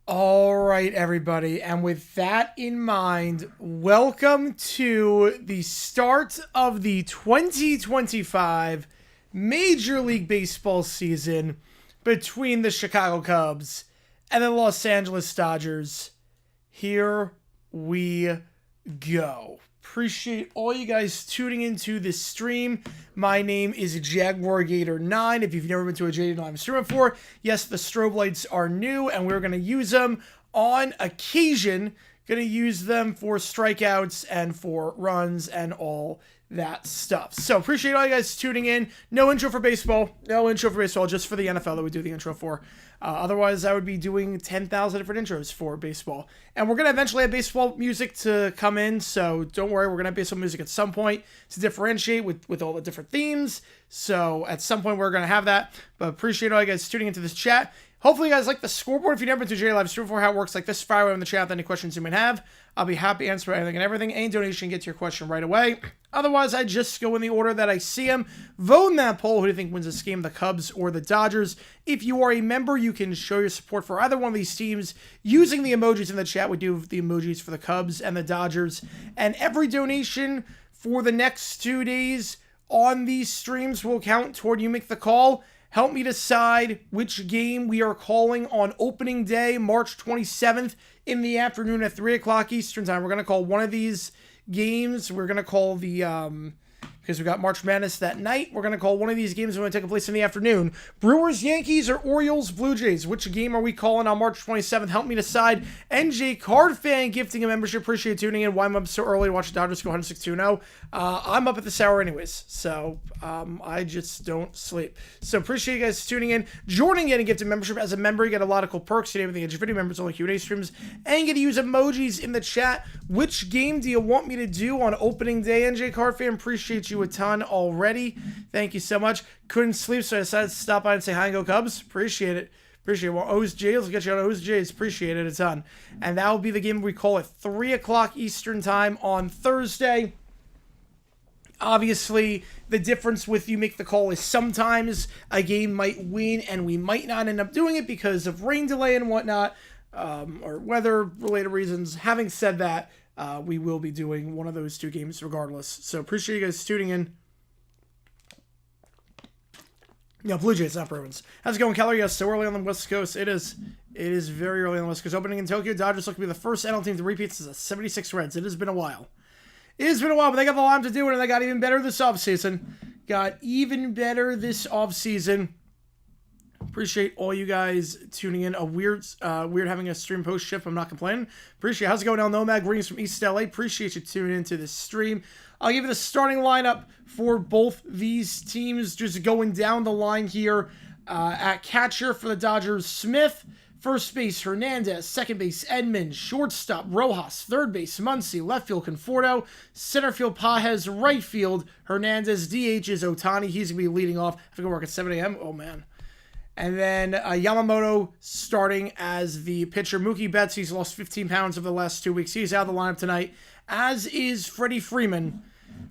All right, everybody. And with that in mind, welcome to the start of the 2025 Major League Baseball season between the Chicago Cubs and the Los Angeles Dodgers. Here we go. Appreciate all you guys tuning into this stream. My name is JaguarGator9. If you've never been to a Jaded Live stream before, yes, the strobe lights are new, and we're going to use them on occasion. Going to use them for strikeouts and for runs and all that stuff. So appreciate all you guys tuning in. No intro for baseball. No intro for baseball, just for the NFL that we do the intro for. Otherwise, I would be doing 10,000 different intros for baseball. And we're going to eventually have baseball music to come in, so don't worry. We're going to have baseball music at some point to differentiate with all the different themes. So at some point, we're going to have that. But appreciate all you guys tuning into this chat. Hopefully, you guys like the scoreboard. If you've never been to J Live Stream before, how it works like this, fire away in the chat with any questions you might have. I'll be happy to answer anything and everything. Any donation gets your question right away. Otherwise, I just go in the order that I see them. Vote in that poll. Who do you think wins this game, the Cubs or the Dodgers? If you are a member, you can show your support for either one of these teams using the emojis in the chat. We do the emojis for the Cubs and the Dodgers. And every donation for the next 2 days on these streams will count toward you make the call. Help me decide which game we are calling on opening day, March 27th in the afternoon at 3 o'clock Eastern time. We're going to call one of these games. We're going to call the, because we got March Madness that night, we're going to call one of these games going to take place in the afternoon. Brewers, Yankees, or Orioles, Blue Jays? Which game are we calling on March 27th? Help me decide. NJ Card Fan gifting a membership. Appreciate tuning in. Why am I up so early to watch the Dodgers go 106-2-0? I'm up at this hour anyways, so I just don't sleep. So appreciate you guys tuning in. Joining in and gifting membership. As a member, you get a lot of cool perks. You get everything. Get your video members, only Q&A streams, and you get to use emojis in the chat. Which game do you want me to do on opening day, NJ Card Fan? Appreciate you a ton already. Thank you so much. Couldn't sleep, so I decided to stop by and say hi and go Cubs. Appreciate it. Appreciate it. Well, O's Jays, let's get you on O's Jays. Appreciate it a ton. And that will be the game we call at 3 o'clock Eastern time on Thursday. Obviously, the difference with you make the call is sometimes a game might win and we might not end up doing it because of rain delay and whatnot, or weather-related reasons. Having said that, we will be doing one of those two games regardless. So appreciate you guys tuning in. No, Blue Jays, not Bruins. How's it going, Keller? Yes, so early on the West Coast. It is very early on the West Coast. Opening in Tokyo, Dodgers look to be the first NL team to repeat since the 76 Reds. It has been a while. It has been a while, but they got the line to do it, and they got even better this offseason. Appreciate all you guys tuning in. Weird having a stream post shift. I'm not complaining. Appreciate it. How's it going, El Nomad? Greetings from East LA. Appreciate you tuning into this stream. I'll give you the starting lineup for both these teams. Just going down the line here. At catcher for the Dodgers, Smith. First base, Hernandez. Second base, Edman. Shortstop, Rojas. Third base, Muncy. Left field, Conforto. Center field, Pajes. Right field, Hernandez. DH is Ohtani. He's going to be leading off. I think I work at 7 a.m. Oh, man. And then Yamamoto starting as the pitcher. Mookie Betts, he's lost 15 pounds over the last 2 weeks. He's out of the lineup tonight, as is Freddie Freeman.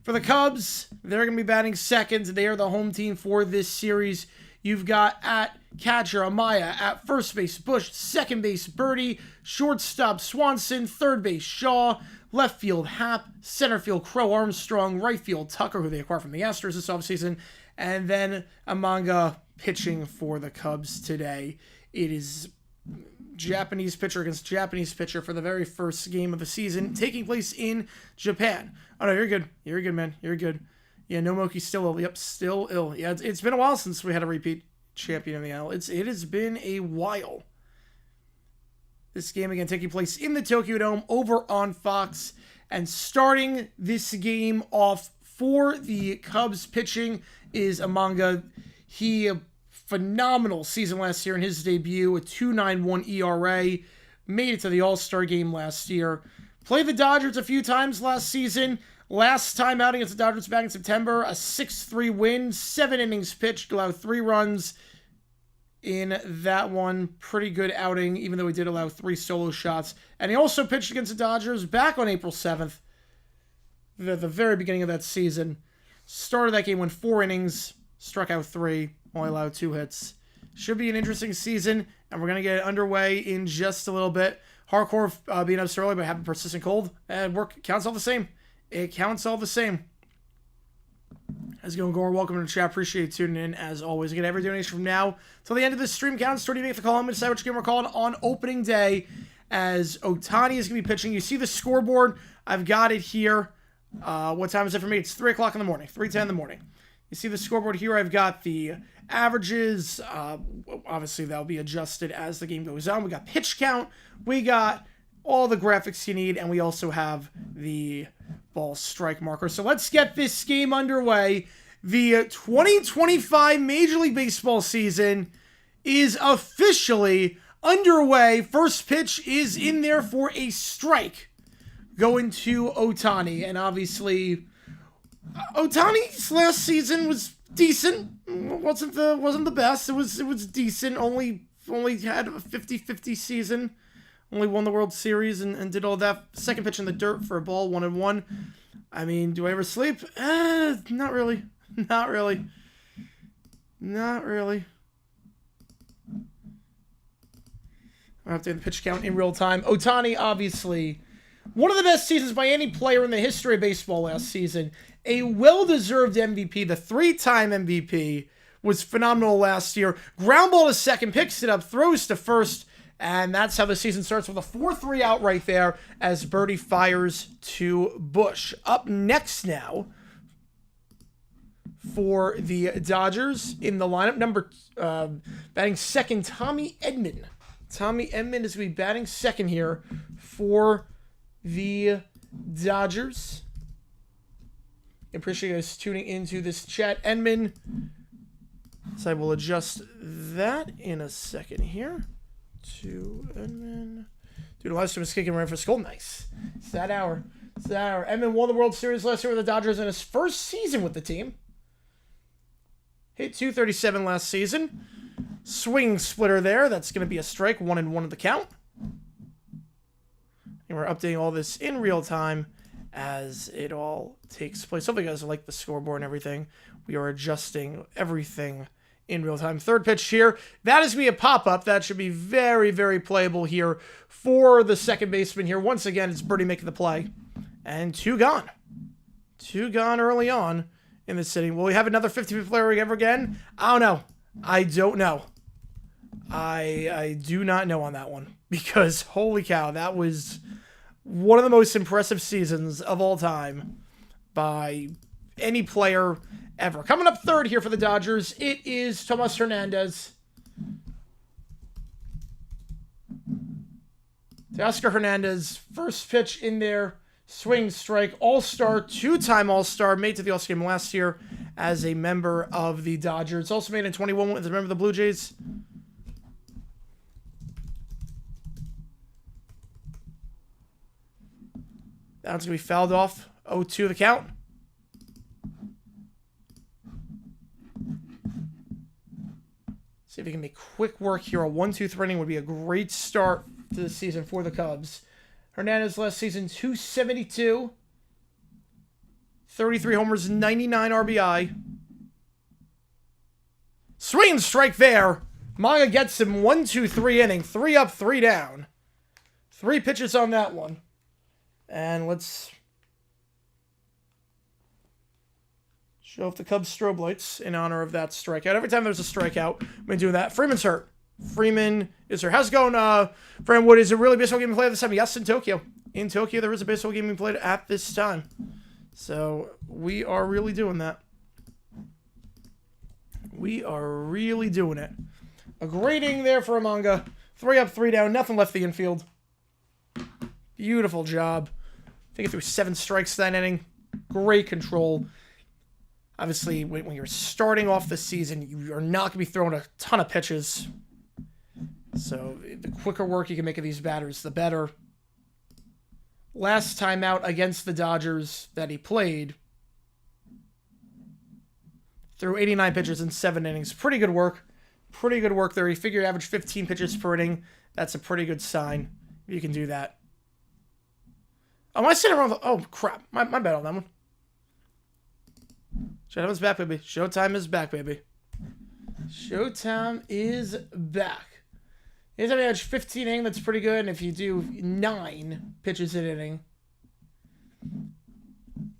For the Cubs, they're going to be batting second. They are the home team for this series. You've got at catcher Amaya, at first base Bush, second base Birdie, shortstop Swanson, third base Shaw, left field Happ, center field Crow Armstrong, right field Tucker, who they acquired from the Astros this offseason, and then Amanga pitching for the Cubs today. It is Japanese pitcher against Japanese pitcher for the very first game of the season, taking place in Japan. Oh no, you're good. You're good, man. You're good. Yeah, Nomoki's still ill. Yep, still ill. Yeah, it's been a while since we had a repeat champion in the NL. It has been a while. This game again taking place in the Tokyo Dome over on Fox. And starting this game off for the Cubs pitching is Amanga. He a phenomenal season last year in his debut, a 2.91 ERA. Made it to the All-Star game last year. Played the Dodgers a few times last season. Last time out against the Dodgers back in September, a 6-3 win, 7 innings pitched, allowed 3 runs in that one. Pretty good outing, even though he did allow 3 solo shots. And he also pitched against the Dodgers back on April 7th, the very beginning of that season. Started that game, went 4 innings, struck out 3, only allowed 2 hits. Should be an interesting season, and we're going to get it underway in just a little bit. Hardcore being up so early, but having persistent cold, and work counts all the same. It counts all the same. How's it going, Gore? Welcome to the chat. Appreciate you tuning in, as always. Get every donation from now till the end of this stream counts. 30 make the call. I'm going to decide which game we're calling on opening day, as Ohtani is going to be pitching. You see the scoreboard. I've got it here. What time is it for me? It's 3 o'clock in the morning. 3:10 in the morning. You see the scoreboard here. I've got the averages. Obviously, that'll be adjusted as the game goes on. We got pitch count. We got all the graphics you need, and we also have the ball strike marker. So let's get this game underway. The 2025 Major League Baseball season is officially underway. First pitch is in there for a strike going to Ohtani, and obviously Ohtani's last season was decent. wasn't the best. It was decent. Only had a 50-50 season. Only won the World Series and did all that. Second pitch in the dirt for a ball, 1-1. I mean, do I ever sleep? Not really. Not really. Not really. I'll have to get the pitch count in real time. Ohtani, obviously, one of the best seasons by any player in the history of baseball last season. A well-deserved MVP, the 3-time MVP, was phenomenal last year. Ground ball to second, picks it up, throws to first, and that's how the season starts with a 4-3 out right there as Birdie fires to Bush. Up next now for the Dodgers in the lineup, batting second, Tommy Edman. Tommy Edman is going to be batting second here for the Dodgers. I appreciate you guys tuning into this chat. Edman. So I will adjust that in a second here. To Edman. Dude, Livestream is kicking right for school. Nice. It's that hour. Edman won the World Series last year with the Dodgers in his first season with the team. Hit .237 last season. Swing splitter there. That's going to be a strike. 1-1 of the count. And we're updating all this in real time as it all takes place. Hopefully you guys like the scoreboard and everything. We are adjusting everything in real time. Third pitch here. That is going to be a pop-up. That should be very, very playable here for the second baseman here. Once again, it's Birdie making the play. And 2 gone. 2 gone early on in the sitting. Will we have another 50 player ever again? I don't know. I don't know. I do not know on that one. Because, holy cow, that was one of the most impressive seasons of all time by any player ever. Coming up third here for the Dodgers, it is Tomas Hernandez. Teoscar Hernandez, first pitch in there, swing, strike, all-star, 2-time all-star, made to the All-Star game last year as a member of the Dodgers. Also made in 21 as a member of the Blue Jays. That one's going to be fouled off. 0-2 the count. See if he can make quick work here. A 1-2-3 inning would be a great start to the season for the Cubs. Hernandez last season, 272. 33 homers, 99 RBI. Swing and strike there. Manga gets him 1-2-3 inning. 3 up, 3 down. 3 pitches on that one. And let's show off the Cubs strobe lights in honor of that strikeout. Every time there's a strikeout, I'm going to do that. Freeman's hurt. Freeman is hurt. How's it going, Fran Wood? Is it really a baseball game being played at this time? Yes, in Tokyo. In Tokyo, there is a baseball game being played at this time. So we are really doing that. We are really doing it. A great inning there for a manga. 3 up, 3 down. Nothing left the infield. Beautiful job. I think it threw 7 strikes that inning. Great control. Obviously, when you're starting off the season, you are not going to be throwing a ton of pitches. So the quicker work you can make of these batters, the better. Last time out against the Dodgers that he played, threw 89 pitches in 7 innings. Pretty good work. Pretty good work there. You figure you average 15 pitches per inning. That's a pretty good sign. You can do that. Oh, I said it wrong. Oh, crap. My bad on that one. Showtime is back, baby. Showtime is back, baby. Showtime is back. Anytime you average 15 inning, that's pretty good. And if you do 9 pitches an inning,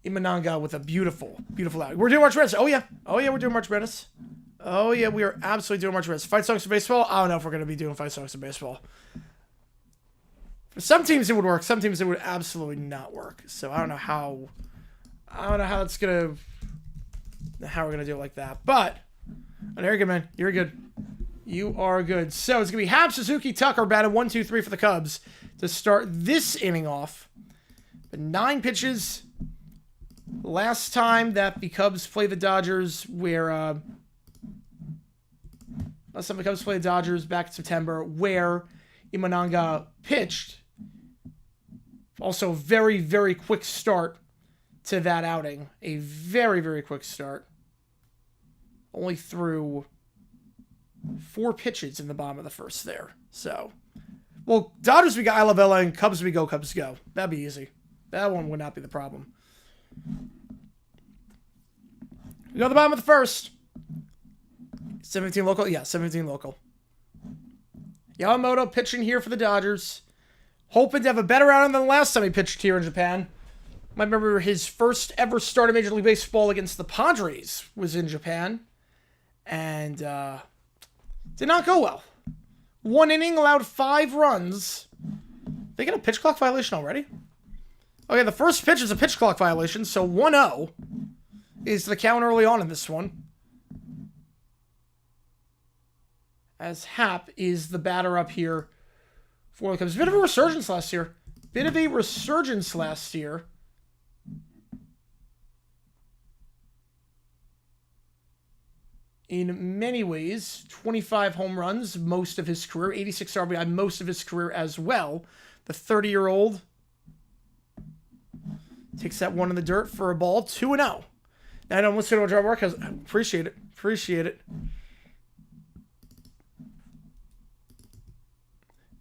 Imananga with a beautiful, beautiful outing. We're doing March Madness. Oh, yeah. Oh, yeah, we're doing March Madness. Oh, yeah, we are absolutely doing March Madness. Fight songs for baseball? I don't know if we're going to be doing fight songs for baseball. For some teams, it would work. Some teams, it would absolutely not work. So I don't know how it's going to... how we're going to do it like that. But, oh, you're good, man. You're good. You are good. So, it's going to be Hap, Suzuki, Tucker batting 1-2-3 for the Cubs to start this inning off. But 9 pitches. Last time that the Cubs played the Dodgers, last time the Cubs played the Dodgers back in September, where Imananga pitched. Also, very, very quick start to that outing. A very, very quick start. Only threw 4 pitches in the bottom of the first there. So, well, Dodgers we got I Love LA and Cubs we go, Cubs go. That'd be easy. That one would not be the problem. We go to the bottom of the first. 17 local? Yeah, 17 local. Yamamoto pitching here for the Dodgers. Hoping to have a better outing than the last time he pitched here in Japan. I remember his first ever start in Major League Baseball against the Padres was in Japan. And did not go well. 1 inning, allowed 5 runs. They get a pitch clock violation already? Okay, the first pitch is a pitch clock violation, so 1-0 is the count early on in this one. As Hap is the batter up here for the Cubs. Bit of a resurgence last year. In many ways, 25 home runs, most of his career, 86 RBI, most of his career as well. The 30-year-old takes that one in the dirt for a ball, 2-0. Now, I don't want to drive work because I appreciate it. Appreciate it.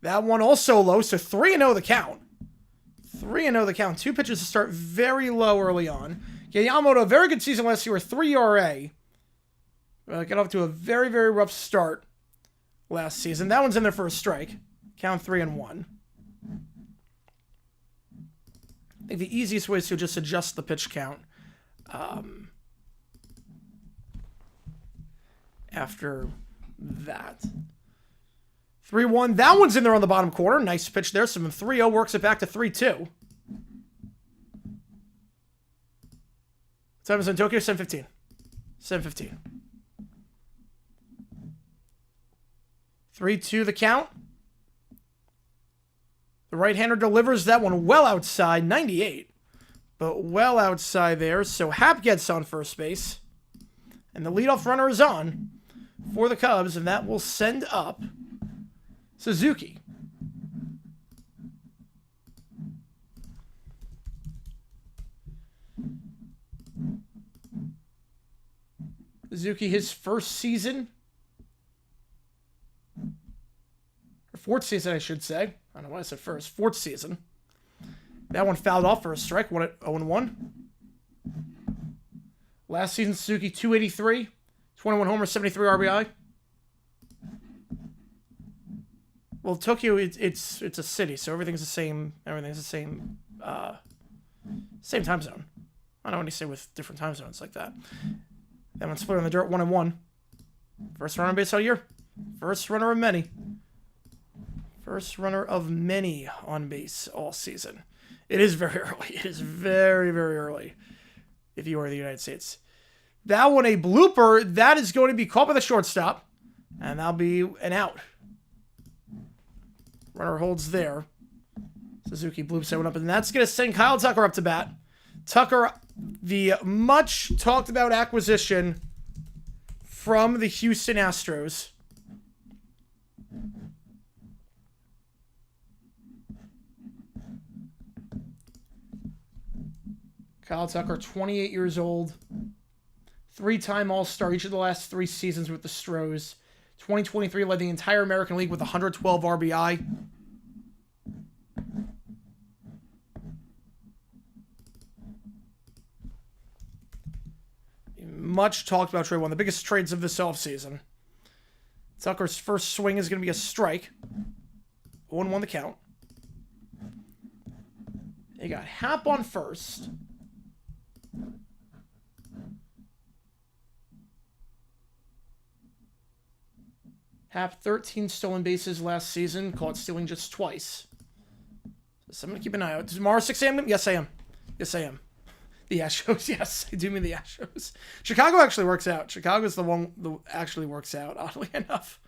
That one also low, so 3-0 the count. 3-0 the count. 2 pitches to start very low early on. Yeah, Yamamoto, a very good season last year with 3 ERA. Got off to a very, very rough start last season. That one's in there for a strike. Count 3-1. I think the easiest way is to just adjust the pitch count after that. 3-1. That one's in there on the bottom corner. Nice pitch there. Some 3-0 works it back to 3-2. Time is in Tokyo, 7:15. 7:15. 3-2 the count. The right-hander delivers that one well outside, 98. But well outside there, so Happ gets on first base. And the leadoff runner is on for the Cubs, and that will send up Suzuki. Suzuki, his first season, or fourth season, I should say. I don't know why I said first. Fourth season. That one fouled off for a strike. Won at 0-1. Last season, Suzuki 283, 21 homers, 73 RBI. Well, Tokyo, it's a city, so everything's the same. Everything's the same. Same time zone. I don't know when you say with different time zones like that. That one split on the dirt, 1-1. First runner on base all year. First runner of many. First runner of many on base all season. It is very early. It is very, very early if you are in the United States. That one, a blooper. That is going to be caught by the shortstop. And that'll be an out. Runner holds there. Suzuki bloops that one up. And that's going to send Kyle Tucker up to bat. Tucker, the much talked about acquisition from the Houston Astros. Kyle Tucker, 28 years old. 3-time All-Star each of the last 3 seasons with the Stros. 2023 led the entire American League with 112 RBI. Much talked about trade, one of the biggest trades of this offseason. Tucker's first swing is going to be a strike. 1-1 the count. They got Happ on first. Happ 13 stolen bases last season, caught stealing just twice. So I'm going to keep an eye out. Tomorrow 6 a.m.? Yes, I am. Yes, I am. The Astros, yes, I do mean the Astros. Chicago actually works out. Chicago's the one that actually works out, oddly enough.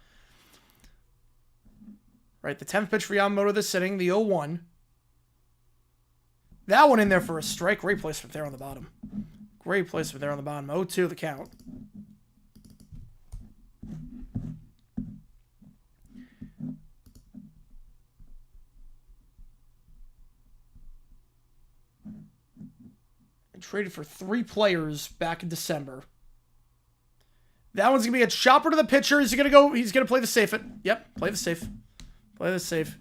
Right, the 10th pitch for Yamamoto this inning, the 0-1. That one in there for a strike. Great placement there on the bottom. Great placement there on the bottom. 0-2 the count. Traded for 3 players back in December. That one's going to be a chopper to the pitcher. Is he going to go? He's going to play the safe. Yep, play the safe. Play the safe.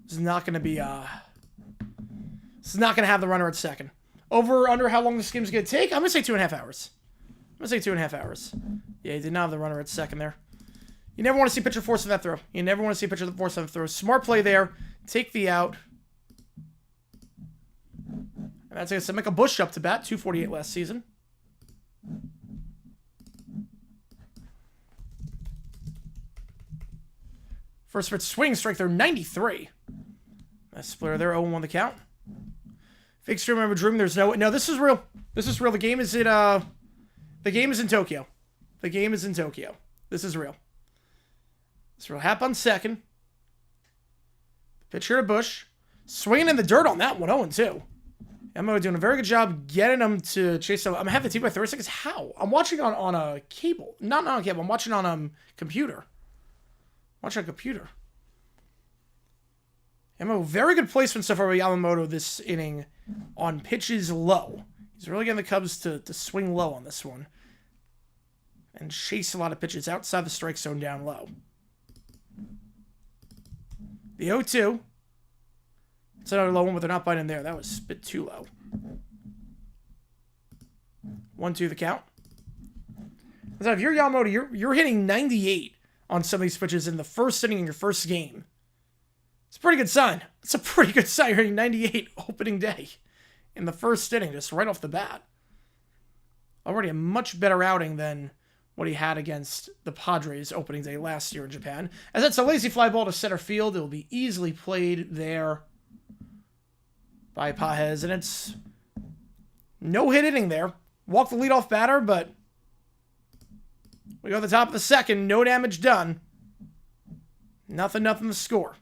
This is not going to be, this is not going to have the runner at second. Over or under how long this game's going to take? I'm going to say 2.5 hours. I'm going to say 2.5 hours. Yeah, he did not have the runner at second there. You never want to see pitcher force on that throw. You never want to see pitcher force on the throw. Smart play there. Take the out. And that's going to make a Bush up to bat, 248 last season. First pitch swing, strike there, 93. Nice splitter there, 0-1 the count. Fake stream, remember dream, there's no, this is real. This is real. The game is in Tokyo. The game is in Tokyo. This is real. It's real. Happ on second. Pitch here to Bush. Swinging in the dirt on that one, 0-2. Yamamoto doing a very good job getting him to chase him. I'm having the team by 30 seconds. How? I'm watching on a cable. Not on a cable. I'm watching on computer. Watching on computer. Yamamoto, very good placement so far by Yamamoto this inning on pitches low. He's really getting the Cubs to swing low on this one. And chase a lot of pitches outside the strike zone down low. The 0-2. It's another low one, but they're not biting there. That was a bit too low. 1-2 the count. So if you're Yamamoto, you're hitting 98 on some of these pitches in the first inning in your first game. It's a pretty good sign. It's a pretty good sign. You're hitting 98 opening day in the first inning, just right off the bat. Already a much better outing than what he had against the Padres opening day last year in Japan. As that's a lazy fly ball to center field. It will be easily played there by Pages, and it's no hit inning there. Walk the leadoff batter, but we go to the top of the second. No damage done. Nothing to score.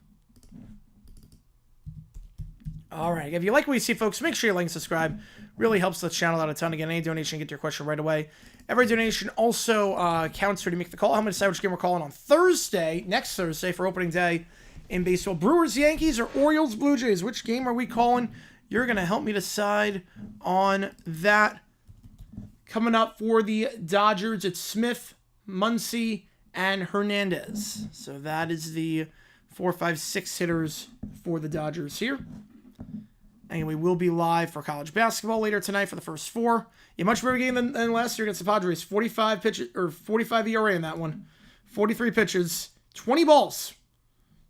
All right. If you like what you see, folks, make sure you like and subscribe. Really helps the channel out a ton. Again, any donation, get your question right away. Every donation also counts for to make the call. I'm going to decide which game we're calling on Thursday, next Thursday, for opening day in baseball. Brewers, Yankees, or Orioles, Blue Jays? Which game are we calling? You're going to help me decide on that. Coming up for the Dodgers, it's Smith, Muncy, and Hernandez. So that is the 4, 5, 6 hitters for the Dodgers here. And we will be live for college basketball later tonight for the first 4. A much better game than last year against the Padres. 45 pitches, or 45 ERA in that one. 43 pitches, 20 balls.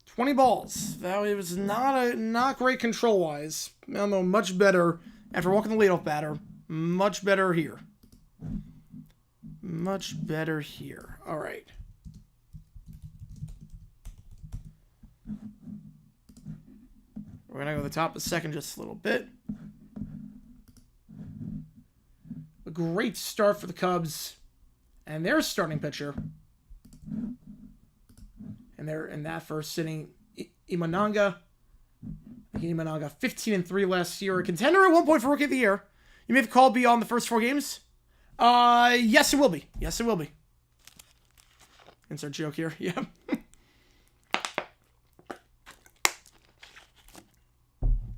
20 balls. That it was not great control wise. Melmo much better after walking the leadoff batter. Much better here. Much better here. All right. We're going to go to the top of the second just a little bit. A great start for the Cubs and their starting pitcher. And they're in that first inning, Imananga. 15-3 last year. A contender at one point for Rookie of the Year. You may have called beyond the first 4 games. Yes, it will be. Yes, it will be. Insert joke here. Yeah.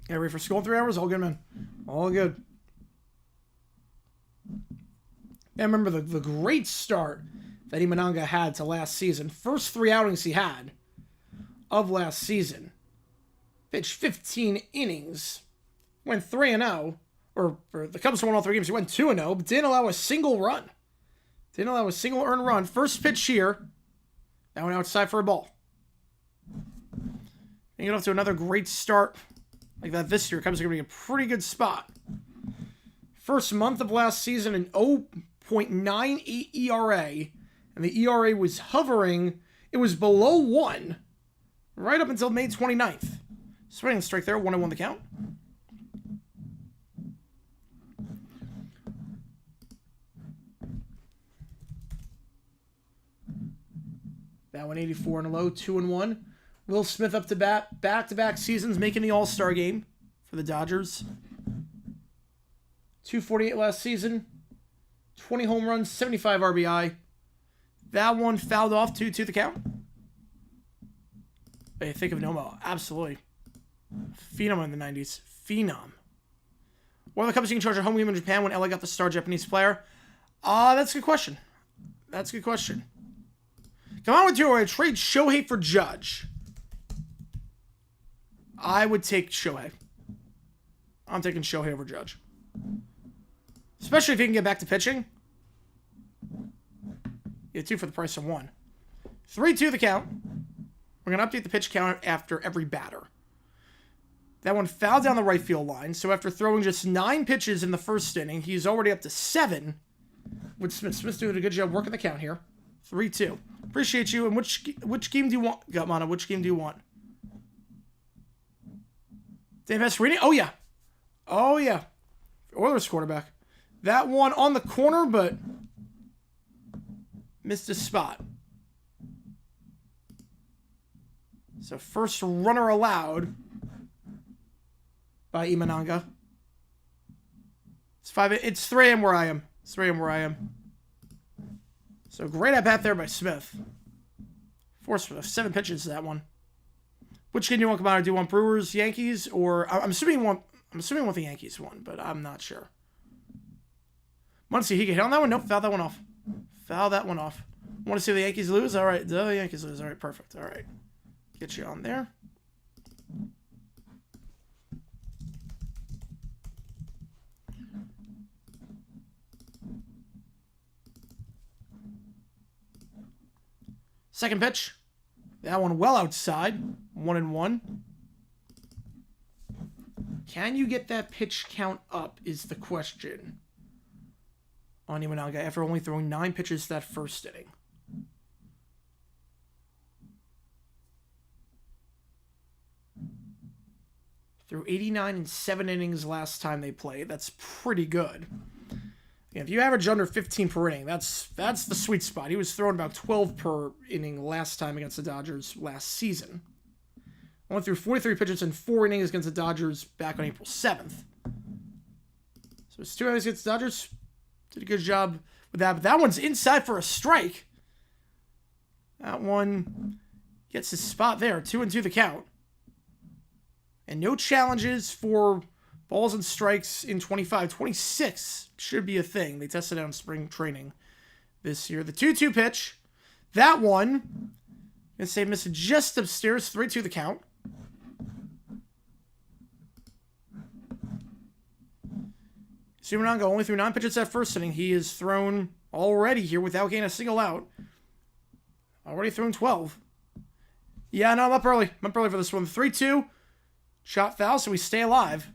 Yeah, ready for school in 3 hours? All good, man. All good. Yeah, I remember the great start that Imananga had to last season. First 3 outings he had of last season. Pitched 15 innings. Went 3-0. Or the Cubs won all 3 games. He went 2-0, but didn't allow a single run. Didn't allow a single earned run. First pitch here. That went outside for a ball. And you get off to another great start like that this year. Cubs are going to be in a pretty good spot. First month of last season, an 0.98 ERA. And the ERA was hovering. It was below 1 right up until May 29th. Swinging strike there, 1-1 the count. That 184 and a low, 2-1. Will Smith up to bat, back-to-back seasons, making the All-Star game for the Dodgers. 248 last season, 20 home runs, 75 RBI. That one fouled off, 2-2 the count. Hey, think of Nomo, absolutely. Phenom in the 90s. Phenom. What are the Cubs taking charge of home game in Japan when LA got the star Japanese player? That's a good question. That's a good question. Come on with you, I trade Shohei for Judge. I would take Shohei. I'm taking Shohei over Judge. Especially if he can get back to pitching. Yeah, 2 for the price of 1. 3-2 the count. We're going to update the pitch count after every batter. That one fouled down the right field line. So after throwing just 9 pitches in the first inning, he's already up to 7. With Smith. Smith's doing a good job working the count here. 3-2. Appreciate you. And which game do you want, Gutmana? Which game do you want? Dave Esserini? Oh, yeah. Oh, yeah. Oilers quarterback. That one on the corner, but missed his spot. So first runner allowed by Imananga. It's 3 a.m. where I am. It's 3 a.m. where I am. So great at bat there by Smith. Forced 7 pitches to that one. Which game do you want to come out? Do you want Brewers, Yankees, or I'm assuming you want the Yankees one, but I'm not sure. Want to see he get hit on that one? Nope, foul that one off. Foul that one off. Want to see the Yankees lose? All right, the Yankees lose. All right, perfect. All right, get you on there. Second pitch. That one well outside. 1-1. Can you get that pitch count up is the question on Imanaga after only throwing 9 pitches that first inning. Threw 89 in 7 innings last time they played. That's pretty good. If you average under 15 per inning, that's the sweet spot. He was throwing about 12 per inning last time against the Dodgers last season. Only threw 43 pitches in 4 innings against the Dodgers back on April 7th. So it's 2 innings against the Dodgers. Did a good job with that. But that one's inside for a strike. That one gets his spot there. 2-2 the count. And no challenges for balls and strikes in 25. 26 should be a thing. They tested out in spring training this year. The 2-2 pitch. That one, I'm going to say missed just upstairs. 3-2 the count. Sumananga only threw 9 pitches that first inning. He is thrown already here without getting a single out. Already thrown 12. Yeah, no, I'm up early. I'm up early for this one. 3-2. Shot foul, so we stay alive.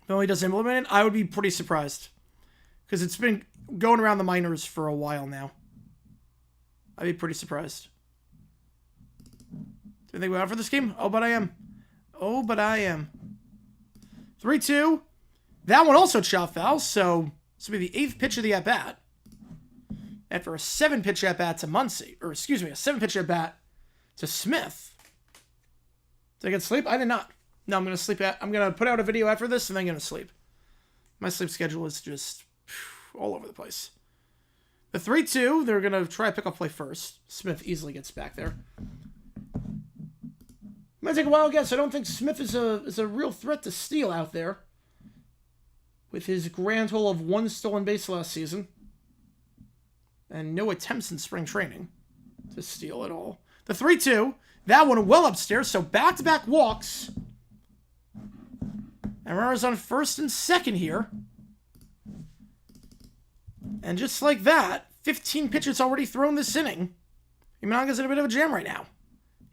If only does implement it, I would be pretty surprised. Because it's been going around the minors for a while now. I'd be pretty surprised. Do you think we're out for this game? Oh, but I am. Oh, but I am. 3-2. That one also shot foul, so this will be the 8th pitch of the at-bat. After a 7-pitch at-bat to Muncy. Or, excuse me, a 7-pitch at-bat to Smith. Did I get sleep? I did not. No, I'm going to sleep. I'm going to put out a video after this and then going to sleep. My sleep schedule is just all over the place. The 3-2, they're going to try to pick up play first. Smith easily gets back there. Might take a wild guess. I don't think Smith is a real threat to steal out there. With his grand total of 1 stolen base last season. And no attempts in spring training to steal at all. The 3-2, that one well upstairs, so back-to-back walks. And runners on first and second here. And just like that, 15 pitches already thrown this inning. Imanaga's in a bit of a jam right now.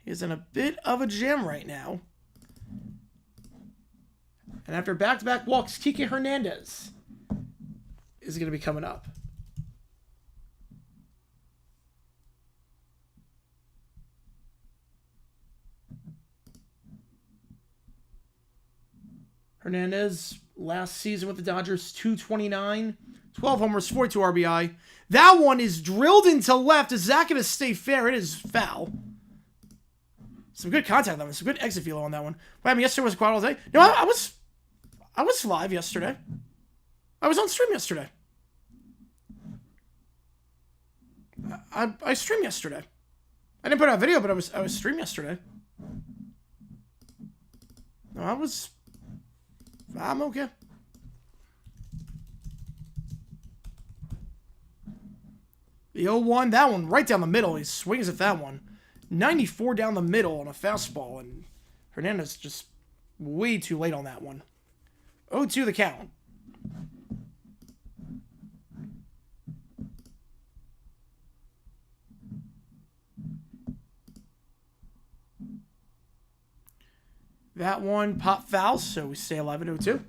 He's in a bit of a jam right now. And after back-to-back walks, Kike Hernandez is going to be coming up. Hernandez, last season with the Dodgers, 229, 12 homers, 42 RBI. That one is drilled into left. Is that going to stay fair? It is foul. Some good contact on that one. Some good exit velo on that one. What happened yesterday was a quad all day. No, I was live yesterday. I was on stream yesterday. I streamed yesterday. I didn't put out a video, but I was streaming yesterday. No, I'm okay. The 0-1, that one right down the middle. He swings at that one. 94 down the middle on a fastball, and Hernandez just way too late on that one. 0-2 the count. That one pop foul, so we stay alive at 0-2.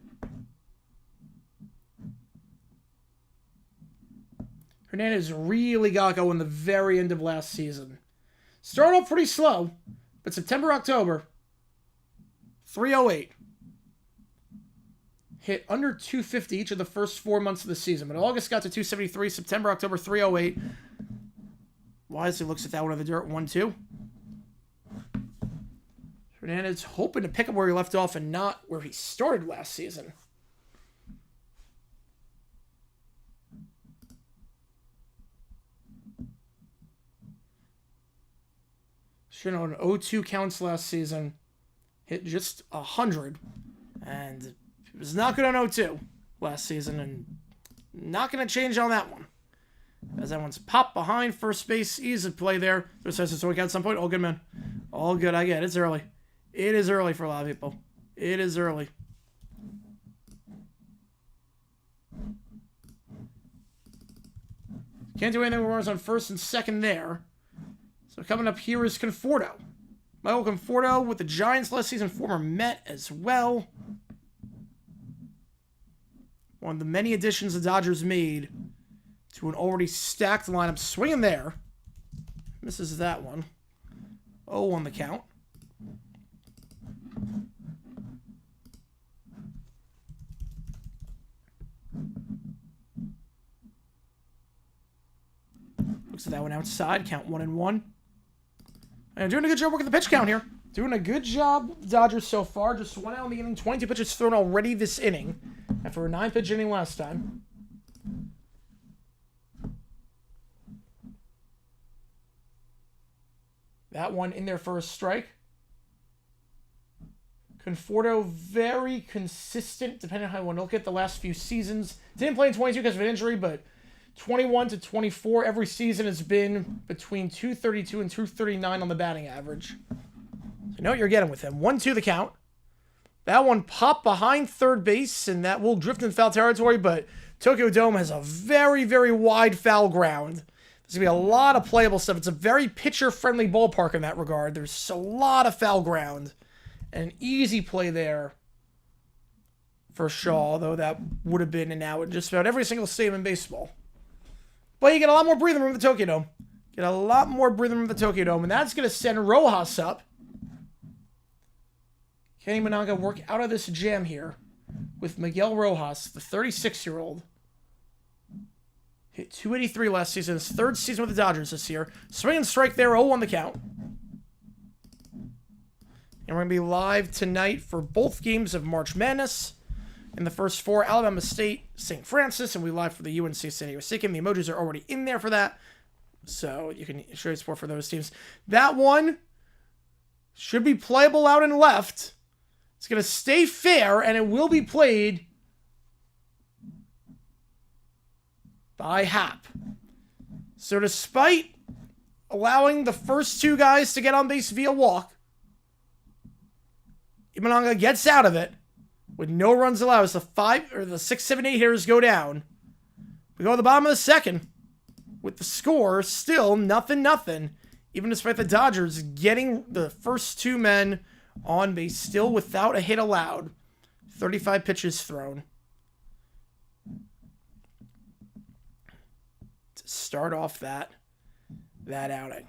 Hernandez really got going the very end of last season. Started off pretty slow, but September, October, 308. Hit under 250 each of the first 4 months of the season, but August got to 273, September, October, 308. Wisely looks at that one in the dirt, 1-2. Hernandez hoping to pick up where he left off and not where he started last season. Should have known 0-2 counts last season. Hit just 100. And it was not good on 0-2 last season. And not going to change on that one. As that one's popped behind first base. Easy play there. There's a swing at some point. All good, man. All good. I get it. It's early. It is early for a lot of people. It is early. Can't do anything with runners on first and second there. So coming up here is Conforto. Michael Conforto with the Giants last season, former Met as well. One of the many additions the Dodgers made to an already stacked lineup. Swinging there. Misses that one. 0 on the count. Looks at that one outside. Count 1-1. And doing a good job working the pitch count here. Doing a good job, Dodgers so far. Just 1 out in the inning. 22 pitches thrown already this inning. After a 9-pitch inning last time. That one in there for a strike. Conforto, very consistent, depending on how you want to look at the last few seasons. Didn't play in 22 because of an injury, but 21 to 24 every season has been between 232 and 239 on the batting average. So you know what you're getting with him. 1-2 the count. That one popped behind third base, and that will drift in foul territory, but Tokyo Dome has a very, very wide foul ground. There's going to be a lot of playable stuff. It's a very pitcher-friendly ballpark in that regard. There's a lot of foul ground. And an easy play there for Shaw, although that would have been an out in just about every single stadium in baseball. But you get a lot more breathing room with the Tokyo Dome. Get a lot more breathing room with the Tokyo Dome, and that's going to send Rojas up. Kenny Managa work out of this jam here with Miguel Rojas, the 36-year-old. Hit 283 last season, his third season with the Dodgers this year. Swing and strike there, 0 on the count. And we're going to be live tonight for both games of March Madness. In the first 4, Alabama State, St. Francis, and we live for the UNC San Diego State game. The emojis are already in there for that, so you can show your support for those teams. That one should be playable out and left. It's going to stay fair, and it will be played by Hap. So despite allowing the first 2 guys to get on base via walk, Imananga gets out of it with no runs allowed. As the 6, 7, 8 hitters go down. We go to the bottom of the second with the score still 0-0. Even despite the Dodgers getting the first 2 men on base, still without a hit allowed. 35 pitches thrown. To start off that outing.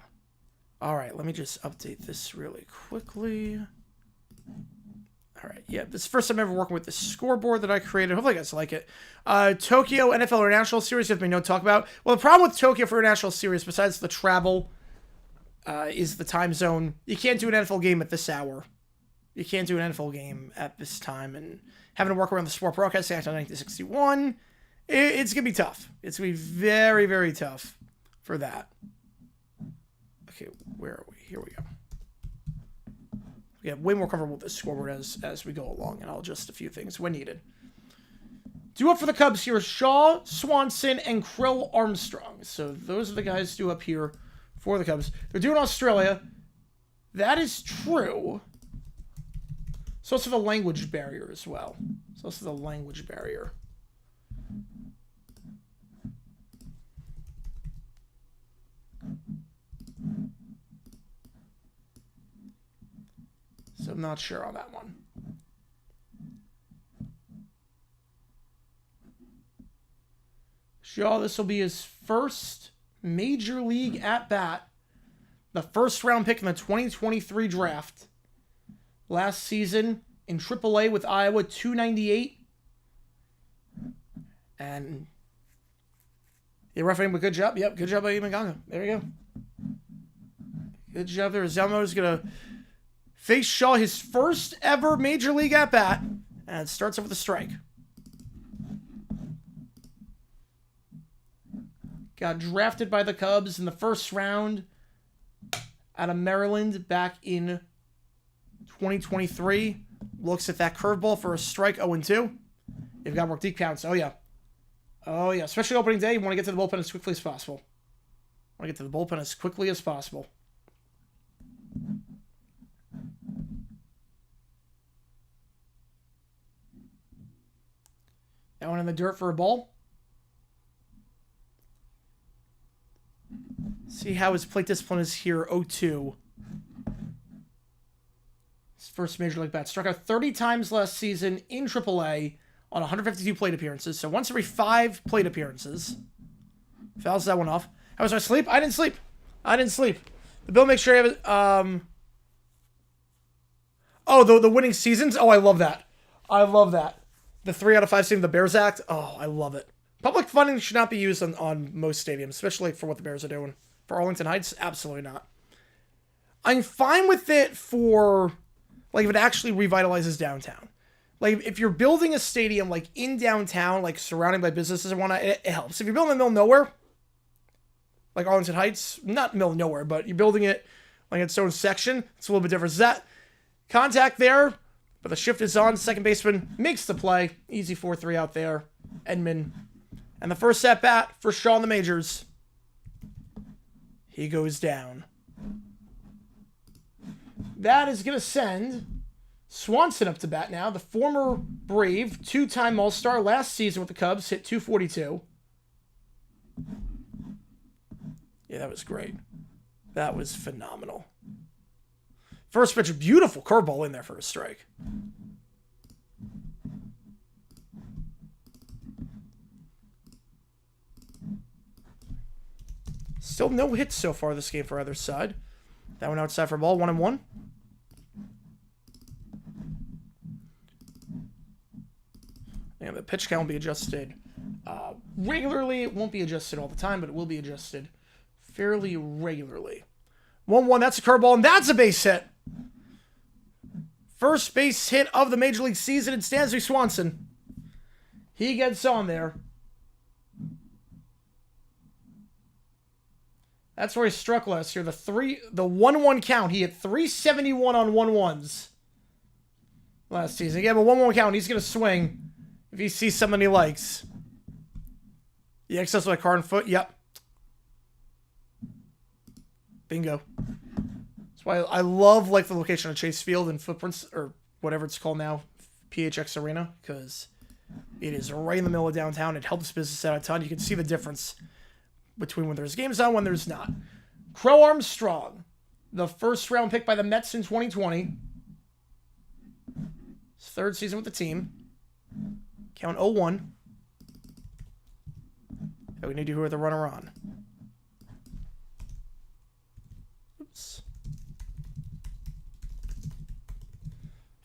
All right, let me just update this really quickly. All right, yeah, this is the first time ever working with the scoreboard that I created. Hopefully you guys like it. Tokyo NFL International Series, you have me no talk about. Well, the problem with Tokyo for International Series, besides the travel, is the time zone. You can't do an NFL game at this hour. You can't do an NFL game at this time. And having to work around the Sport Broadcasting Act on 1961, it's going to be tough. It's going to be very, very tough for that. Okay, where are we? Here we go. We get way more comfortable with this scoreboard as we go along, and I'll adjust a few things when needed. Due up for the Cubs here, Shaw, Swanson, and Krill Armstrong. So those are the guys due up here for the Cubs. They're doing Australia. That is true. It's also the language barrier as well. It's also the language barrier. So I'm not sure on that one. Shaw, this will be his first major league at-bat. The first round pick in the 2023 draft. Last season in AAA with Iowa, 298. And you're roughing him a good job. Yep, good job by Imaganga. There you go. Good job there. Zelmo's going to face Shaw, his first ever major league at-bat. And it starts off with a strike. Got drafted by the Cubs in the first round out of Maryland back in 2023. Looks at that curveball for a strike, 0-2. You've got more deep counts. Oh, yeah. Oh, yeah. Especially opening day, you want to get to the bullpen as quickly as possible. Want to get to the bullpen as quickly as possible. That one in the dirt for a ball. See how his plate discipline is here. 0-2. His first major league bat. Struck out 30 times last season in AAA on 152 plate appearances. So once every 5 plate appearances. Fouls that one off. How was my sleep? I didn't sleep. The bill makes sure you have it. Oh, the winning seasons? Oh, I love that. The 3 out of 5 season, the Bears Act. Oh, I love it. Public funding should not be used on most stadiums, especially for what the Bears are doing. For Arlington Heights, absolutely not. I'm fine with it for, like, if it actually revitalizes downtown. Like, if you're building a stadium, like, in downtown, like, surrounded by businesses and whatnot, it helps. If you're building in the middle of nowhere, like Arlington Heights, not middle of nowhere, but you're building it, like, its own section, it's a little bit different. That contact there, but the shift is on. Second baseman makes the play. Easy 4-3 out there. Edman. And the first at bat for Shaw in the majors. He goes down. That is going to send Swanson up to bat now. The former Brave, 2-time All-Star last season with the Cubs, hit .242. Yeah, that was great. That was phenomenal. First pitch, beautiful curveball in there for a strike. Still no hits so far this game for either side. That one outside for a ball, 1-1. And the pitch count will be adjusted regularly. It won't be adjusted all the time, but it will be adjusted fairly regularly. 1-1, that's a curveball, and that's a base hit. First base hit of the Major League season, and Stansby Swanson. He gets on there. That's where he struck last year. The 1-1 count. He hit 371 on 1-1s last season. Again, a 1-1 count. He's going to swing if he sees someone he likes. The excess with a car and foot. Yep. Bingo. That's why I love, like, the location of Chase Field and Footprints, or whatever it's called now, PHX Arena, because it is right in the middle of downtown. It helps business out a ton. You can see the difference between when there's games on, when there's not. Crow Armstrong, the first round pick by the Mets in 2020. His third season with the team. Count 0-1. We need to who are the runner on. Oops.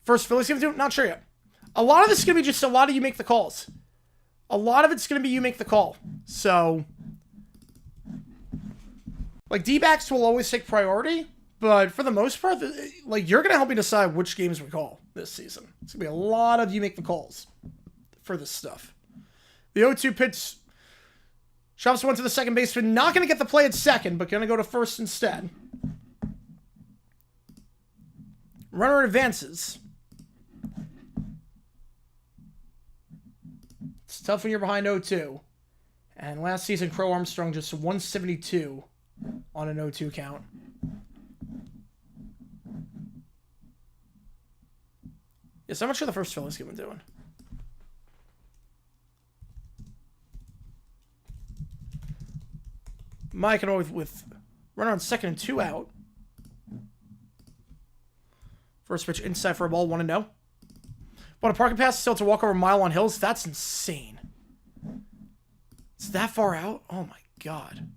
First Phillies game to do? Not sure yet. A lot of this is going to be just a lot of you make the calls. A lot of it's going to be you make the call. So, like, D-backs will always take priority, but for the most part, like, you're going to help me decide which games we call this season. It's going to be a lot of you make the calls for this stuff. The 0-2 pitch. Shops went to the second baseman. Not going to get the play at second, but going to go to first instead. Runner advances. It's tough when you're behind 0-2. And last season, Crow Armstrong just 172 on an 0-2 count. Yeah, so how much are the first Phillies game doing? Mike and with runner on second and 2 out. First pitch inside for a ball, 1-0. What, a parking pass still to walk over a mile on hills? That's insane. It's that far out? Oh my god.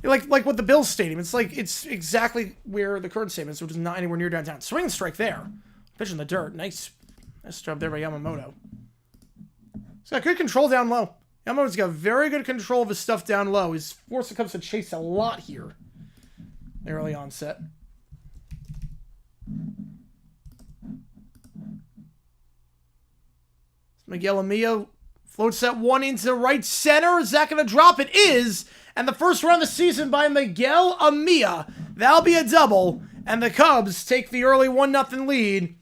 Like with the Bills Stadium, it's exactly where the current stadium is, which is not anywhere near downtown. Swing and strike there. Pitch in the dirt. Nice job there by Yamamoto. He's got good control down low. Yamamoto's got very good control of his stuff down low. He's forced the Cubs to chase a lot here. Early onset. Miguel Amia floats that one into right center. Is that going to drop? It is. And the first run of the season by Miguel Amia. That'll be a double. And the Cubs take the early 1-0 lead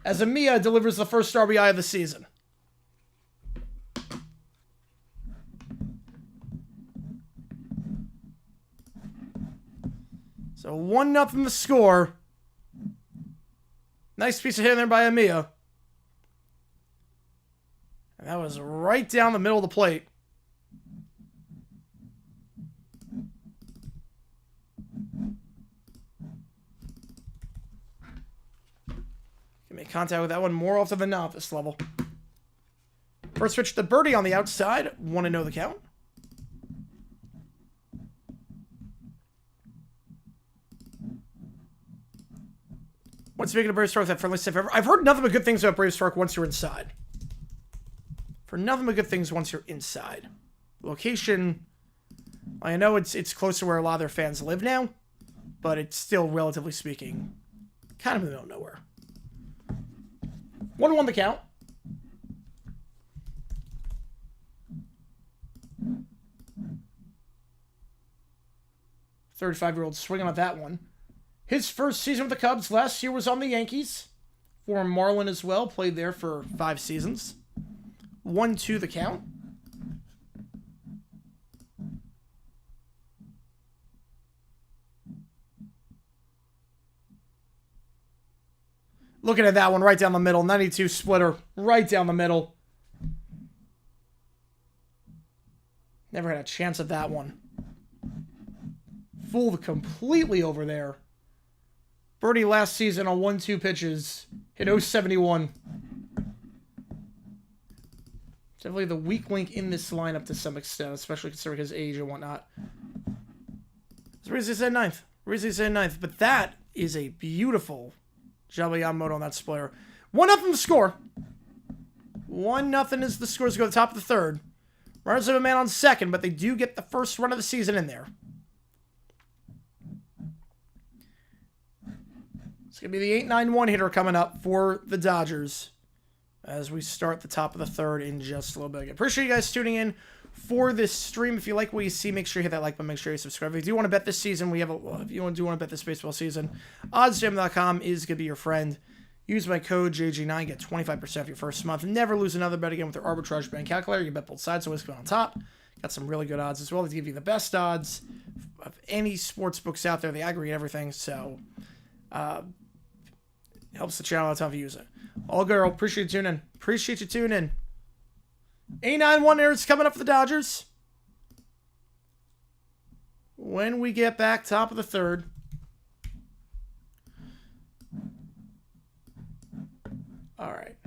as Amia delivers the first RBI of the season. So 1-0 the score. Nice piece of hitting there by Amia. And that was right down the middle of the plate. contact with that one more often than not this level. First pitch to Birdie on the outside. 1-0 the count. What's speaking of Brave Stroke, that friendly stuff ever? I've heard nothing but good things about Brave Stroke once you're inside. For nothing but good things once you're inside. Location, I know it's close to where a lot of their fans live now, but it's still, relatively speaking, kind of in the middle of nowhere. 1-1 the count. $35-year-old swinging on that one. His first season with the Cubs last year was on the Yankees. Former Marlin as well. Played there for 5 seasons. 1-2 the count. Looking at that one right down the middle. 92 splitter. Right down the middle. Never had a chance at that one. Fooled completely over there. Birdie last season on 1-2 pitches. Hit 071. Definitely the weak link in this lineup to some extent, especially considering his age and whatnot. That's the reason he said ninth. But that is a beautiful Yamamoto on that splitter. 1-0 the score. 1-0 is the score to go to the top of the third. Runners have a man on second, but they do get the first run of the season in there. It's going to be the 8-9-1 hitter coming up for the Dodgers as we start the top of the third in just a little bit. I appreciate you guys tuning in for this stream. If you like what you see, make sure you hit that like button. Make sure you subscribe. If you do want to bet this season, if you do want to bet this baseball season, oddsjam.com is going to be your friend. Use my code JG9, get 25% off your first month. Never lose another bet again with their arbitrage betting calculator. You bet both sides, always come on top. Got some really good odds as well. They give you the best odds of any sports books out there. They aggregate everything, so helps the channel out if you use it. All girl, appreciate you tuning in. Appreciate you tuning in. 8-9-1 errors coming up for the Dodgers. When we get back, top of the third. All right.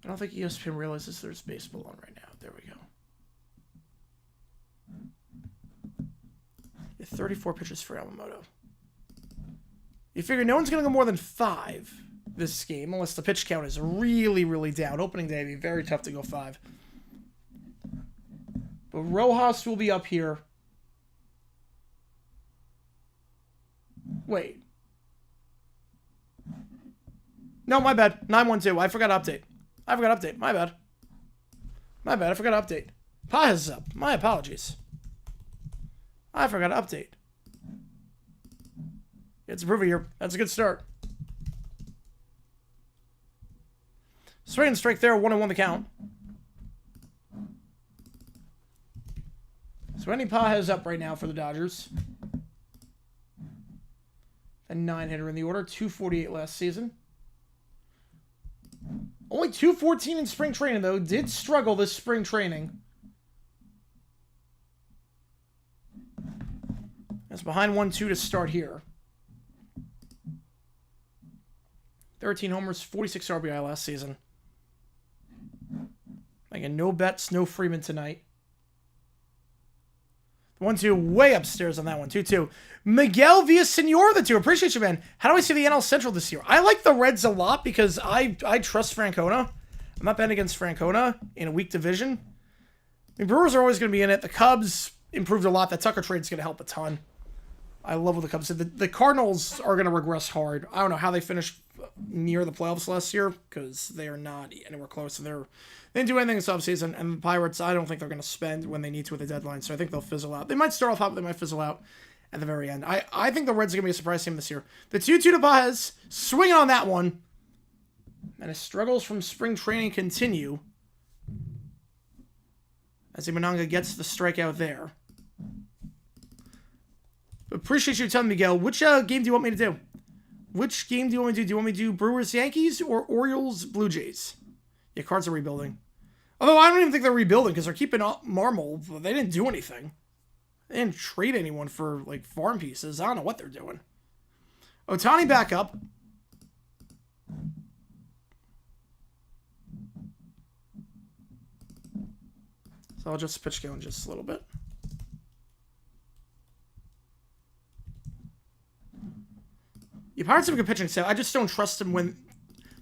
I don't think ESPN realizes there's baseball on right now. There we go. 34 pitches for Yamamoto. You figure no one's going to go more than 5 this game, unless the pitch count is really, really down. Opening day, it'd be very tough to go 5. But Rojas will be up here. Wait. No, my bad. 9-1-2. I forgot to update. My bad. I forgot to update. Paz is up. My apologies. I forgot to update. It's improving here. That's a good start. Swing and strike there. 1-1 the count. So Andy Paz up right now for the Dodgers. A 9-hitter in the order. 248 last season. Only 214 in spring training, though. Did struggle this spring training. That's behind 1-2 to start here. 13 homers, 46 RBI last season. Again, no bets, no Freeman tonight. 1-2 way upstairs on that one. 2-2. Miguel Villasenor, the 2. Appreciate you, man. How do I see the NL Central this year? I like the Reds a lot because I trust Francona. I'm not betting against Francona in a weak division. I mean, Brewers are always going to be in it. The Cubs improved a lot. That Tucker trade's going to help a ton. I love what the Cubs did. The Cardinals are going to regress hard. I don't know how they finished near the playoffs last year because they are not anywhere close. They didn't do anything this offseason. And the Pirates, I don't think they're going to spend when they need to with the deadline. So I think they'll fizzle out. They might start off hot, but they might fizzle out at the very end. I think the Reds are going to be a surprise team this year. The 2-2 to Baez, swinging on that one. And his struggles from spring training continue as Imananga gets the strikeout there. Appreciate you telling me, Miguel. Which game do you want me to do? Which game do you want me to do? Do you want me to do Brewers, Yankees, or Orioles, Blue Jays? Yeah, Cards are rebuilding. Although I don't even think they're rebuilding because they're keeping up Marmol. They didn't do anything. They didn't trade anyone for, like, farm pieces. I don't know what they're doing. Ohtani back up. So I'll just pitch going just a little bit. Yeah, Pirates have a good pitching staff. I just don't trust him when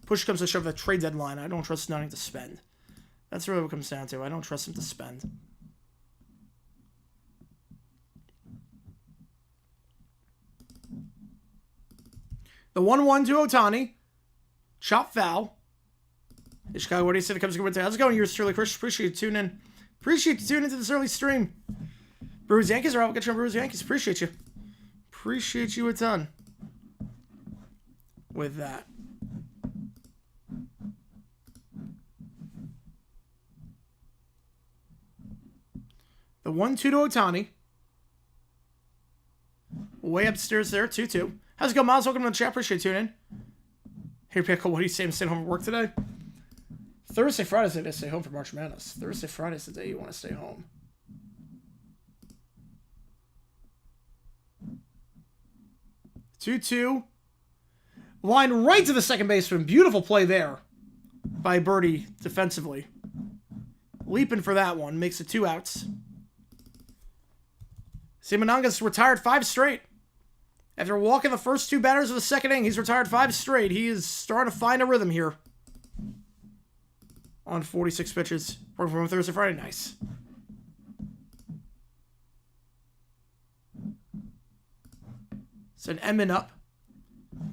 push comes to shove the trade deadline. I don't trust nothing to spend. That's really what it comes down to. I don't trust him to spend. The 1-1 to Ohtani. Chop foul. Hey, Chicago, what do you say? It comes good. How's it going? Yours truly, Chris. Appreciate you tuning in. Appreciate you tuning into this early stream. Brewers Yankees, or I'll get you on Brewers Yankees. Appreciate you. Appreciate you a ton. With that. The 1-2 to Ohtani. Way upstairs there, 2-2. How's it going, Miles? Welcome to the chat. Appreciate you tuning in. Hey, Pickle, what do you say? I'm staying home from work today? Thursday, Friday's the day to stay home for March Madness. Thursday, Friday's the day you want to stay home. Two-two. Line right to the second baseman. Beautiful play there by Birdie defensively. Leaping for that one. Makes it 2 outs. Simonanga's retired 5 straight. After walking the first 2 batters of the second inning, he's retired 5 straight. He is starting to find a rhythm here. On 46 pitches. Working from Thursday, Friday. Nice. It's an Edmund up.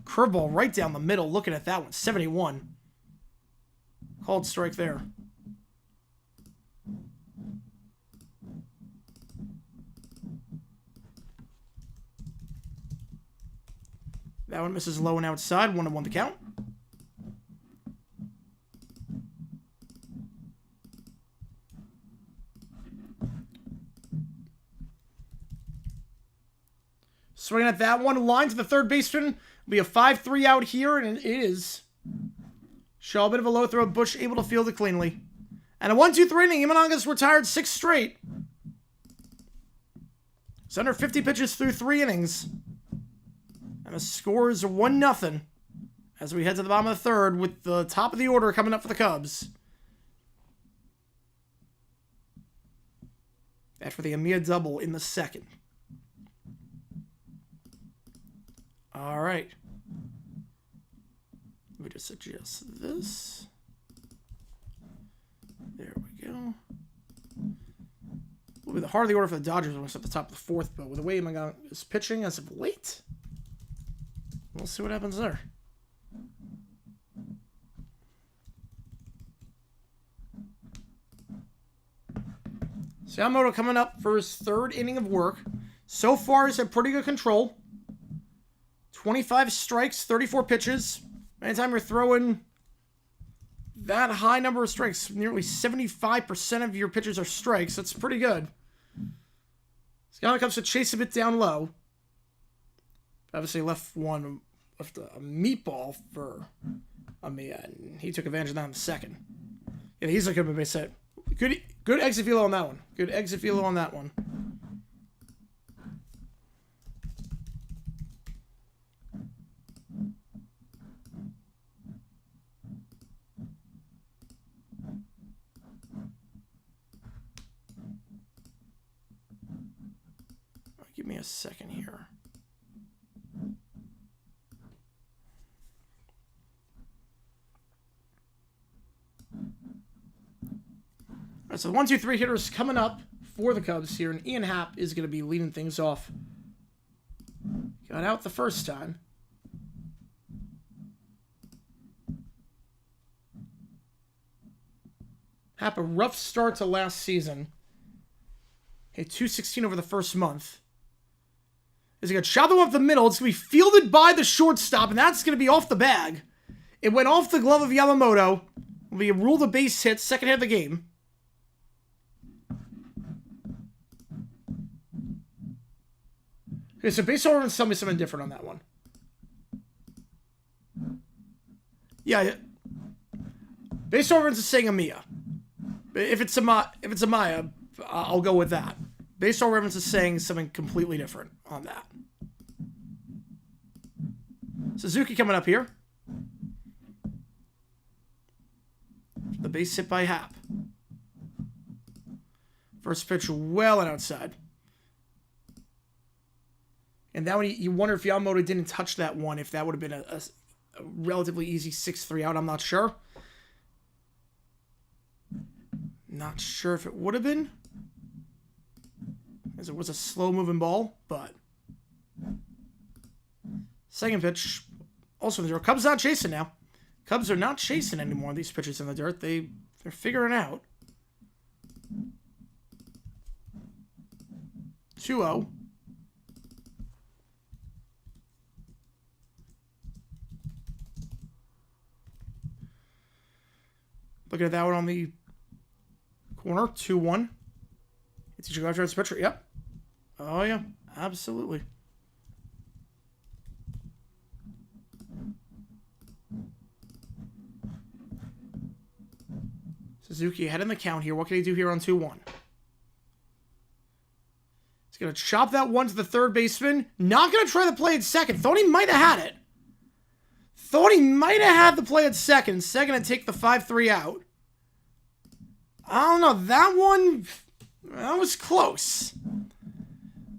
Curveball right down the middle. Looking at that one. 71. Called strike there. That one misses low and outside. 1-1 the count. Swinging at that one. Line to the third baseman. Will be a 5-3 out here, and it is. Shaw, a bit of a low throw. Bush able to field it cleanly. And a 1-2-3 inning. Imanaga's retired 6 straight. It's under 50 pitches through 3 innings. And the score is 1-0 as we head to the bottom of the third with the top of the order coming up for the Cubs. After the Amia double in the second. All right. Let me just adjust this. There we go. Will be the heart of the order for the Dodgers when it's at the top of the fourth, but with the way Imangaga is pitching as of late, we'll see what happens there. Yamamoto coming up for his 3rd inning of work. So far, he's had pretty good control. 25 strikes, 34 pitches. Anytime you're throwing that high number of strikes, nearly 75% of your pitches are strikes. That's pretty good. Scott comes to chase a bit down low. Obviously left a meatball for Amia, and he took advantage of that in the second. Yeah, he's looking at my base set. Good exit velo on that one. Good exit velo on that one. Give me a second here. All right, so the 1-2-3 hitters coming up for the Cubs here, and Ian Happ is going to be leading things off. Got out the first time. Happ, a rough start to last season. Hit .216 over the first month. Is he going to shot the one up the middle? It's going to be fielded by the shortstop, and that's going to be off the bag. It went off the glove of Yamamoto. Will be ruled a base hit, second hit of the game. Okay, so base overruns tell me something different on that one. Yeah. Base overruns is saying Amia. If it's Amaya, I'll go with that. Baseball Reference is saying something completely different on that. Suzuki coming up here. The base hit by Happ. First pitch well and outside. And that one, you wonder if Yamamoto didn't touch that one, if that would have been a relatively easy 6-3 out. I'm not sure. Not sure if it would have been, as it was a slow-moving ball, but... Second pitch, also in the dirt. Cubs not chasing now. Cubs are not chasing anymore, these pitchers in the dirt. They're figuring out. 2-0. Looking at that one on the corner. 2-1. It's each guy drives pitcher. Yep. Oh, yeah. Absolutely. Suzuki ahead in the count here. What can he do here on 2-1? He's going to chop that one to the third baseman. Not going to try the play at second. Thought he might have had it. Thought he might have had the play at second. Second to take the 5-3 out. I don't know. That one, that was close.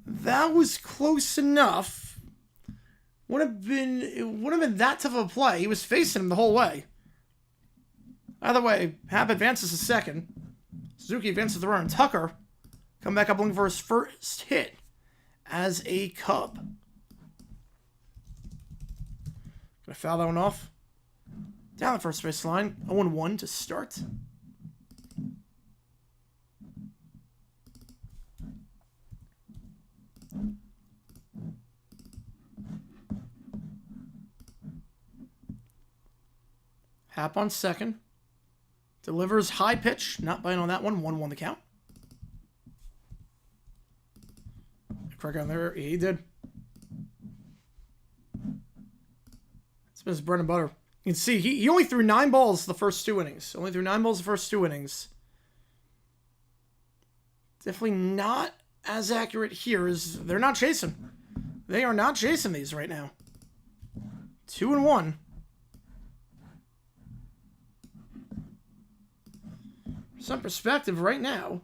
That was close enough. It wouldn't have been that tough of a play. He was facing him the whole way. Either way, Happ advances to second. Suzuki advances the run. Tucker come back up looking for his first hit as a Cub. Gonna foul that one off. Down the first base line. 0-1 to start. Happ on second. Delivers high pitch. Not biting on that one. 1-1 the count. Craig on there. He did. It's been his bread and butter. You can see he only threw 9 balls the first 2 innings. Only threw 9 balls the first 2 innings. Definitely not as accurate here as they're not chasing. They are not chasing these right now. 2-1. Some perspective right now.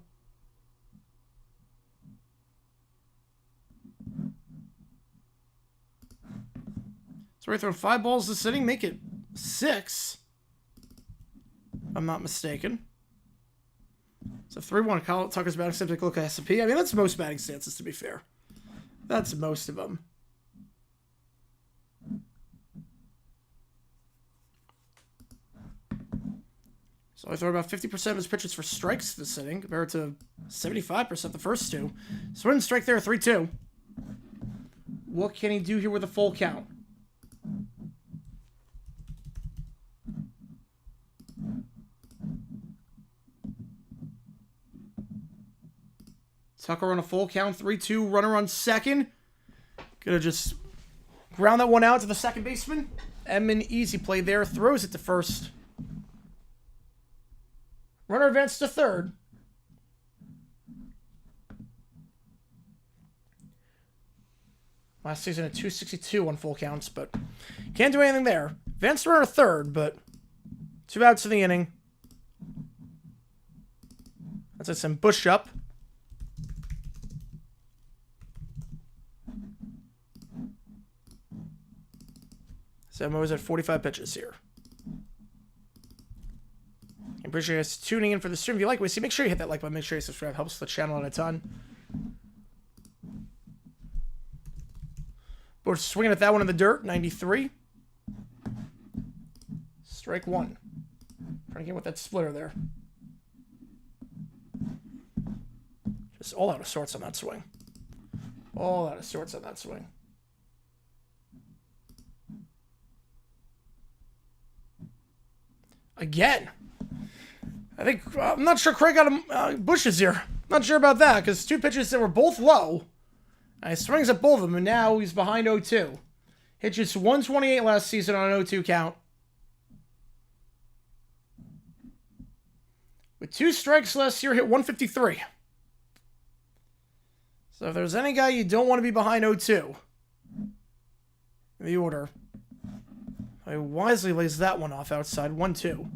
So we're throwing 5 balls this inning, make it 6. If I'm not mistaken. So 3-1. Kyle Tucker's batting stance. Take a look at S&P. I mean, that's most batting stances, to be fair. That's most of them. So I throw about 50% of his pitches for strikes this inning, compared to 75% the first 2. Swing and strike there, 3-2. What can he do here with a full count? Tucker on a full count, 3-2, runner on second. Gonna just ground that one out to the second baseman. Edman, easy play there, throws it to first. Runner advances to third. Last season at 262 on full counts, but can't do anything there. Advanced runner third, but 2 outs in the inning. That's it, some Bush up. So I'm always at 45 pitches here. I appreciate you guys tuning in for the stream. If you like what you see, make sure you hit that like button. Make sure you subscribe. Helps the channel out a ton. We're swinging at that one in the dirt. 93. Strike 1. Trying to get with that splitter there. Just all out of sorts on that swing. All out of sorts on that swing. Again. I think, I'm not sure Craig got Bushes here. Not sure about that, because 2 pitches that were both low. He swings at both of them, and now he's behind 0-2. Hit just 128 last season on an 0-2 count. With 2 strikes last year, hit 153. So if there's any guy you don't want to be behind 0-2 in the order, he wisely lays that one off outside 1-2.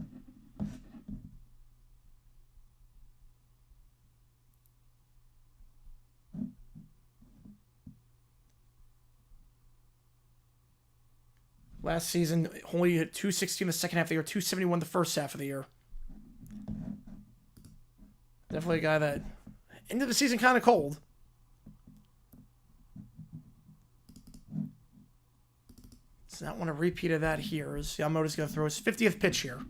Last season, only hit 216 the second half of the year, 271 the first half of the year. Definitely a guy that ended the season kind of cold. Does not want a repeat of that here, as Yamamoto's going to throw his 50th pitch here.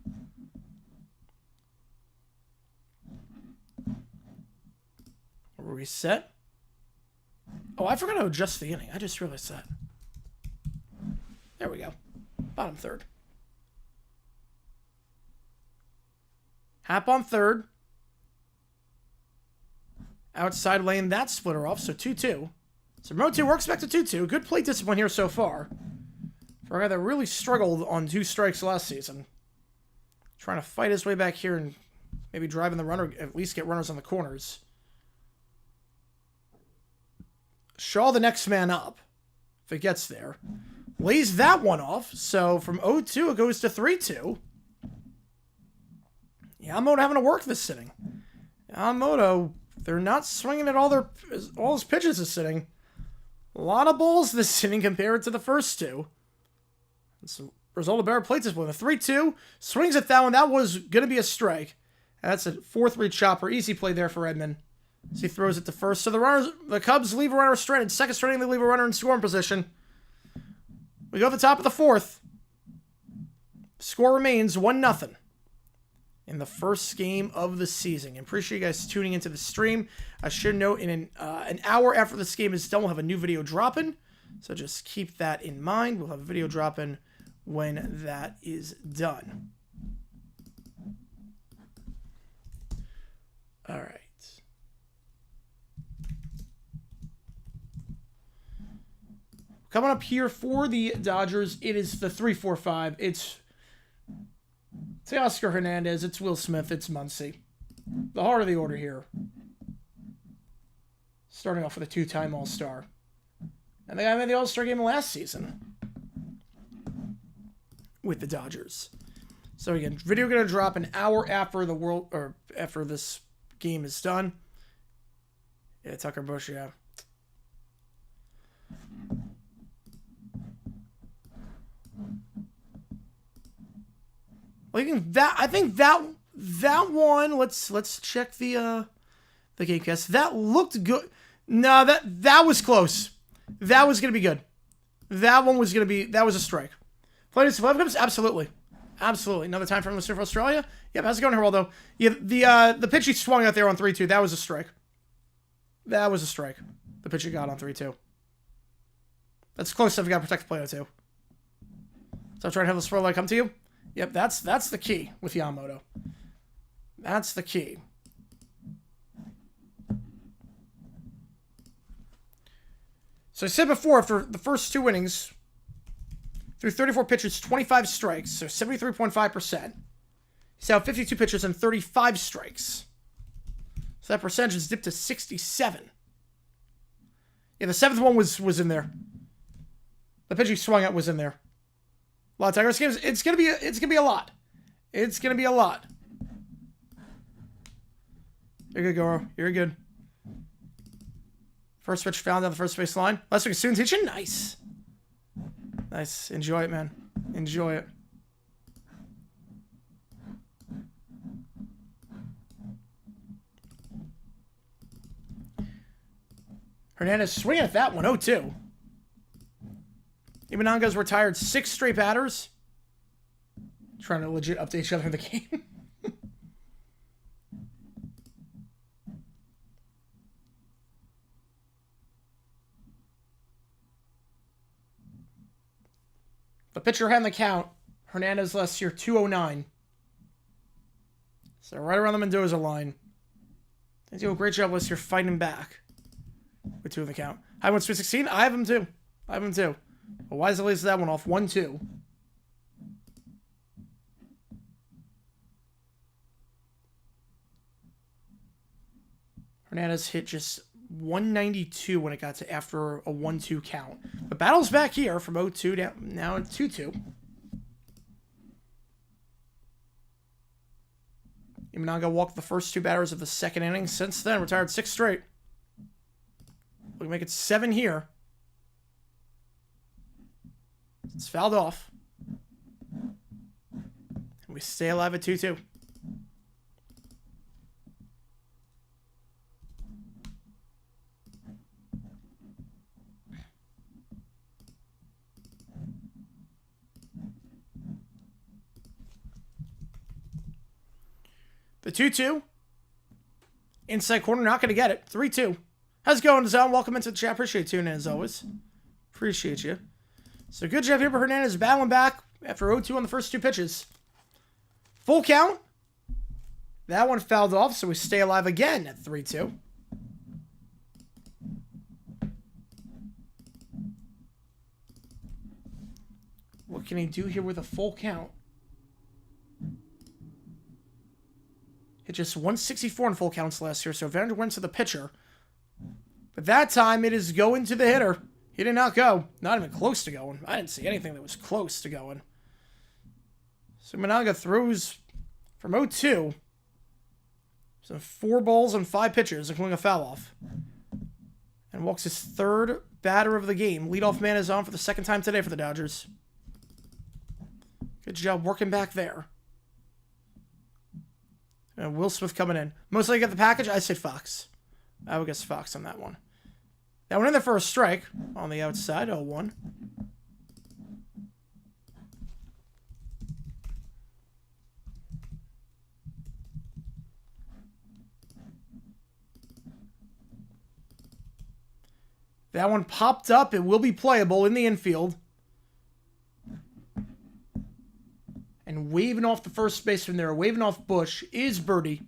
Reset. Oh, I forgot to adjust the inning. I just realized that. There we go. Bottom third. Hap on third. Outside lane, that splitter off, so 2-2. So Moto works back to 2-2. Good plate discipline here so far. For a guy that really struggled on 2 strikes last season. Trying to fight his way back here and maybe driving the runner, at least get runners on the corners. Shaw the next man up, if it gets there. Lays that one off, so from 0-2 it goes to 3-2. Yamamoto having to work this inning. Yamamoto, they're not swinging at all his pitches this inning. A lot of balls this inning compared to the first two. It's a result of better plate discipline. The 3-2 swings at that one. That was going to be a strike. That's a 4-3 chopper. Easy play there for Edman. As he throws it to first. So the Cubs leave a runner stranded. Second stranding, they leave a runner in scoring position. We go to the top of the fourth. Score remains 1-0 in the first game of the season. I appreciate you guys tuning into the stream. I should note in an hour after this game is done, we'll have a new video dropping. So just keep that in mind. We'll have a video dropping when that is done. All right. Coming up here for the Dodgers, it is the 3-4-5. It's Teoscar Hernandez, it's Will Smith, it's Muncy. The heart of the order here. Starting off with a 2-time All-Star. And the guy made the All-Star game last season with the Dodgers. So again, video going to drop an hour after after this game is done. Yeah, Tucker Busch, yeah. I think that one. Let's check the Gamecast. That looked good. No, that was close. That was gonna be good. That one was gonna be. That was a strike. Played his comes absolutely. Another time from listener for Australia. Yep, how's it going, Geraldo? Yeah, the pitch he swung out there on 3-2. That was a strike. That was a strike. The pitch he got on 3-2. That's close enough. You got to protect the player too. So I'm trying to have the swirl light come to you. Yep, that's the key with Yamamoto. That's the key. So I said before, after the first 2 innings, through 34 pitches, 25 strikes, so 73.5%. He's out 52 pitches and 35 strikes. So that percentage has dipped to 67. Yeah, the 7th one was in there. The pitch he swung at was in there. A lot of Tigers games. It's gonna be a lot. It's gonna be a lot. You're good, Goro. You're good. First pitch found on the first base line. Last week, student teaching. Nice. Nice. Enjoy it, man. Enjoy it. Hernandez swinging at that one. 0-2. Imananga's retired 6 straight batters. Trying to legit update each other in the game. The pitcher had the count. Hernandez last year 209. So right around the Mendoza line. They do a great job last year fighting back with 2 in the count. I went 316. I have him too. But why does it lays that one off? 1-2. Hernandez hit just 192 when it got to after a 1-2 count. But battle's back here from 0-2 down. Now it's 2-2. Imanaga walked the first 2 batters of the second inning. Since then, retired 6 straight. We can make it 7 here. It's fouled off. And we stay alive at 2-2. The 2-2. Inside corner, not going to get it. 3-2. How's it going, Zone? Welcome into the chat. Appreciate you tuning in, as always. Appreciate you. So good job here for Hernandez battling back after 0-2 on the first 2 pitches. Full count. That one fouled off, so we stay alive again at 3-2. What can he do here with a full count? Hit just 164 in full counts last year, so Vander went to the pitcher. But that time, it is going to the hitter. He did not go. Not even close to going. I didn't see anything that was close to going. So Managa throws from 0-2. So 4 balls and 5 pitches, including a foul off. And walks his 3rd batter of the game. Leadoff man is on for the 2nd time today for the Dodgers. Good job working back there. And Will Smith coming in. Most likely get the package. I say Fox. I would guess Fox on that one. That one in there for a strike. On the outside, 0-1. That one popped up. It will be playable in the infield. And waving off the first baseman there, waving off Bush, is Birdie,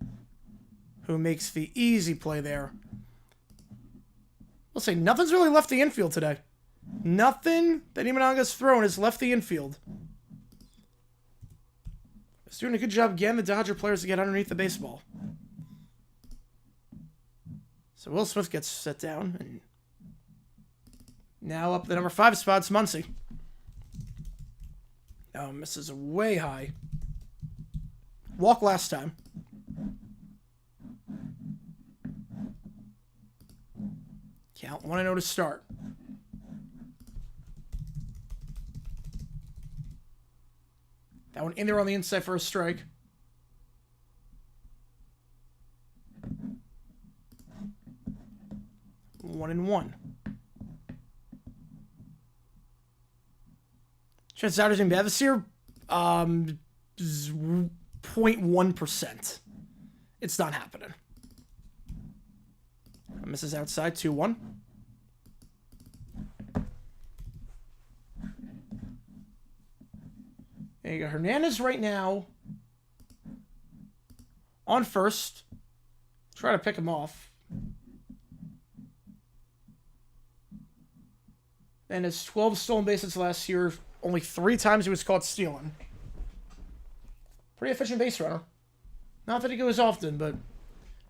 who makes the easy play there. We'll say nothing's really left the infield today. Nothing that Imanaga's thrown has left the infield. He's doing a good job getting the Dodger players to get underneath the baseball. So Will Smith gets set down. And now up the number 5 spot's Muncy. Oh, misses way high. Walk last time. Count 1-0 to start. That one in there on the inside for a strike. One and one. Chances are being bad this year, 0.1%. It's not happening. Misses outside, 2-1. And you got Hernandez right now on first. Try to pick him off. And his 12 stolen bases last year, only 3 times he was caught stealing. Pretty efficient base runner. Not that he goes often, but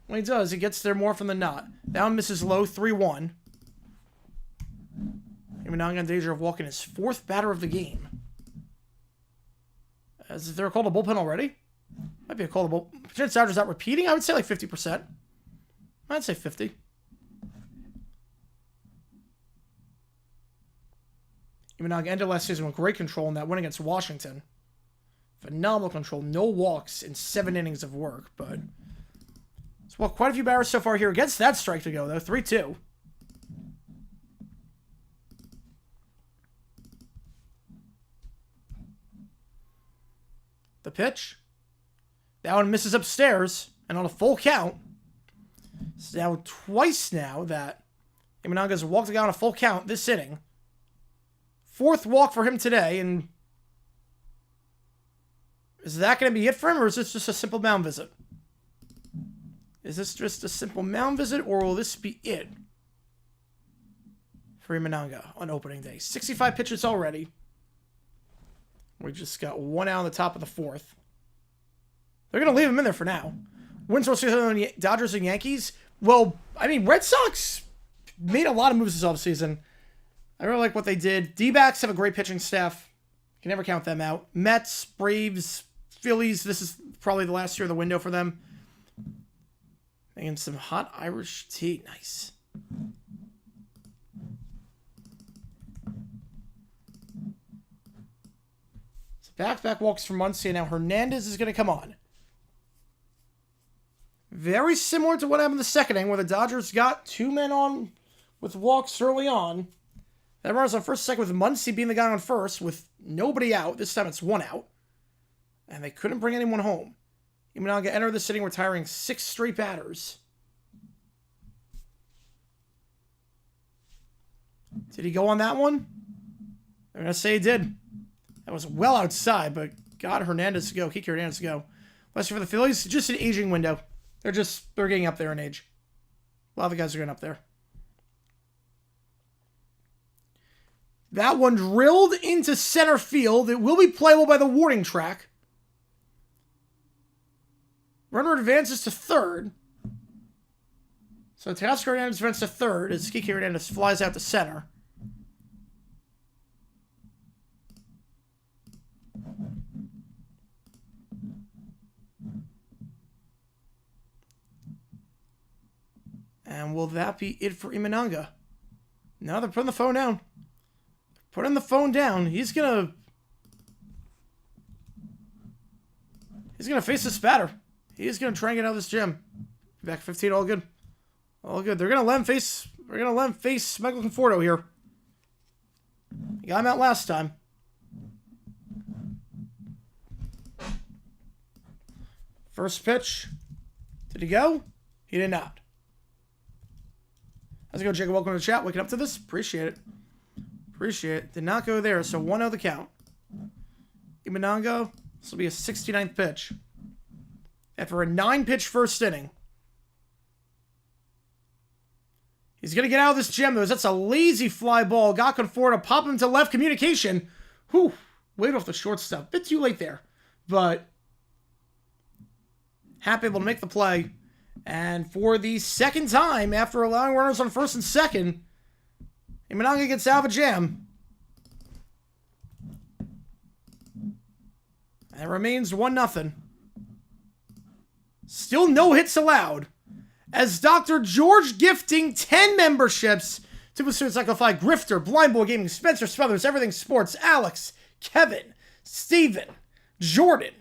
when he does, he gets there more often than not. Down misses low, 3-1. Imanaga in danger of walking his 4th batter of the game. Is there a call to bullpen already? Might be a call to bullpen. Chance Dodgers not repeating? I would say like 50%. I'd say 50. Imanaga ended last season with great control in that win against Washington. Phenomenal control. No walks in 7 innings of work, but it's walked quite a few batters so far here. Against that strike to go, though. 3-2. The pitch. That one misses upstairs, and on a full count. It's now twice now that Imanaga's walked a guy on a full count this inning. 4th walk for him today, and is that going to be it for him, or is this just a simple mound visit? Is this just a simple mound visit, or will this be it for Imanaga on opening day? 65 pitches already. We just got 1 out on the top of the 4th. They're going to leave him in there for now. Wins World Series on the Dodgers and Yankees. Well, I mean, Red Sox made a lot of moves this offseason. I really like what they did. D-backs have a great pitching staff. You can never count them out. Mets, Braves, Phillies. This is probably the last year of the window for them. Making some hot Irish tea. Nice. So back-to-back walks from Muncy. Now Hernandez is going to come on. Very similar to what happened in the second inning, where the Dodgers got 2 men on with walks early on. That runners on first and second with Muncy being the guy on first with nobody out. This time it's 1 out. And they couldn't bring anyone home. Imanaga entered the inning retiring 6 straight batters. Did he go on that one? I'm going to say he did. That was well outside, but got Hernandez to go. Kike Hernandez to go. Last year for the Phillies, just an aging window. They're getting up there in age. A lot of the guys are getting up there. That one drilled into center field. It will be playable by the warning track. Runner advances to third. So Teoscar Hernandez advances to third as Kike Hernandez flies out to center. And will that be it for Imanaga? Now they're putting the phone down. Putting the phone down. He's gonna face this batter. He's gonna try and get out of this gym. Back 15, all good. All good. They're gonna let him face Michael Conforto here. He got him out last time. First pitch. Did he go? He did not. How's it going, Jacob? Welcome to the chat. Waking up to this. Appreciate it. Appreciate it. Did not go there, so 1-0 the count. Imanaga, this will be a 69th pitch. After a 9-pitch first inning. He's going to get out of this gem, though. That's a lazy fly ball. Got Conforto, pop him to left. Communication. Whew. Way off the shortstop. Bit too late there. But happy able to make the play. And for the second time, after allowing runners on first and second, Imanaga gets out of a jam. And it remains 1-0. Still no hits allowed. As Dr. George gifting 10 memberships to the Suicide Cycle Grifter, Blind Boy Gaming, Spencer Smothers, Everything Sports, Alex, Kevin, Steven, Jordan,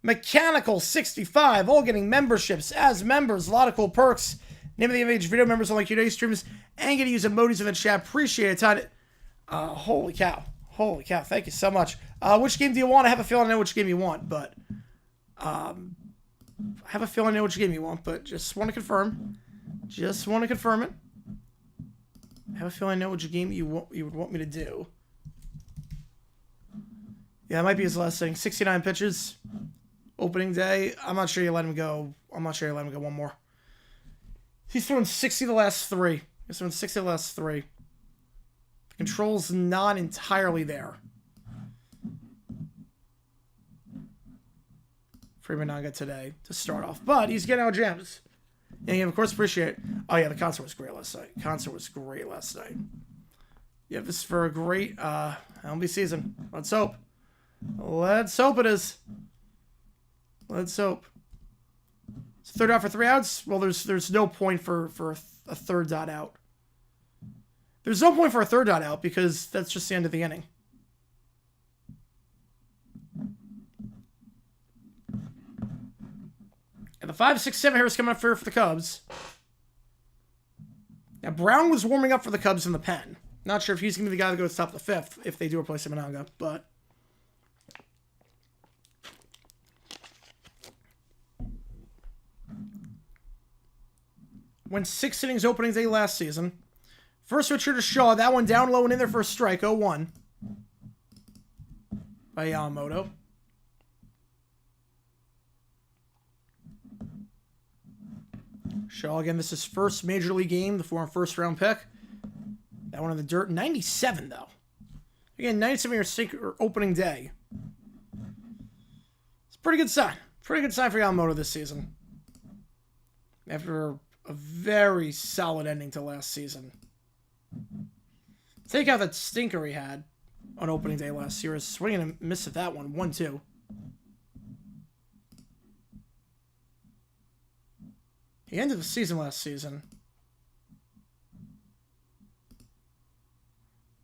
Mechanical 65, all getting memberships as members. A lot of cool perks. Name of the image, video members on like Q&A streams, and get to use emojis in the chat. Appreciate it, Todd. Holy cow. Holy cow. Thank you so much. Which game do you want? I have a feeling I know which game you want, but I have a feeling I know which game you want, but just want to confirm. Just want to confirm it. I have a feeling I know which game you would want me to do. Yeah, it might be his last thing. 69 pitches. Opening day. I'm not sure you let him go. I'm not sure you let him go one more. He's thrown 60 the last 3. He's thrown 60 the last 3. The control's not entirely there. For Imanaga today to start off. But he's getting out gems. And of course, appreciate it. Oh, yeah, the concert was great last night. Yeah, this is for a great MLB season. Let's hope. Let's hope it is. Let's hope. It's third out for 3 outs. Well, there's no point for a third dot out. There's no point for a third dot out because that's just the end of the inning. And the 5, 6, 7 here is coming up for the Cubs. Now, Brown was warming up for the Cubs in the pen. Not sure if he's going to be the guy that goes top of the 5th if they do replace Imanaga, but went 6 innings opening day last season. First pitcher to Shaw, that one down low and in there for a strike, 0-1 by Yamamoto. Shaw, again, this is his first major league game, the former first-round pick. That one in the dirt. 97, though. Again, 97 your opening day. It's a pretty good sign. Pretty good sign for Yamamoto this season. After a very solid ending to last season. Take out that stinker he had on opening day last year. Swinging and miss at that one. 1-2. He ended the season last season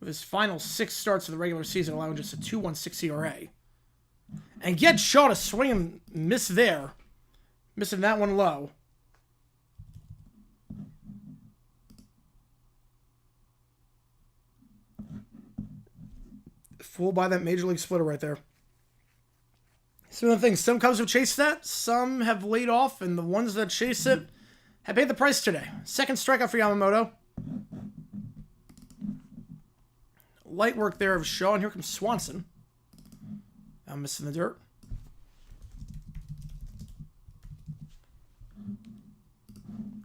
with his final 6 starts of the regular season, allowing just a 2.16 ERA. And get Shaw to swing and miss there. Missing that one low. Fooled by that major league splitter right there. Some of the things, some Cubs have chased that, some have laid off, and the ones that chase it have paid the price today. Second strikeout for Yamamoto. Light work there of Shaw, and here comes Swanson. I'm missing the dirt.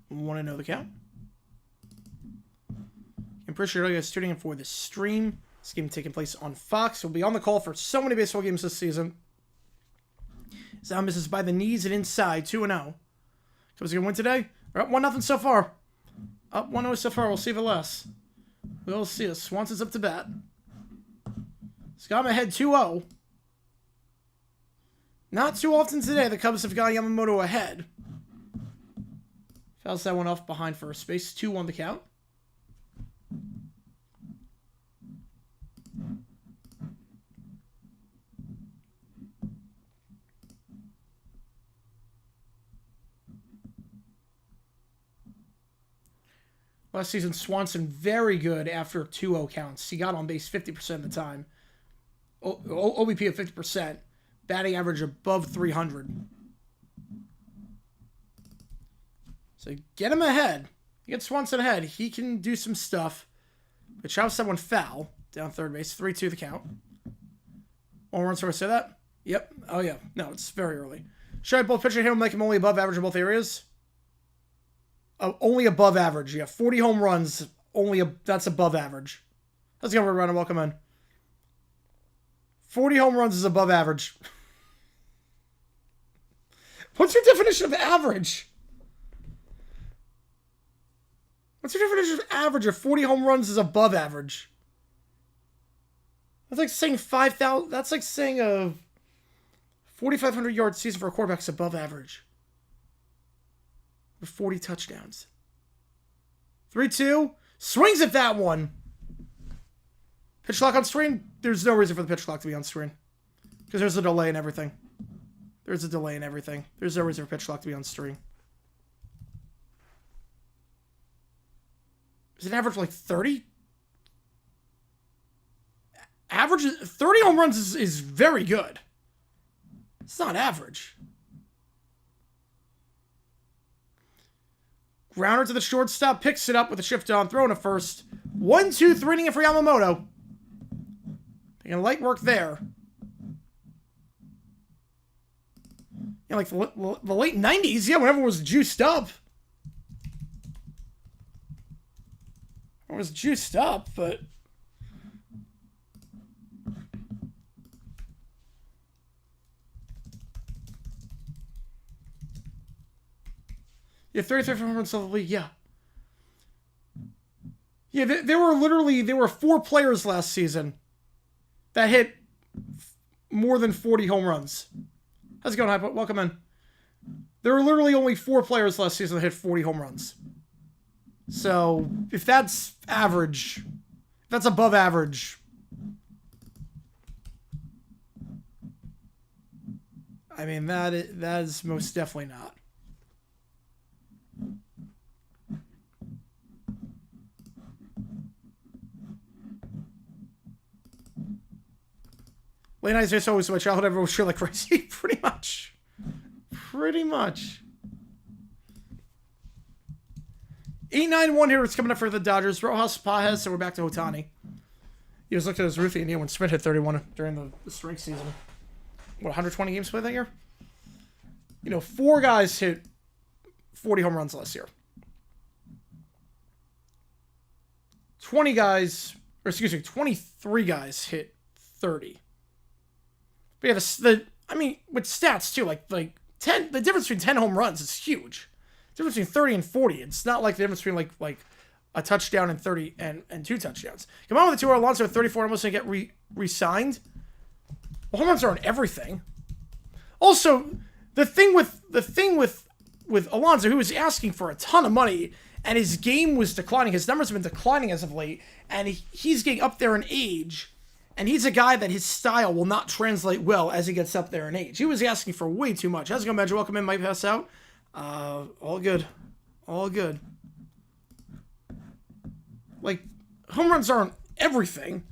Want to know the count? I'm pretty sure you guys tuning in for the stream. This game taking place on Fox. We'll be on the call for so many baseball games this season. Zao misses by the knees and inside, 2-0. Cubs going to win today? We're up 1-0 so far. Up 1-0 so far. We'll see if it lasts. We'll see it. Swanson's up to bat. He's got him ahead 2-0. Not too often today the Cubs have got Yamamoto ahead. Fouls that one off behind first base. 2-1 the count. Last season, Swanson very good after 2-0 counts. He got on base 50% of the time. OBP of 50%. Batting average above 300. So get him ahead. You get Swanson ahead. He can do some stuff. But Chow said one foul. Down third base. 3-2 the count. One run, so I say that? Yep. Oh, yeah. No, it's very early. Should I both pitcher hit him, make him only above average in both areas? Only above average, yeah. 40 home runs, that's above average. Let's go, everyone, and welcome in. 40 home runs is above average. What's your definition of average? What's your definition of average if 40 home runs is above average? That's like saying 5,000. That's like saying a 4,500 yard season for a quarterback is above average. With 40 touchdowns. 3-2. Swings at that one. Pitch clock on screen. There's no reason for the pitch clock to be on screen. Because there's a delay in everything. There's a delay in everything. There's no reason for pitch clock to be on screen. Is it average like 30? Average 30 home runs is very good. It's not average. Grounder to the shortstop, picks it up with a shift on, throwing to first. 1-2-3 inning for Yamamoto. Taking light work there. Yeah, like the late 90s, yeah, when everyone was juiced up. It was juiced up, but... Yeah, 33 home runs in the league, yeah. Yeah, there were 4 players last season that hit more than 40 home runs. How's it going, Hype? Welcome in. There were literally only 4 players last season that hit 40 home runs. So, if that's average, if that's above average, I mean, that is most definitely not. Late nights are always my childhood. Everyone was sure like crazy. Pretty much. Pretty much. 8-9-1 here. It's coming up for the Dodgers. Rojas, Pajes, so we're back to Otani. He was looked at his roofie, and when Smith hit 31 during the strike season. What, 120 games played that year? 4 guys hit 40 home runs last year. 23 guys hit 30. But yeah, with stats too, like 10, the difference between 10 home runs is huge. difference between 30 and 40. It's not like the difference between like a touchdown and 30 and 2 touchdowns. Come on with the 2 Alonso at 34, almost going to get re-signed. Well, home runs are on everything. Also, the thing with Alonso, who was asking for a ton of money, and his game was declining. His numbers have been declining as of late, and he's getting up there in age, and he's a guy that his style will not translate well as he gets up there in age. He was asking for way too much. How's it going, Badger? Welcome in. Might pass out. All good. All good. Like, home runs aren't everything.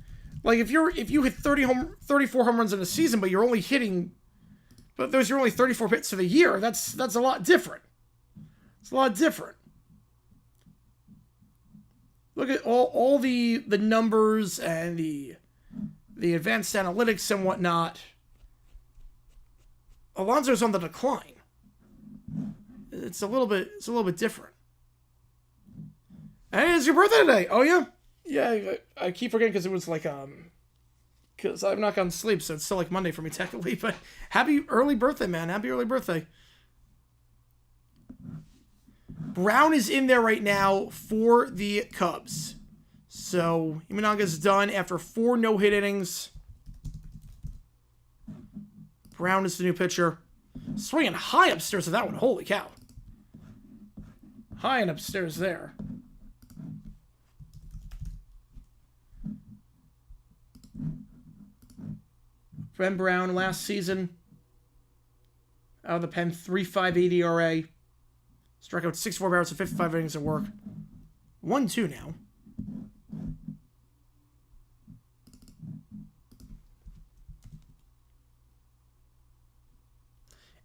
Like, if you hit 34 home runs in a season, but you're only hitting, but those are only 34 hits for the year, that's a lot different. It's a lot different. Look at all the numbers and the advanced analytics and whatnot. Alonso's on the decline. It's a little bit different. Hey, it's your birthday today. Oh yeah, yeah. I keep forgetting because it was like because I've not gotten sleep, so it's still like Monday for me technically. But happy early birthday, man! Happy early birthday. Brown is in there right now for the Cubs. So Imanaga's done after 4 no-hit innings. Brown is the new pitcher. Swinging high upstairs with that one. Holy cow. High and upstairs there. Ben Brown last season. Out of the pen, 3.58 ERA. Struck out 64 barrels and 55 innings of work. 1-2 now.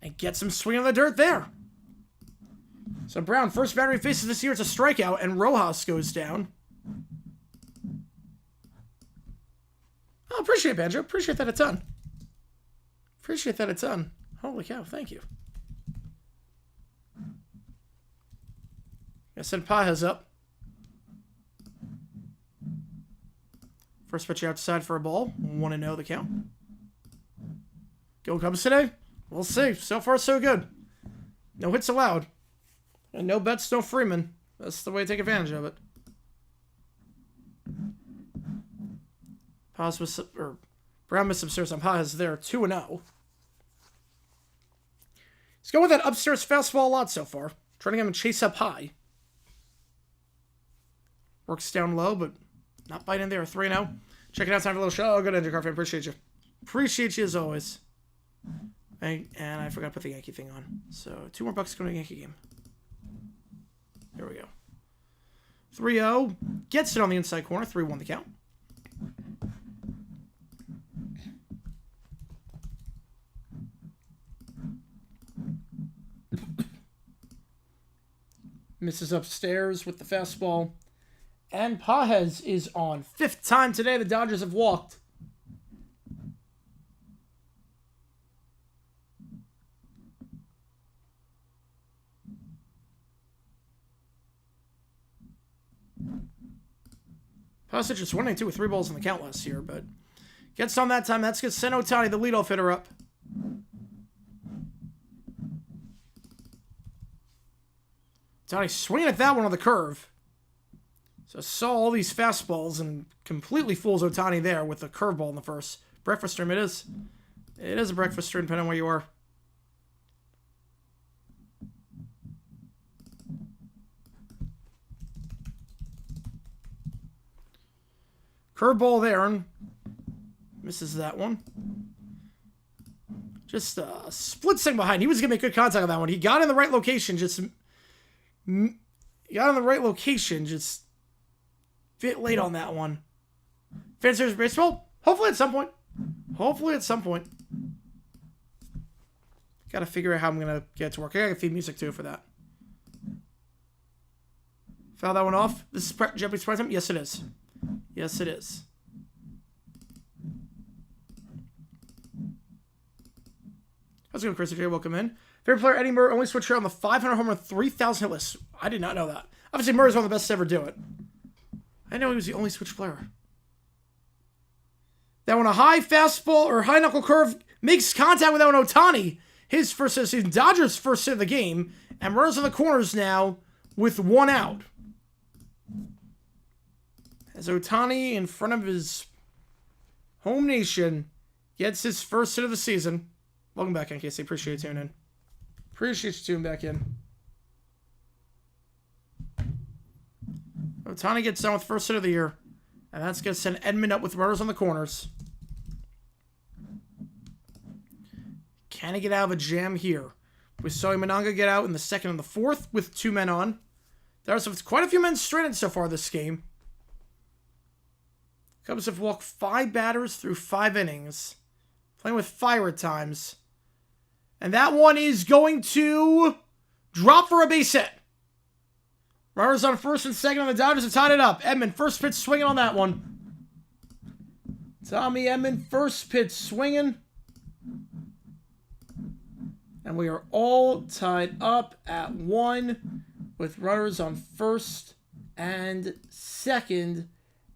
And gets some swing on the dirt there. So Brown, first batter he faces this year, it's a strikeout, and Rojas goes down. Oh, appreciate it, Banjo. Appreciate that a ton. Appreciate that a ton. Holy cow, thank you. I said Paja's up. First pitch outside for a ball. 1-0 the count. Go Cubs today? We'll see. So far, so good. No hits allowed. And no bets, no Freeman. That's the way to take advantage of it. Brown missed upstairs on Paja's there. 2-0. He's going with that upstairs fastball a lot so far. Trying to get him to chase up high. Works down low, but not biting there. 3-0. Check it out. Time for a little show. Oh, good, Andrew Car fan. Appreciate you. Appreciate you as always. And I forgot to put the Yankee thing on. So, $2 more going to the Yankee game. There we go. 3-0. Gets it on the inside corner. 3-1 the count. Misses upstairs with the fastball. And Pajes is on. 5th time today the Dodgers have walked. Pajes just winning too with 3 balls in the count last year, but gets on that time. That's good. Sen Ohtani, the leadoff hitter, up. Ohtani swinging at that one on the curve. So saw all these fastballs and completely fools Ohtani there with the curveball in the first. Breakfast stream it is. It is a breakfast stream depending on where you are. Curveball there and misses that one. Just a split second behind. He was going to make good contact on that one. He got in the right location. Just bit late on that one. Fansers baseball? Hopefully at some point. Hopefully at some point. Gotta figure out how I'm gonna get it to work. I gotta feed music too for that. Foul that one off. This is Japanese prize time? Yes, it is. Yes, it is. How's it going, Chris? If you're welcome in. Favorite player, Eddie Murray, only switcher on the 500 home run, 3,000 hit list. I did not know that. Obviously, Murray's one of the best to ever do it. I know he was the only switch player. That one, a high fastball or high knuckle curve makes contact with that one, Ohtani. His first hit of the season. Dodgers' first hit of the game. And runners on the corners now with 1 out. As Ohtani, in front of his home nation, gets his first hit of the season. Welcome back, NKC. Appreciate you tuning in. Appreciate you tuning back in. Ohtani gets done with first hit of the year. And that's going to send Edman up with runners on the corners. Can he get out of a jam here? We saw Mananga get out in the second and the fourth with 2 men on. There's quite a few men stranded so far this game. Cubs have walked 5 batters through 5 innings. Playing with fire at times. And that one is going to drop for a base hit. Runners on first and second, and the Dodgers have tied it up. Edman, first pitch swinging on that one. Tommy Edman, first pitch swinging. And we are all tied up at 1 with runners on first and second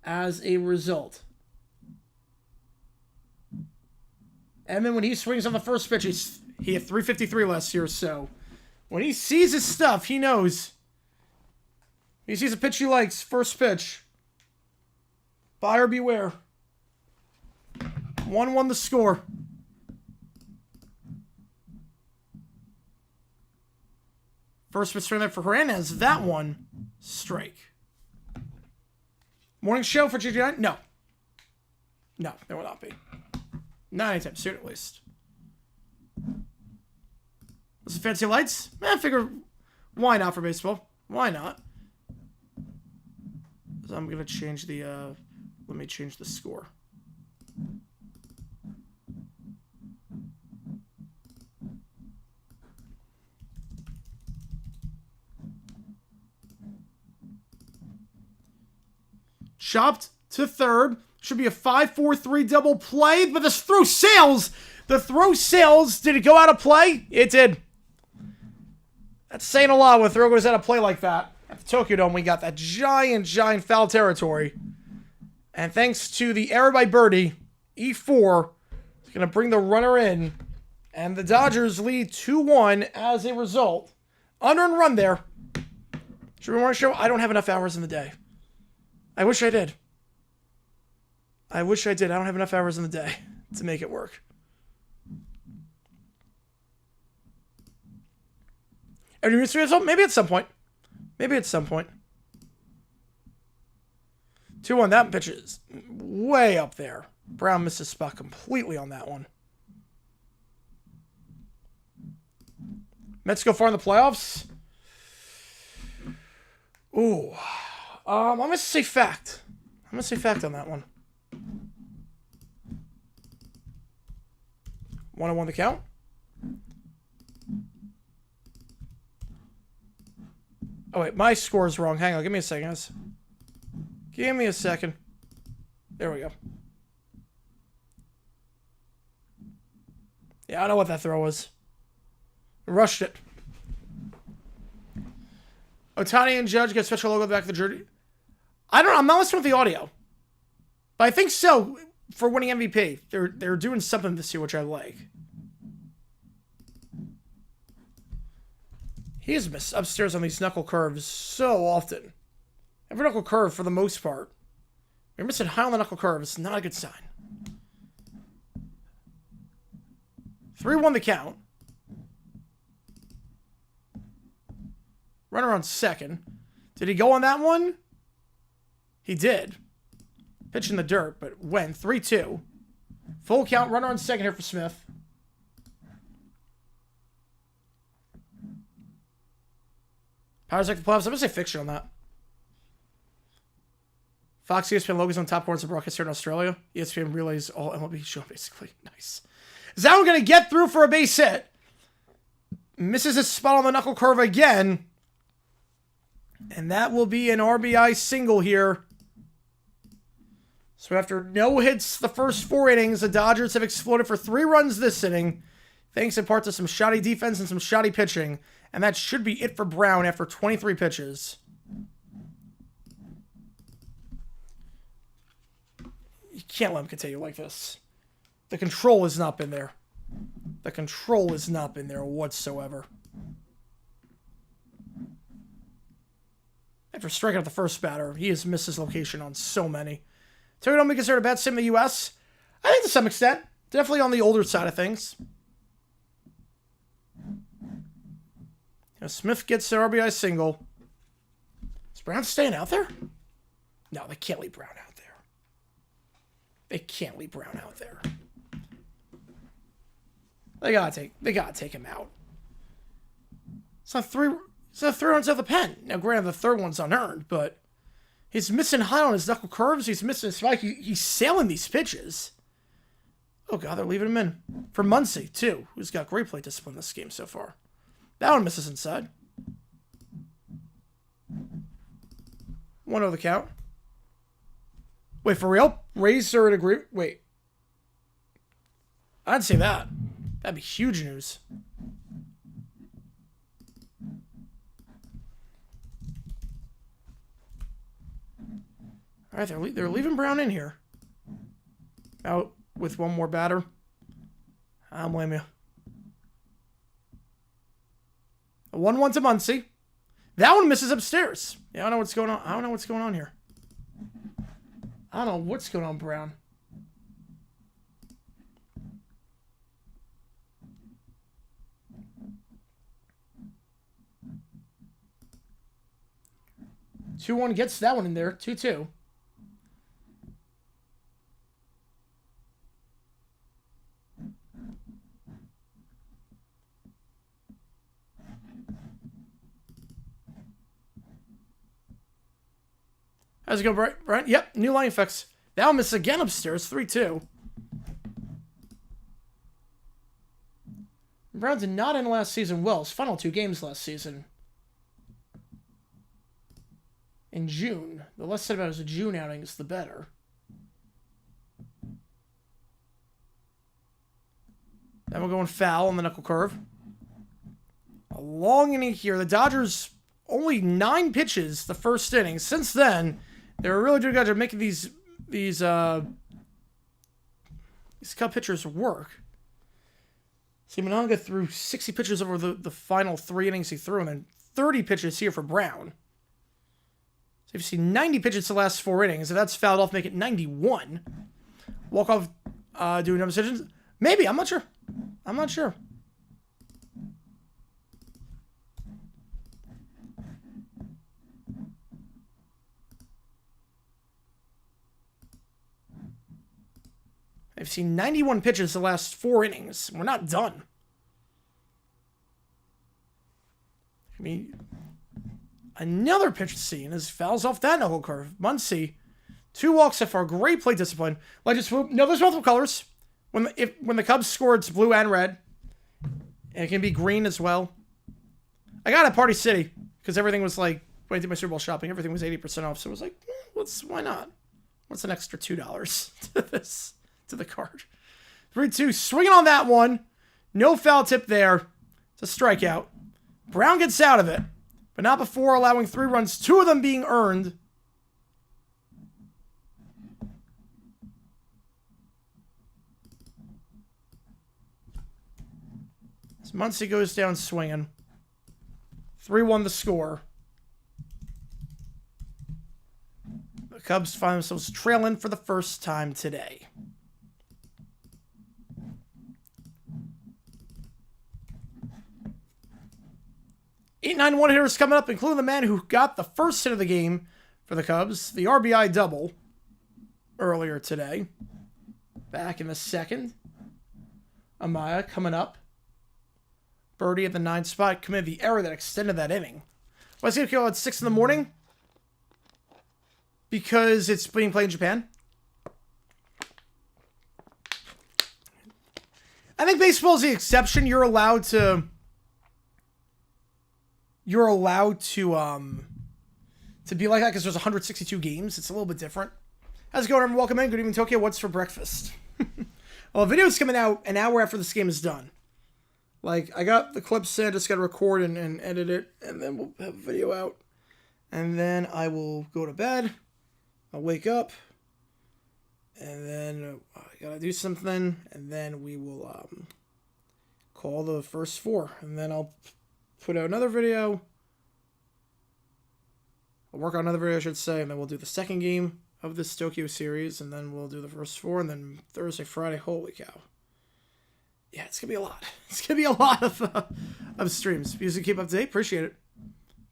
as a result. Edman, when he swings on the first pitch, he hit 353 last year, so when he sees his stuff, he knows. He sees a pitch he likes, first pitch. Buyer beware. 1-1 the score. First pitch swing there for Hernandez. That one, strike. Morning show for GGI? No. No, there will not be. Not anytime soon, at least. Some fancy lights? I figure, why not for baseball? Why not? So I'm going to change the, let me change the score. Chopped to third. Should be a 5-4-3 double play, but this throw sails. The throw sails. Did it go out of play? It did. That's saying a lot when a throw goes out of play like that. At the Tokyo Dome, we got that giant foul territory. And thanks to the error by Birdie, E4 is going to bring the runner in. And the Dodgers lead 2-1 as a result. Unearned run there. Should we want to show? I don't have enough hours in the day. I wish I did. I wish I did. I don't have enough hours in the day to make it work. Maybe at some point. Maybe at some point. 2-1. That pitch is way up there. Brown missed his spot completely on that one. Mets go far in the playoffs. Ooh. I'm going to say fact. I'm going to say fact on that one. 1-1 the count. Oh, wait. My score is wrong. Hang on. Give me a second, guys. Give me a second. There we go. Yeah, I know what that throw was. Rushed it. Ohtani and Judge get special logo at the back of the jersey. I don't know. I'm not listening to the audio. But I think so for winning MVP. They're doing something this year, which I like. He has missed upstairs on these knuckle curves so often. Every knuckle curve, for the most part. You're missing high on the knuckle curve. It's not a good sign. 3-1 the count. Runner on second. Did he go on that one? He did. Pitch in the dirt, but went 3-2. Full count, runner on second here for Smith. Powers like the playoffs. I'm going to say fiction on that. Fox, ESPN logos on top corners of broadcast here in Australia. ESPN relays all MLB show, basically. Nice. Is that one going to get through for a base hit? Misses his spot on the knuckle curve again. And that will be an RBI single here. So after no hits the first 4 innings, the Dodgers have exploded for 3 runs this inning, thanks in part to some shoddy defense and some shoddy pitching. And that should be it for Brown after 23 pitches. You can't let him continue like this. The control has not been there. The control has not been there whatsoever. After striking out the first batter, he has missed his location on so many. Terry don't be considered a bad sim in the U.S.? I think to some extent. Definitely on the older side of things. Now Smith gets an RBI single. Is Brown staying out there? No, they can't leave Brown out there. They can't leave Brown out there. They gotta take him out. It's not three runs out of the pen. Now, granted, the third one's unearned, but he's missing high on his knuckle curves. He's missing his spike. He's sailing these pitches. Oh, God, they're leaving him in. For Muncy, too, who's got great plate discipline this game so far. That one misses inside. 1-0 the count. Wait, for real? Rays are in agreement? Wait. I'd say that. That'd be huge news. All right, they're leaving Brown in here. Out with one more batter. I don't blame you. A 1-1 to Muncy. That one misses upstairs. Yeah, I don't know what's going on. I don't know what's going on here. I don't know what's going on, Brown. Two-one gets that one in there. 2-2. How's it going, Brian? Yep, new line effects. That one misses again upstairs. 3-2. Brown did not end last season well. His final 2 games last season. In June. The less said about his June outings, the better. Then we're going foul on the knuckle curve. A long inning here. The Dodgers only 9 pitches the first inning. Since then, they were really doing good at making these cut pitchers work. See, Mononga threw 60 pitches over the final 3 innings he threw, and then 30 pitches here for Brown. So if you see 90 pitches the last 4 innings, if that's fouled off, make it 91. Walk-off doing no decisions? Maybe, I'm not sure. I'm not sure. I've seen 91 pitches the last 4 innings. We're not done. I mean, another pitch seen as fouls off that knuckle curve. Muncy, 2 walks so far. Great plate discipline. Like just no, there's multiple colors. When the Cubs score, it's blue and red. And it can be green as well. I got it at Party City because everything was like, when I did my Super Bowl shopping, everything was 80% off. So it was like, why not? What's an extra $2 to this? To the card. 3-2. Swinging on that one. No foul tip there. It's a strikeout. Brown gets out of it, but not before allowing 3 runs, 2 of them being earned. As Muncy goes down swinging. 3-1 the score. The Cubs find themselves trailing for the first time today. 8-9 hitters coming up, including the man who got the first hit of the game for the Cubs, the RBI double earlier today. Back in the second. Amaya coming up. Birdie at the 9th spot committed the error that extended that inning. Why is he going to go at 6 in the morning? Because it's being played in Japan. I think baseball is the exception. You're allowed to be like that because there's 162 games. It's a little bit different. How's it going, everyone? Welcome in. Good evening, Tokyo. What's for breakfast? Well, a video's coming out an hour after this game is done. Like, I got the clips in, just got to record and edit it, and then we'll have a video out. And then I will go to bed. I'll wake up. And then I got to do something. And then we will call the first 4. And then I'll put out another video. I'll work on another video, I should say, and then we'll do the second game of this Tokyo series, and then we'll do the first 4, and then Thursday, Friday. Holy cow. Yeah, it's going to be a lot. It's going to be a lot of streams. If you can keep up to date, appreciate it.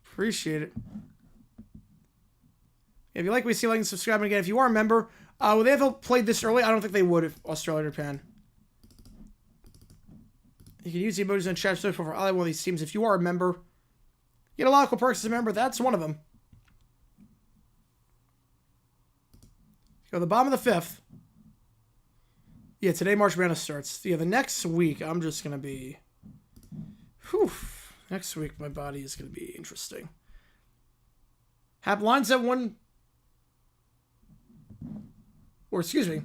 Appreciate it. If you like what you see, like and subscribe. And again, if you are a member, would they have played this early? I don't think they would if Australia or Japan. You can use the emojis in chat for either one of these teams. If you are a member, you get a lot of cool perks as a member. That's one of them. Go to the bottom of the 5th. Yeah, today March Madness starts. Yeah, the next week, I'm just going to be... Whew. Next week, my body is going to be interesting. Have lines at 1... Or, excuse me.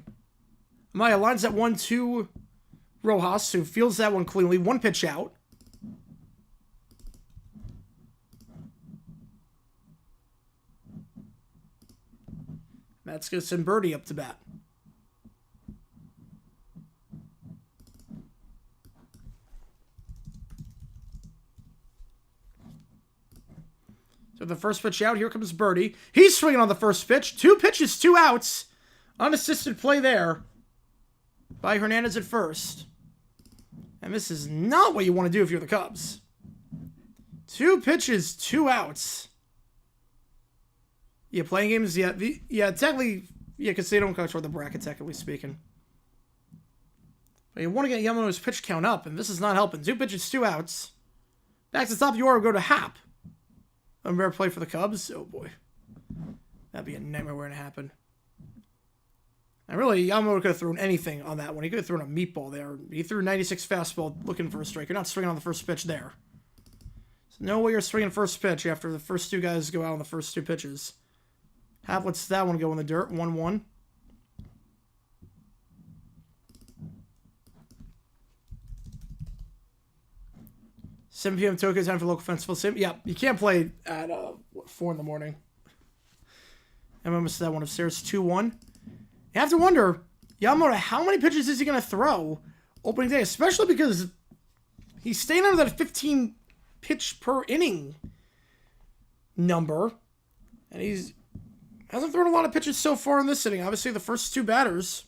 Maya lines at 1-2 Rojas, who fields that one cleanly. 1 pitch out. That's going to send Birdie up to bat. So the first pitch out, here comes Birdie. He's swinging on the first pitch. 2 pitches, 2 outs. Unassisted play there by Hernandez at first. And this is not what you want to do if you're the Cubs. 2 pitches, 2 outs. Yeah, playing games, yeah, technically, yeah, because they don't control the bracket, technically speaking. But you want to get Yamamoto's pitch count up, and this is not helping. 2 pitches, 2 outs. Back to the top of the order, go to Hap. A rare play for the Cubs. Oh, boy. That'd be a nightmare waiting to happen. And really, Yamamoto could have thrown anything on that one. He could have thrown a meatball there. He threw 96 fastball looking for a strike. You're not swinging on the first pitch there. There's no way you're swinging first pitch after the first 2 guys go out on the first 2 pitches. Hap lets that one go in the dirt. 1-1. $7 p.m. Tokyo time for local festival sim. Yeah, you can't play at 4 in the morning. Emma missed that one upstairs. 2-1. You have to wonder, Yamamoto, how many pitches is he going to throw opening day? Especially because he's staying under that 15 pitch per inning number. And hasn't thrown a lot of pitches so far in this inning. Obviously, the first 2 batters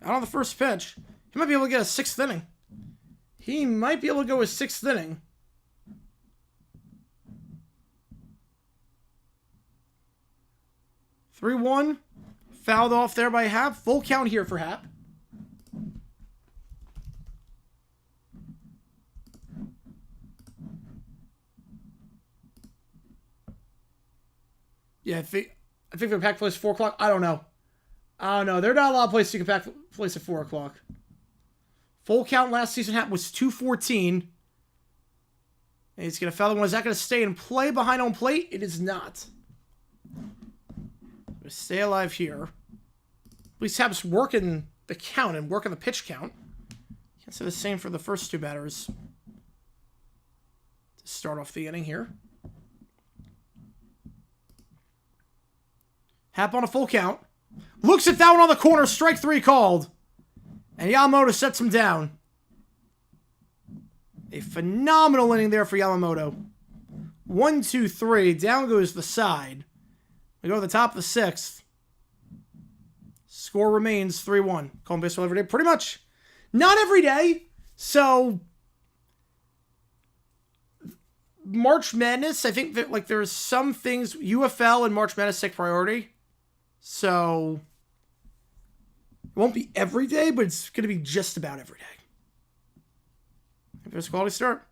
out on the first pitch. He might be able to get a 6th inning. He might be able to go a 6th inning. (3-1). Fouled off there by Hap. Full count here for Hap. Yeah, I think the pack place 4 o'clock. I don't know. There are not a lot of places you can pack place at 4 o'clock. Full count last season Hap was 214. And he's going to foul the one. Is that going to stay in play behind home plate? It is not. Going to stay alive here. At least Hap's working the count and working the pitch count. Can't say the same for the first 2 batters. To start off the inning here. Hap on a full count. Looks at that one on the corner. Strike 3 called. And Yamamoto sets him down. A phenomenal inning there for Yamamoto. 1, 2, 3. Down goes the side. We go to the top of the 6th. Score remains 3-1. Calling baseball every day. Pretty much. Not every day. So, March Madness, I think that like there's some things, UFL and March Madness take priority. So, it won't be every day, but it's going to be just about every day. If there's a quality start.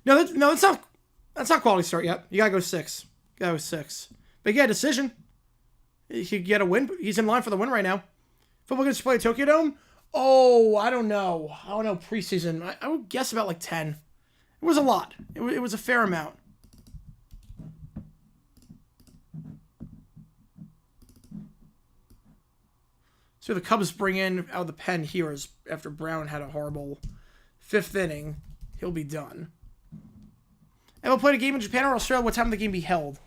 No, that's not quality start yet. You got to go 6. You got to go 6. But yeah, decision. He could get a win. He's in line for the win right now. Football gets to play at Tokyo Dome? Oh, I don't know. Preseason. I would guess about like 10. It was a lot. It was a fair amount. So the Cubs bring in out of the pen here is after Brown had a horrible 5th inning. He'll be done. And we'll play a game in Japan or Australia. What time will the game be held?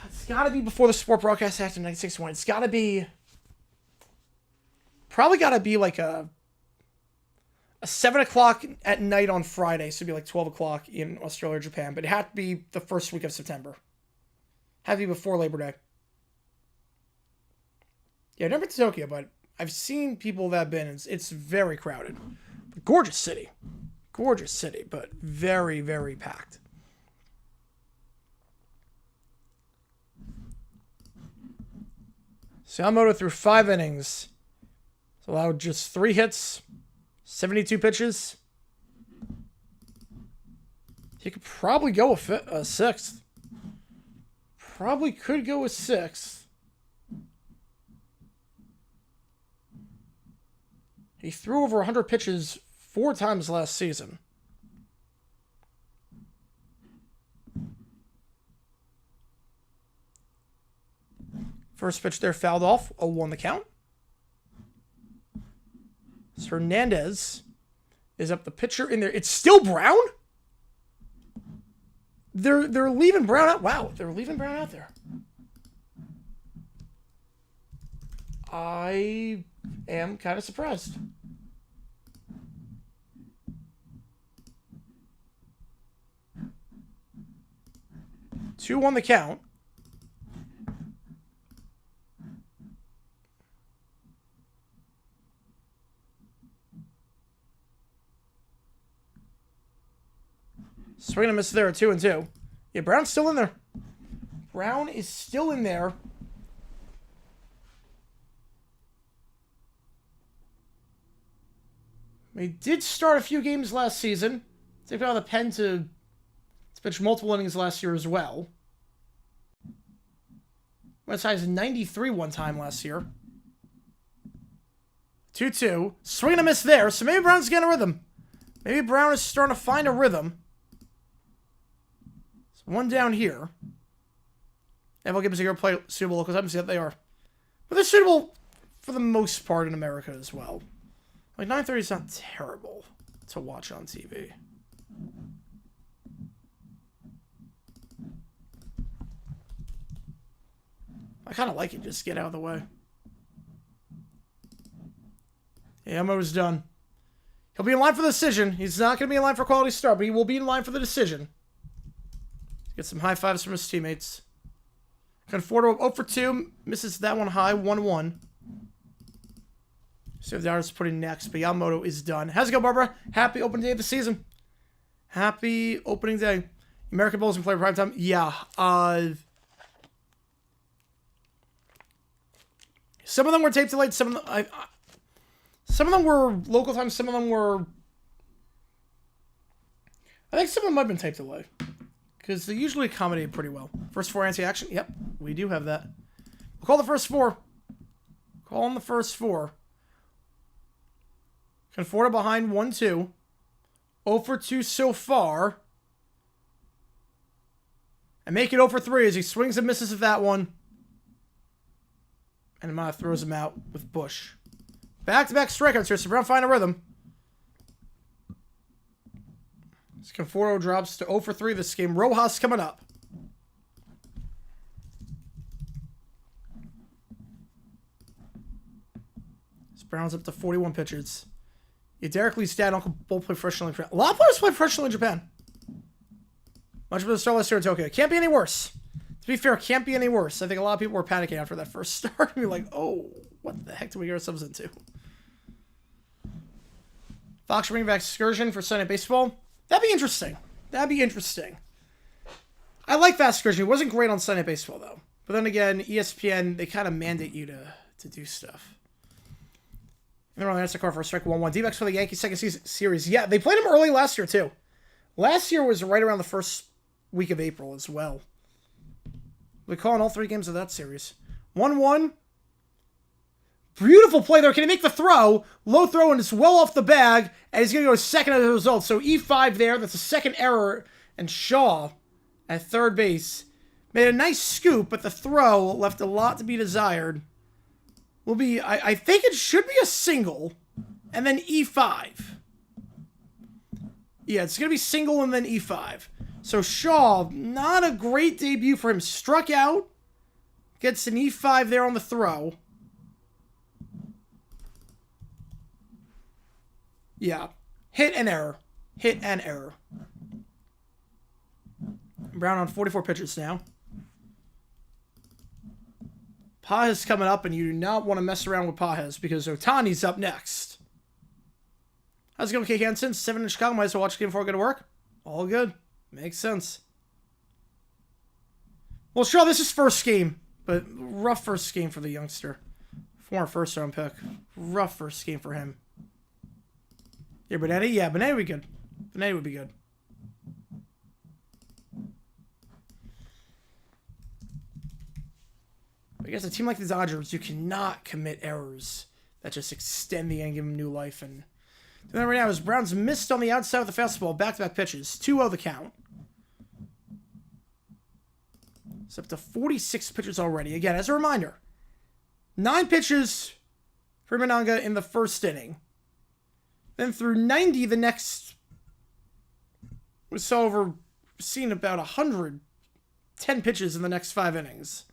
It's got to be before the Sport Broadcast Act of 1961. It's got to be... Probably got to be like a 7 o'clock at night on Friday, so it'd be like 12 o'clock in Australia or Japan, but it had to be the first week of September. Had to be before Labor Day. Yeah, I've never been to Tokyo, but I've seen people that have been. It's very crowded. Gorgeous city. Gorgeous city, but very, very packed. Yamamoto threw 5 innings. Allowed just 3 hits, 72 pitches. He could probably go a 6th. Probably could go a 6th. He threw over 100 pitches 4 times last season. First pitch there fouled off. 0-1 the count. So Hernandez is up the pitcher in there. It's still Brown? They're leaving Brown out. Wow, they're leaving Brown out there. I am kind of surprised. Two on the count. Swing and a miss there at 2-2. Yeah, Brown's still in there. Brown is still in there. He did start a few games last season. Took out the pen to pitch multiple innings last year as well. Went as high as 93 one time last year. 2-2. Swing and a miss there. So maybe Brown's getting a rhythm. Maybe Brown is starting to find a rhythm. So one down here. And we'll give us a play suitable local times. Yeah, they are. But they're suitable for the most part in America as well. Like 9:30 is not terrible to watch on TV. I kind of like it. Just get out of the way. Yamamoto's done. He'll be in line for the decision. He's not going to be in line for quality start, but he will be in line for the decision. Get some high fives from his teammates. Conforto 0 for 2. Misses that one high. 1-1. So the Dodgers put in next, but Yamamoto is done. How's it go, Barbara? Happy opening day of the season. Happy opening day. American Bulls can play prime time. Yeah. Some of them were tape delayed. Some of them were local time. Some of them were. I think some of them might have been tape delayed because they usually accommodate pretty well. First 4 anti-action. Yep, we do have that. We'll call the first 4. Call on the first 4. Conforto behind 1-2. 0 for 2 so far. And make it 0 for 3 as he swings and misses at that one. And Amaya throws him out with Bush. Back-to-back strikeouts here, so Brown find a rhythm. As Conforto drops to 0 for 3 this game. Rojas coming up. As Brown's up to 41 pitches. Yeah, Derek Lee's dad and Uncle both play professionally in Japan. A lot of players play professionally in Japan. Much better start last year in Tokyo. Can't be any worse. To be fair, can't be any worse. I think a lot of people were panicking after that first start. Be like, oh, what the heck do we get ourselves into? Fox bringing back excursion for Sunday baseball. That'd be interesting. That'd be interesting. I like that excursion. It wasn't great on Sunday baseball, though. But then again, ESPN, they kind of mandate you to do stuff. They're on the answer card for a strike 1-1. D-backs for the Yankees second series. Yeah, they played him early last year, too. Last year was right around the first week of April as well. We're calling all 3 games of that series. 1-1. Beautiful play there. Can he make the throw? Low throw, and it's well off the bag. And he's going to go second as a result. So E5 there. That's a second error. And Shaw at third base made a nice scoop, but the throw left a lot to be desired. Will be, I think it should be a single, and then E5. Yeah, it's going to be single and then E5. So Shaw, not a great debut for him. Struck out. Gets an E5 there on the throw. Yeah. Hit and error. Hit and error. Brown on 44 pitches now. Pages coming up, and you do not want to mess around with Pages because Ohtani's up next. How's it going, K. Hansen? 7 in Chicago. Might as well watch the game before I go to work. All good. Makes sense. Well, sure, this is first game, but rough first game for the youngster. Former first-round pick. Rough first game for him. Yeah, Benetti? Yeah, Benetti would be good. Benetti would be good. I guess a team like the Dodgers, you cannot commit errors that just extend the end, give them new life. And then right now is Brown's missed on the outside with the fastball, back-to-back pitches, 2-0 the count. It's up to 46 pitches already. Again, as a reminder, 9 pitches for Mananga in the first inning. Then through 90, the next was seen about 110 pitches in the next 5 innings.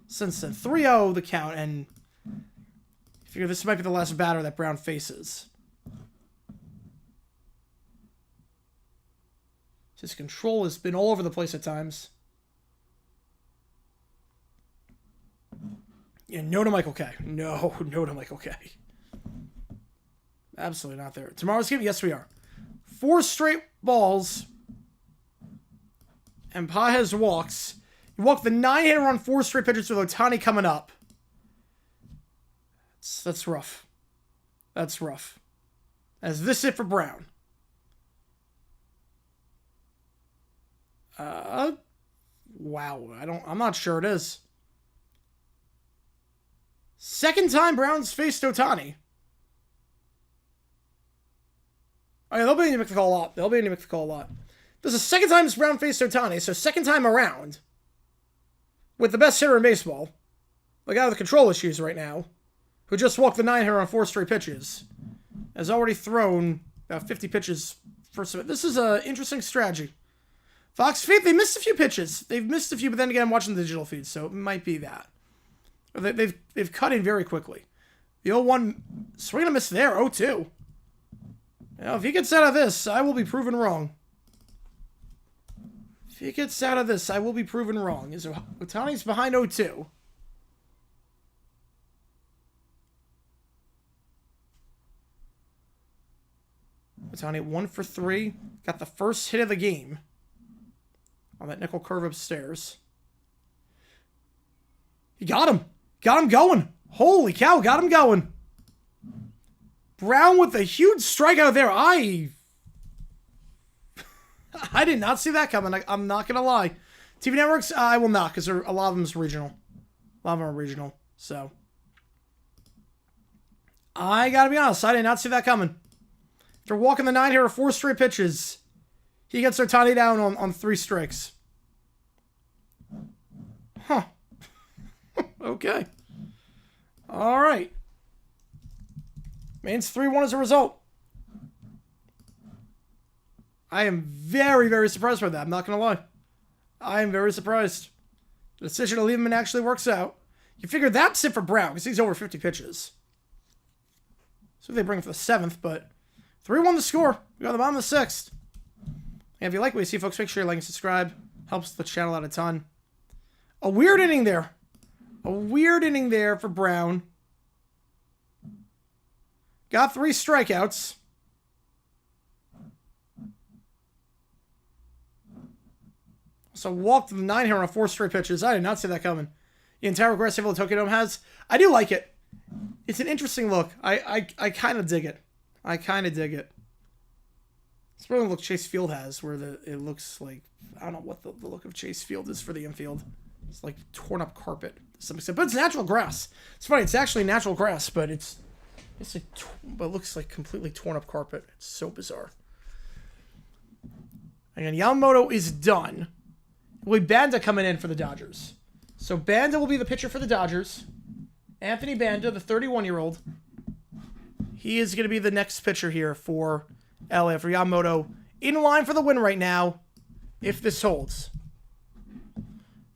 Since then, 3-0 the count, and I figure this might be the last batter that Brown faces. His control has been all over the place at times. Yeah, no to Michael K. No to Michael K. Absolutely not there. Tomorrow's game? Yes, we are. 4 straight balls. And Pages walks. He walked the 9-hitter on 4 straight pitches with Ohtani coming up. That's rough. That's rough. Is this it for Brown? Wow. I'm not sure it is. Second time Brown's faced Ohtani. Oh, yeah, they'll be able to make the call a lot. They'll be able to make the call a lot. This is the second time Brown faced Ohtani, so second time around. With the best hitter in baseball. The guy with control issues right now. Who just walked the 9-hitter on 4 straight pitches. Has already thrown about 50 pitches. This is an interesting strategy. Fox Faith, they missed a few pitches. They've missed a few, but then again, I'm watching the digital feed, so it might be that. They've cut in very quickly. The 0-1 swing and a miss there, 0-2. Now, if he gets out of this, I will be proven wrong. If he gets out of this, I will be proven wrong. Ohtani's behind 0-2. Ohtani 1 for 3. Got the first hit of the game. On that nickel curve upstairs. He got him. Got him going. Holy cow, got him going. Brown with a huge strikeout there. I did not see that coming. I'm not going to lie. TV networks, I will not, because a lot of them is regional. A lot of them are regional, so. I got to be honest, I did not see that coming. After walking the 9-hitter 4 straight pitches, he gets Ohtani down on 3 strikes. Huh. Okay. All right. Means 3-1 as a result. I am very, very surprised by that. I'm not going to lie. I am very surprised. The decision to leave him in actually works out. You figure that's it for Brown, because he's over 50 pitches. So they bring him for the 7th, but 3-1 the score. We got the bottom of the 6th. And if you like what you see, folks, make sure you like and subscribe. Helps the channel out a ton. A weird inning there. A weird inning there for Brown. Got 3 strikeouts. So walked the 9-hitter on 4 straight pitches. I did not see that coming. The entire aggressive the Tokyo Dome has. I do like it. It's an interesting look. I kind of dig it. I kind of dig it. It's probably the look Chase Field has, where it looks like, I don't know what the look of Chase Field is for the infield. It's like torn up carpet to some extent, but it's natural grass. It's funny, it's actually natural grass, but but it looks like completely torn up carpet. It's so bizarre. And Yamamoto is done. Will be Banda coming in for the Dodgers. So Banda will be the pitcher for the Dodgers. Anthony Banda, the 31-year-old. He is going to be the next pitcher here for LA, for Yamamoto. In line for the win right now, if this holds.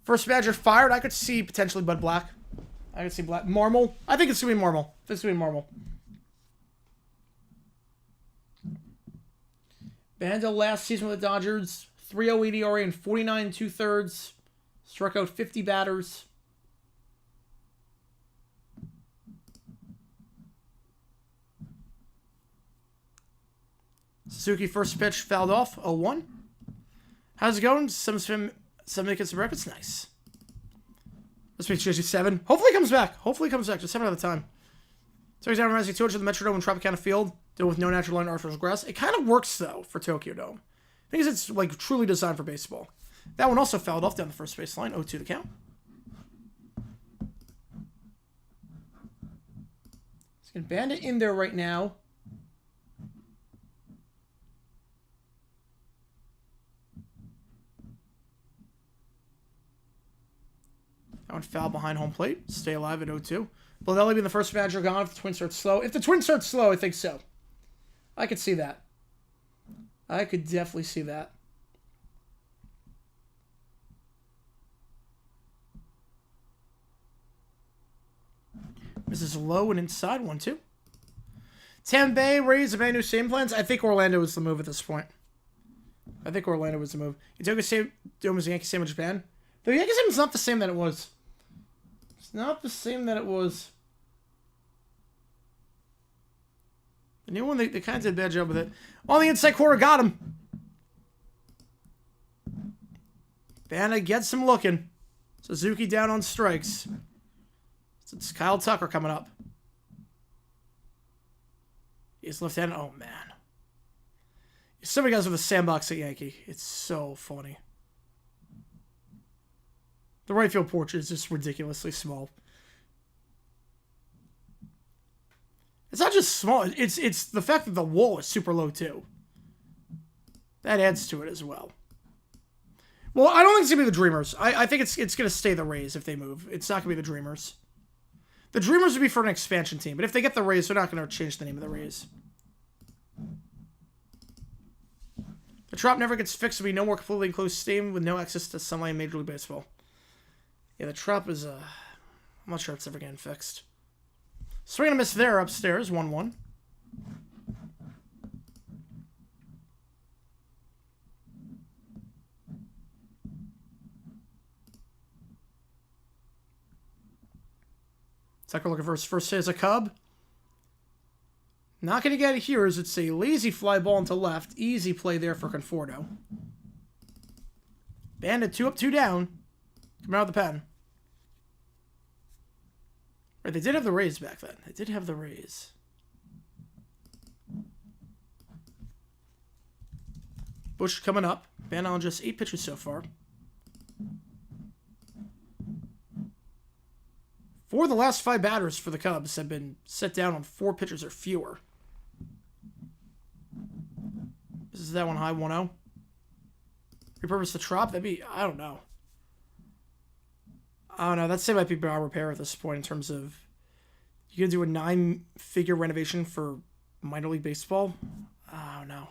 First manager fired. I could see potentially Bud Black. I could see Marmol. I think it's going to be Marmol. This is going to be Marmol. Banda last season with the Dodgers, 3.08 ERA and 49 2/3. Struck out 50 batters. Suzuki first pitch fouled off, 0-1. How's it going? Somebody gets some records. Nice. Let's make 7. Hopefully he comes back. Just 7 at a time. So he's down Rising 200 the Metrodome and Tropicana Field. Deal with no natural line artificial grass. It kind of works, though, for Tokyo Dome. Because it's, like, truly designed for baseball. That one also fouled off down the first base line. 0-2 the count. He's going to band it in there right now. That one foul behind home plate. Stay alive at 0-2. Will Ellie be the first manager gone if the Twins start slow? If the Twins start slow, I think so. I could see that. I could definitely see that. This is low and inside 1-2. Tampa Bay Rays have any new stadium plans? I think Orlando was the move at this point. You took a Dome as a Yankee sandwich band. The Yankee sandwich is not the same that it was. It's not the same that it was. The new one, they kind of did a bad job with it. On the inside corner, got him. Banda gets him looking. Suzuki down on strikes. It's Kyle Tucker coming up. He's left-handed. Oh, man. So many guys with a sandbox at Yankee. It's so funny. The right field porch is just ridiculously small. It's not just small. It's the fact that the wall is super low, too. That adds to it as well. Well, I don't think it's going to be the Dreamers. I think it's going to stay the Rays if they move. It's not going to be the Dreamers. The Dreamers would be for an expansion team. But if they get the Rays, they're not going to change the name of the Rays. The Trop never gets fixed. There'll be no more completely enclosed stadium with no access to sunlight in Major League Baseball. Yeah, the Trop is, I'm not sure it's ever getting fixed. Swing and a miss there upstairs, 1-1. Tucker looking for his first hit as a Cub. Not going to get it here as it's a lazy fly ball into left. Easy play there for Conforto. Bandit 2 up, 2 down. Coming out of the pen. Right, they did have the Rays back then. They did have the Rays. Bush coming up. Bandit on just 8 pitches so far. 4 of the last 5 batters for the Cubs have been set down on 4 pitches or fewer. This is that one high, 1-0. Repurpose the Trop? That'd be, I don't know. That say might be beyond repair at this point in terms of you're going to do a 9-figure renovation for minor league baseball? I don't know.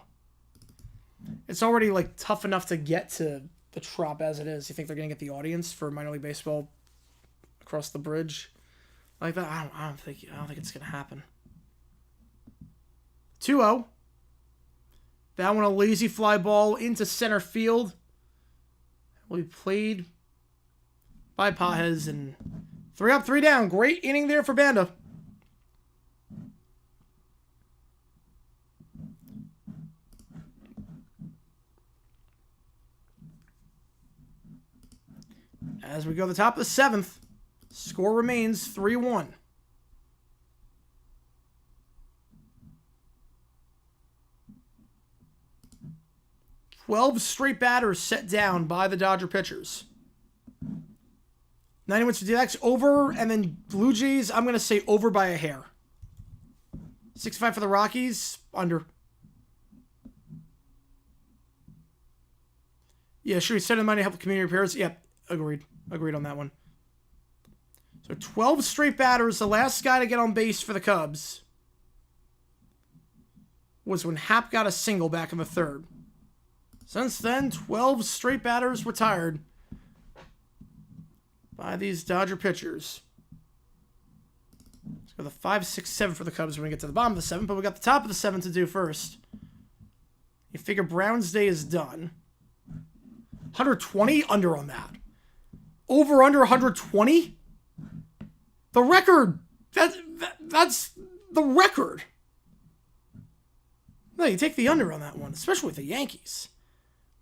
It's already like tough enough to get to the Trop as it is. You think they're going to get the audience for minor league baseball across the bridge like that? I don't think it's going to happen. 2-0. That one a lazy fly ball into center field. Will be played by Pajes, and 3 up, 3 down. Great inning there for Banda. As we go to the top of the 7th, score remains 3-1. Twelve straight batters set down by the Dodger pitchers. 91 for DX, over, and then Blue Jays, I'm going to say over by a hair. 65 for the Rockies, under. Yeah, should we send the money to help the community repairs? Yep, agreed. Agreed on that one. So 12 straight batters. The last guy to get on base for the Cubs was when Happ got a single back in the 3rd. Since then, 12 straight batters retired by these Dodger pitchers. Let's go the 5, 6, 7 for the Cubs when we get to the bottom of the 7th, but we got the top of the 7th to do first. You figure Brown's day is done. 120? Under on that. Over under 120? The record. That's the record. No, you take the under on that one, especially with the Yankees.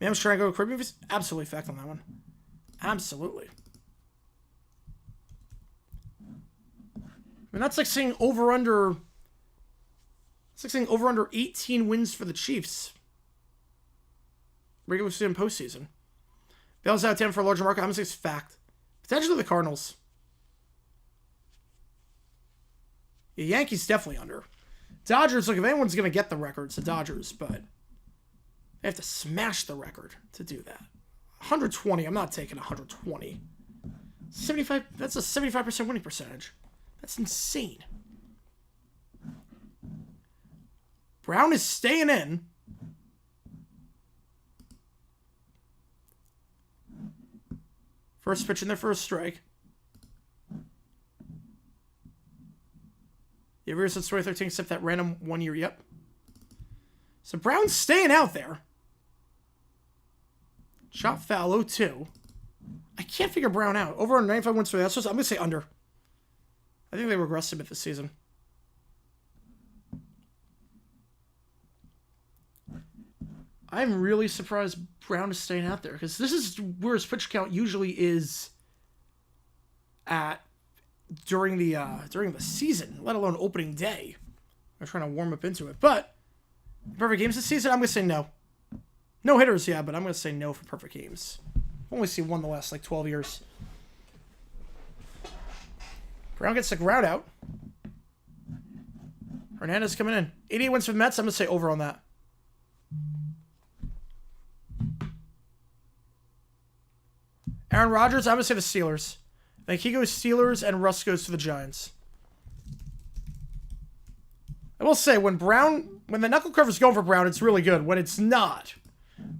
Man, I was trying to go to Caribbean. Absolutely fact on that one. Absolutely. I mean, that's like saying over under. It's like saying over under 18 wins for the Chiefs. Regular season, postseason. Bales out 10 for a larger market. I'm going to say it's fact. Potentially the Cardinals. The Yankees definitely under. Dodgers, look, if anyone's going to get the record, it's the Dodgers, but they have to smash the record to do that. 120, I'm not taking 120. 75, that's a 75% winning percentage. That's insane. Brown is staying in. First pitch in their first strike. You ever since 2013, except that random 1 year, yep. So Brown's staying out there. Shot foul, 0-2. I can't figure Brown out. Over on 95 wins for the Astros. I'm going to say under. I think they regressed a bit this season. I'm really surprised Brown is staying out there, because this is where his pitch count usually is at during the season, let alone opening day. I'm trying to warm up into it. But perfect games this season, I'm going to say no. No hitters, yeah, but I'm going to say no for perfect games. I've only seen one the last, 12 years. Brown gets the ground out. Hernandez coming in. 88 wins for the Mets. I'm going to say over on that. Aaron Rodgers, I'm going to say the Steelers. I think he goes Steelers and Russ goes to the Giants. I will say, when the knuckle curve is going for Brown, it's really good. When it's not,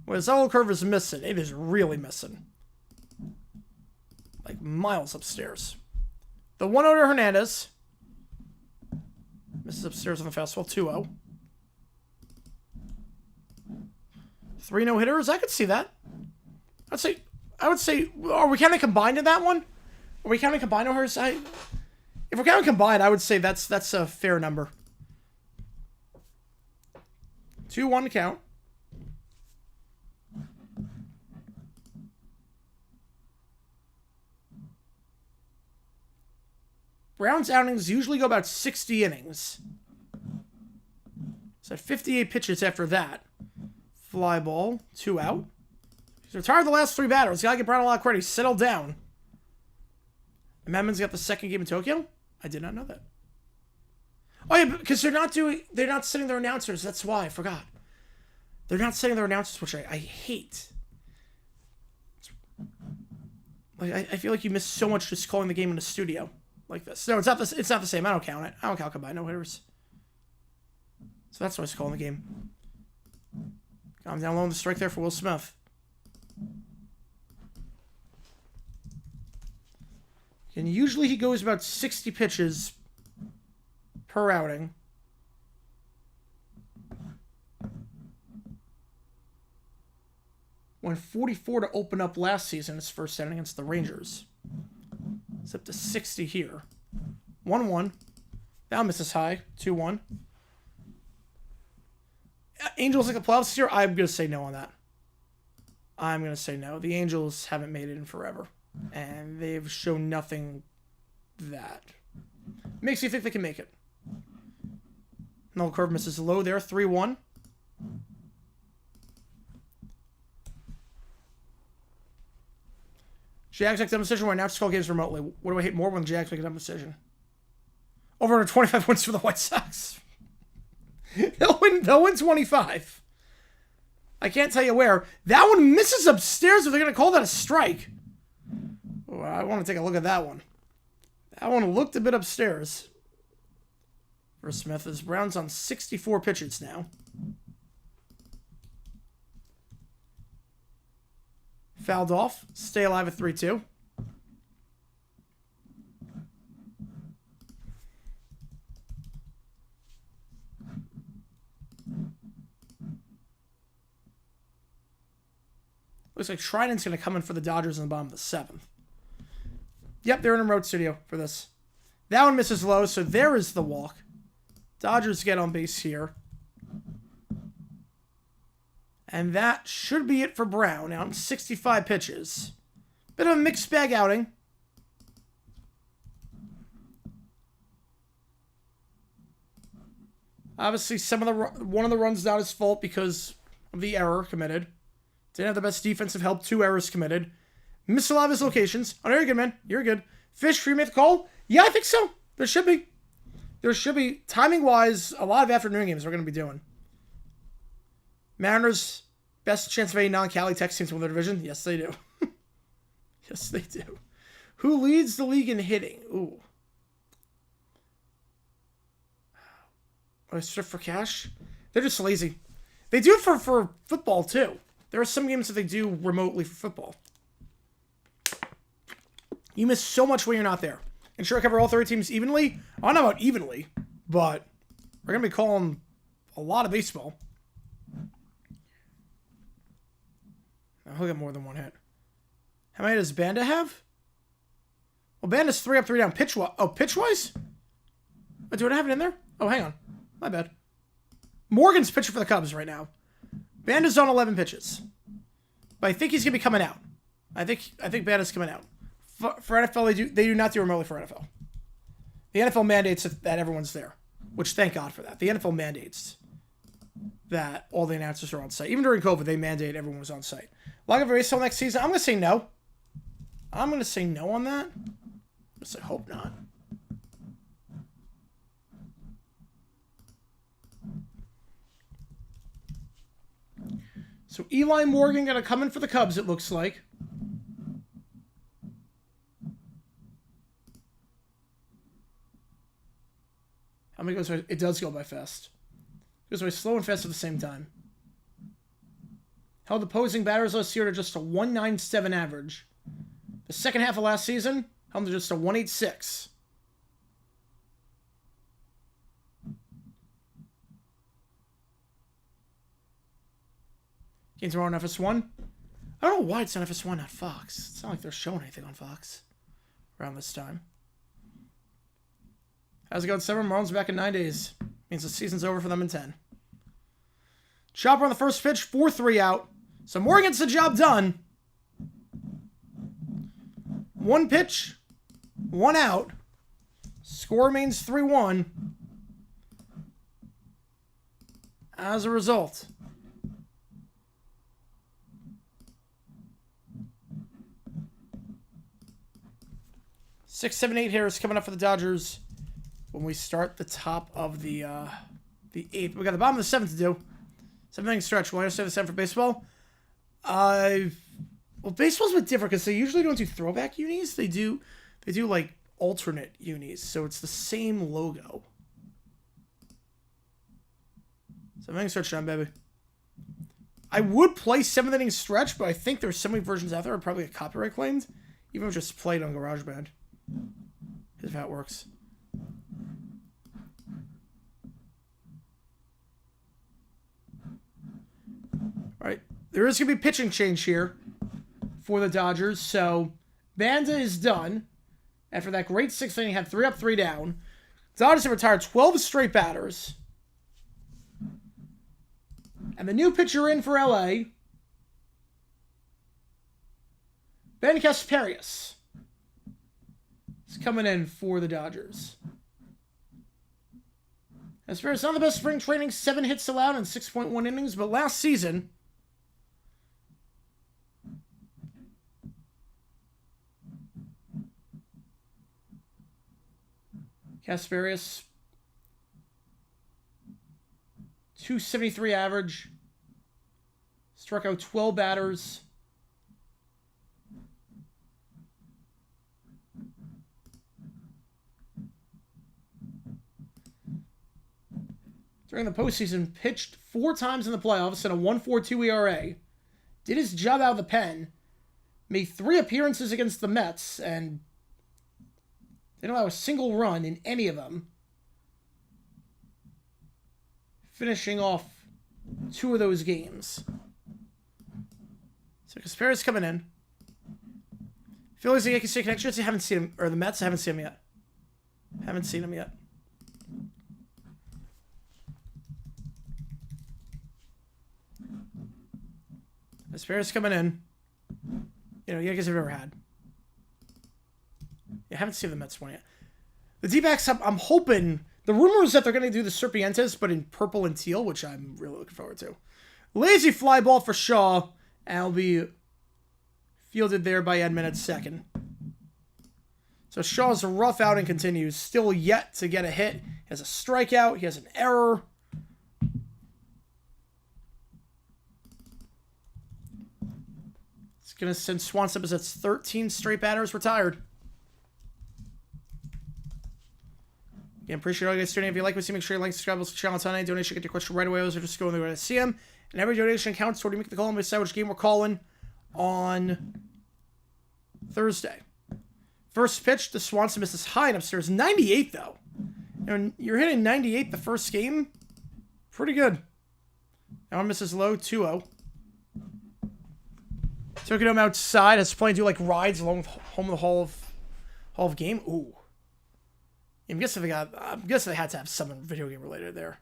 when his knuckle curve is missing, it is really missing. Like miles upstairs. The 1-0 Hernandez. Misses upstairs on the fastball, 2-0. 3 no-hitters, I could see that. I would say, are we counting combined in that one? Are we counting combined on her side? If we're counting combined, I would say that's a fair number. 2-1 count. Brown's outings usually go about 60 innings. So 58 pitches after that. Fly ball, 2 out. He's retired the last 3 batters. Gotta get Brown a lot of credit. He's settled down. Amendment's got the second game in Tokyo? I did not know that. Oh yeah, because they're not sitting their announcers. That's why I forgot. They're not sitting their announcers, which I hate. Like I feel like you miss so much just calling the game in the studio like this. No, it's not the same. I don't count it. I don't count combined no hitters. So that's why I was calling the game. I'm down low on the strike there for Will Smith. And usually he goes about 60 pitches per outing. Went 44 to open up last season, his first outing against the Rangers. It's up to 60 here. 1-1. That misses high. 2-1. Angels like the playoffs this year? I'm going to say no on that. I'm going to say no. The Angels haven't made it in forever. And they've shown nothing that makes you think they can make it. Null curve misses low there. 3-1. Jags make a dumb decision where I now just call games remotely. What do I hate more when the Jags make a dumb decision? Over under 25 wins for the White Sox. They'll win 25. I can't tell you where. That one misses upstairs if they're going to call that a strike. Oh, I want to take a look at that one. That one looked a bit upstairs. For Smith, as Brown's on 64 pitches now. Fouled off. Stay alive at 3-2. Looks like Trident's going to come in for the Dodgers in the bottom of the 7th. Yep, they're in a remote studio for this. That one misses low, so there is the walk. Dodgers get on base here. And that should be it for Brown. Out in 65 pitches. Bit of a mixed bag outing. Obviously, one of the runs not his fault because of the error committed. Didn't have the best defensive help. 2 errors committed. Missed a lot of his locations. Oh, you're good, man. You're good. Fish, free made the call? Yeah, I think so. There should be. There should be. Timing-wise, a lot of afternoon games we're going to be doing. Mariners, best chance of any non-Cali Tech teams to win their division? Yes, they do. Yes, they do. Who leads the league in hitting? Ooh. Strip for cash? They're just lazy. They do it for football, too. There are some games that they do remotely for football. You miss so much when you're not there. Ensure I cover all 30 teams evenly. I don't know about evenly, but we're going to be calling a lot of baseball. He'll get more than one hit. How many does Banda have? Well, Banda's 3 up, 3 down. Pitch-wise? Oh, do I have it in there? Oh, hang on. My bad. Morgan's pitching for the Cubs right now. Banda's on 11 pitches. But I think he's going to be coming out. I think Banda's coming out. For NFL, they do not do remotely for NFL. The NFL mandates that everyone's there, which thank God for that. The NFL mandates that all the announcers are on site. Even during COVID, they mandate everyone was on site. Log of baseball next season. I'm going to say no. I'm going to say no on that. I hope not. So Eli Morgan going to come in for the Cubs, it looks like. How many goes by? It does go by fast. It goes by slow and fast at the same time. Held opposing batters last year to just a 197 average. The second half of last season, held to just a 186. Games are on FS1. I don't know why it's on FS1, not Fox. It's not like they're showing anything on Fox around this time. How's it going? 7 Marlins back in 9 days. Means the season's over for them in 10. Chopper on the first pitch, 4-3 out. So Morgan gets the job done. 1 pitch, 1 out. Score remains 3-1. As a result. Six, 7, 8 hitters coming up for the Dodgers when we start the top of the 8th. We got the bottom of the 7th to do. 7-inning stretch. Will I understand the 7 for baseball? Well, baseball's a bit different because they usually don't do throwback unis. They do like alternate unis, so it's the same logo. 7-inning stretch time, baby. I would play 7th-inning stretch, but I think there's so many versions out there are probably copyright claimed. Even if just played on GarageBand. Here's how it works. Alright, there is going to be pitching change here for the Dodgers. So, Banda is done. After that great 6th inning, had 3 up, 3 down. Dodgers have retired 12 straight batters. And the new pitcher in for LA, Ben Kasperius, is coming in for the Dodgers. Kasperius, not the best spring training, 7 hits allowed in 6.1 innings, but last season, Kasperius, 273 average, struck out 12 batters. During the postseason, pitched 4 times in the playoffs at a 1.42 ERA. Did his job out of the pen. Made 3 appearances against the Mets and didn't allow a single run in any of them. Finishing off 2 of those games. So Casper's coming in. Phillies and Yankees take connections. I haven't seen him, or the Mets. I haven't seen him yet. Haven't seen him yet. Casper's coming in. You know, Yankees have ever had. Yeah, I haven't seen the Mets one yet. The D-backs, I'm hoping. The rumor is that they're going to do the Serpientes, but in purple and teal, which I'm really looking forward to. Lazy fly ball for Shaw. And it'll be fielded there by Edman at second. So Shaw's rough outing continues. Still yet to get a hit. He has a strikeout. He has an error. It's going to send Swanson as it's 13 straight batters retired. Again, appreciate all you guys tuning in. If you like what you see, make sure you like, subscribe, to the channel. It's on any donation. Get your question right away. Those are just going to see them. And every donation counts. So we make the call and we decide which game we're calling on Thursday. First pitch to Swanson misses high and upstairs. 98, though. And you're hitting 98 the first game. Pretty good. Now misses low, 2-0. Took him outside. Has playing do like rides along with home of the Hall of Game. Ooh. I'm guessing they had to have something video game related there.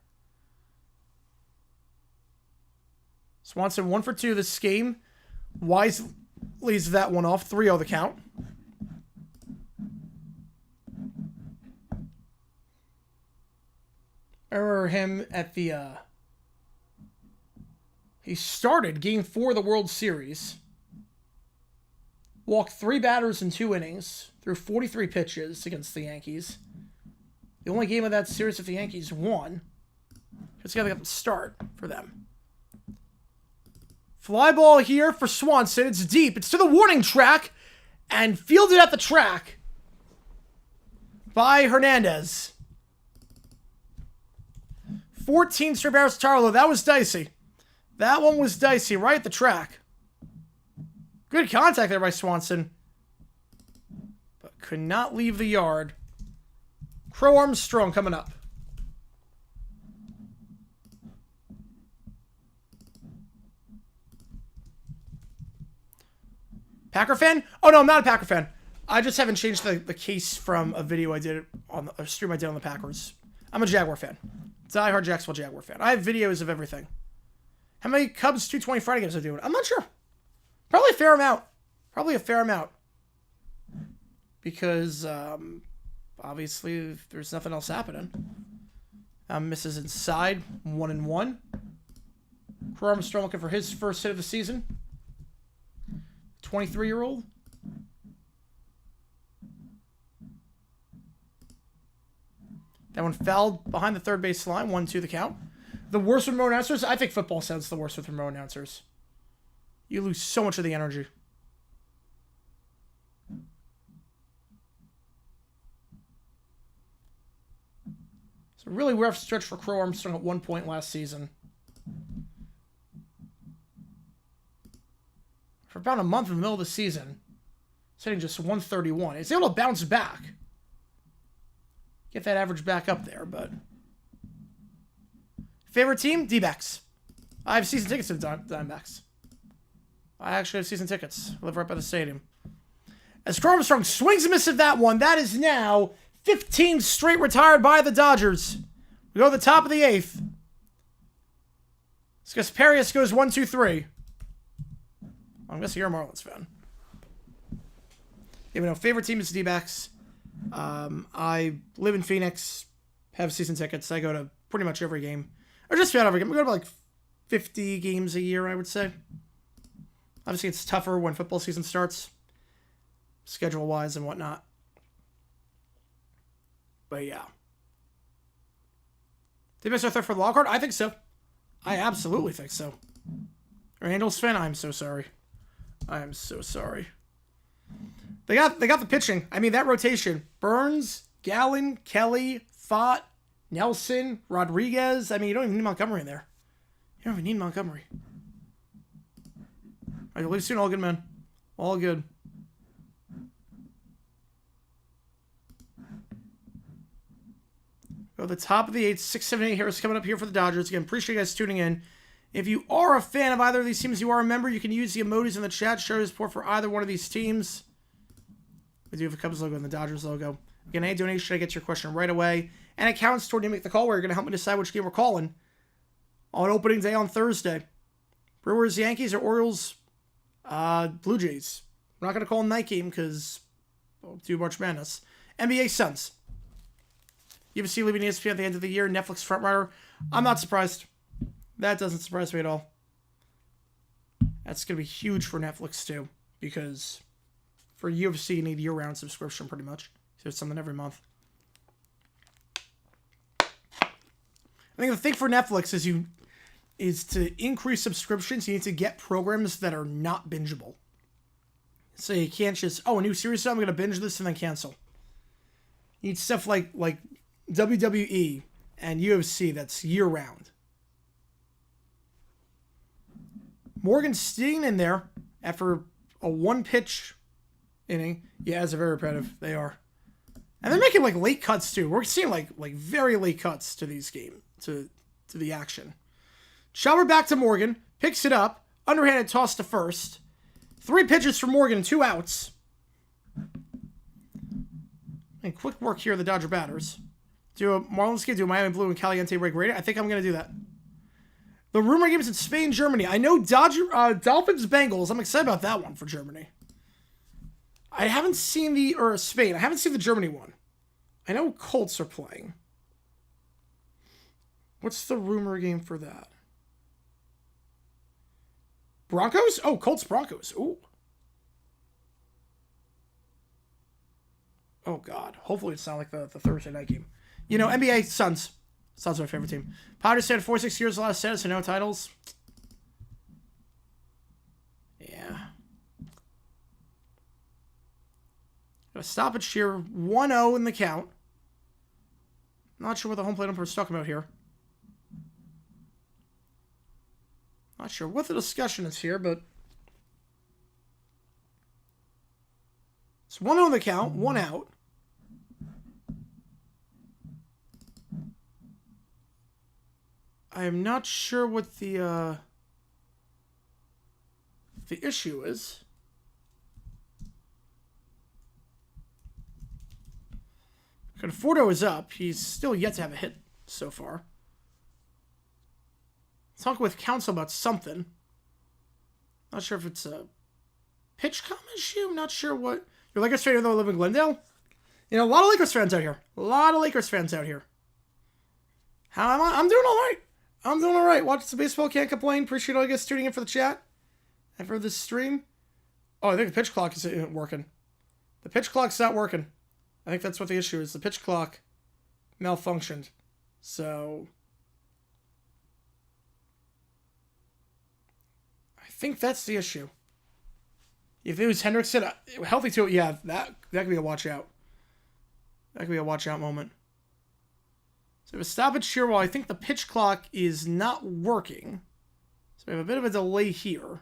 Swanson 1 for 2 this game. Wise leads that one off. 3-0 the count. I remember him at the he started game 4 of the World Series. Walked 3 batters in 2 innings. Threw 43 pitches against the Yankees. The only game of that series that the Yankees won. It's got to get the start for them. Fly ball here for Swanson. It's deep. It's to the warning track. And fielded at the track by Hernandez. 14 straight batters to Tarlo. That was dicey. That one was dicey right at the track. Good contact there by Swanson. But could not leave the yard. Crow Armstrong coming up. Packer fan? Oh, no, I'm not a Packer fan. I just haven't changed the case from a video I did on a stream I did on the Packers. I'm a Jaguar fan. Die-hard Jacksonville Jaguar fan. I have videos of everything. How many Cubs 220 Friday games are doing? I'm not sure. Probably a fair amount. Probably a fair amount. Because, obviously, there's nothing else happening. Misses inside. 1-1. Crow Armstrong looking for his first hit of the season. 23-year-old. That one fouled behind the third base line. 1-2 the count. The worst with remote announcers? I think football sounds the worst with remote announcers. You lose so much of the energy. It's a really rough stretch for Crow Armstrong at one point last season. For about a month in the middle of the season, it's hitting just 131. It's able to bounce back. Get that average back up there, but... Favorite team? D-backs. I have season tickets to the Diamondbacks. I actually have season tickets. I live right by the stadium. As Crow Armstrong swings and misses that one, that is now 15 straight retired by the Dodgers. We go to the top of the 8th. Scasparius goes 1-2-3. I'm guessing you're a Marlins fan. Yeah, no, favorite team is D-backs. I live in Phoenix, have season tickets. I go to pretty much every game. Or just about every game. We go to like 50 games a year, I would say. Obviously, it's tougher when football season starts, schedule-wise and whatnot. But yeah. D-backs are there for the wild card? I think so. I absolutely think so. You're an Angels fan? I'm so sorry. I am so sorry. They got the pitching. I mean, that rotation. Burns, Gallen, Kelly, Fott, Nelson, Rodriguez. I mean, you don't even need Montgomery in there. You don't even need Montgomery. All right, leave soon. All good, man. All good. Go to the top of the 8th. 6, 7, 8 here is coming up here for the Dodgers. Again, appreciate you guys tuning in. If you are a fan of either of these teams, you are a member, you can use the emojis in the chat, show your support for either one of these teams. We do have a Cubs logo and the Dodgers logo. Again, any donation, I get your question right away. And it counts toward you make the call where you're going to help me decide which game we're calling on opening day on Thursday. Brewers, Yankees, or Orioles, Blue Jays. We're not going to call a night game because too much madness. NBA Suns. UFC leaving ESPN at the end of the year. Netflix frontrunner. I'm not surprised. That doesn't surprise me at all. That's going to be huge for Netflix too, because for UFC you need a year-round subscription pretty much. So it's something every month. I think the thing for Netflix is to increase subscriptions. You need to get programs that are not bingeable. So you can't just, a new series, so I'm going to binge this and then cancel. You need stuff like WWE and UFC that's year-round. Morgan Steen in there after a one-pitch inning. Yeah, it's very repetitive. They are. And they're making like late cuts too. We're seeing like very late cuts to these games, to the action. Schauber back to Morgan, picks it up, underhanded toss to first. 3 pitches for Morgan and 2 outs. And quick work here of the Dodger batters. Do a Marlins game, do a Miami Blue and Caliente break rating. I think I'm going to do that. The rumor games in Spain, Germany. I know Dolphins, Bengals. I'm excited about that one for Germany. I haven't seen Spain. I haven't seen the Germany one. I know Colts are playing. What's the rumor game for that? Broncos? Oh, Colts, Broncos. Ooh. Oh, God. Hopefully it's not like the Thursday night game. NBA, Suns. Suns are my favorite team. Padres stayed 4-6 years, a lot of status, and no titles. Yeah. Got a stoppage here. 1-0 in the count. Not sure what the home plate umpire is talking about here. Not sure what the discussion is here, but it's 1-0 in the count, 1 out. I am not sure what the issue is. Conforto is up. He's still yet to have a hit so far. Talking with counsel about something. Not sure if it's a pitch com issue. Not sure what. You're a Lakers fan though, live in Glendale? A lot of Lakers fans out here. A lot of Lakers fans out here. How am I? I'm doing all right. I'm doing all right. Watch the baseball, can't complain. Appreciate all you guys tuning in for the chat and for this stream. Oh, I think the pitch clock isn't working. The pitch clock's not working. I think that's what the issue is. The pitch clock malfunctioned. So I think that's the issue. If it was Hendrickson, healthy to it, yeah, that could be a watch out. That could be a watch out moment. So we have a stoppage here while I think the pitch clock is not working. So we have a bit of a delay here.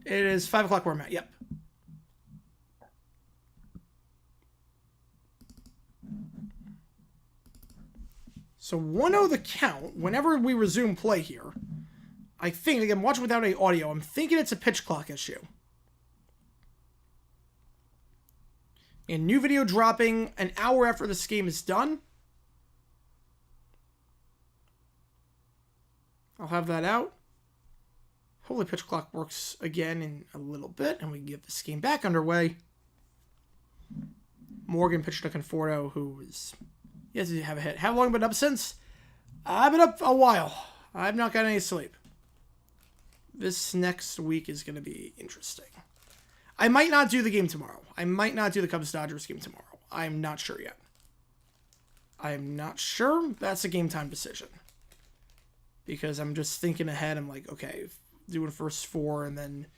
It is 5 o'clock where I'm at, yep. So 1-0 the count. Whenever we resume play here, I think, again, watching without any audio, I'm thinking it's a pitch clock issue. And new video dropping an hour after this game is done. I'll have that out. Hopefully pitch clock works again in a little bit, and we can get this game back underway. Morgan pitched to Conforto, who is... He has to have a hit. How long have I been up since? I've been up a while. I've not got any sleep. This next week is going to be interesting. I might not do the game tomorrow. I might not do the Cubs-Dodgers game tomorrow. I'm not sure yet. I'm not sure. That's a game time decision. Because I'm just thinking ahead. I'm like, okay, doing first 4 and then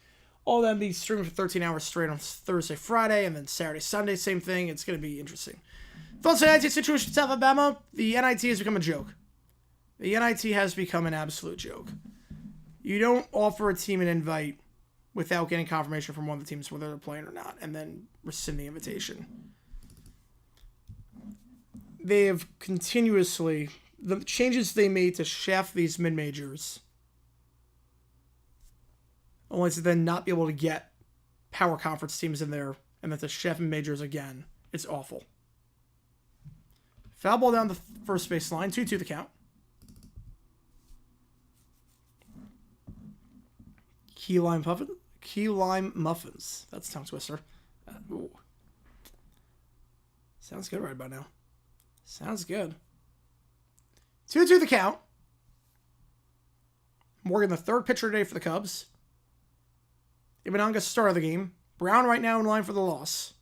all that be streaming for 13 hours straight on Thursday, Friday, and then Saturday, Sunday, same thing. It's going to be interesting. Thoughts on the NIT situation in South Alabama? The NIT has become a joke. The NIT has become an absolute joke. You don't offer a team an invite without getting confirmation from one of the teams whether they're playing or not, and then rescind the invitation. They have continuously the changes they made to shaft these mid-majors, only to then not be able to get power conference teams in there, and then to shaft mid-majors again. It's awful. Foul ball down the first base line. 2-2 the count. Key lime muffins. That's a tongue twister. Ooh. Sounds good right about now. Sounds good. 2-2 the count. Morgan, the third pitcher today for the Cubs. Ibananga, star of the game. Brown right now in line for the loss.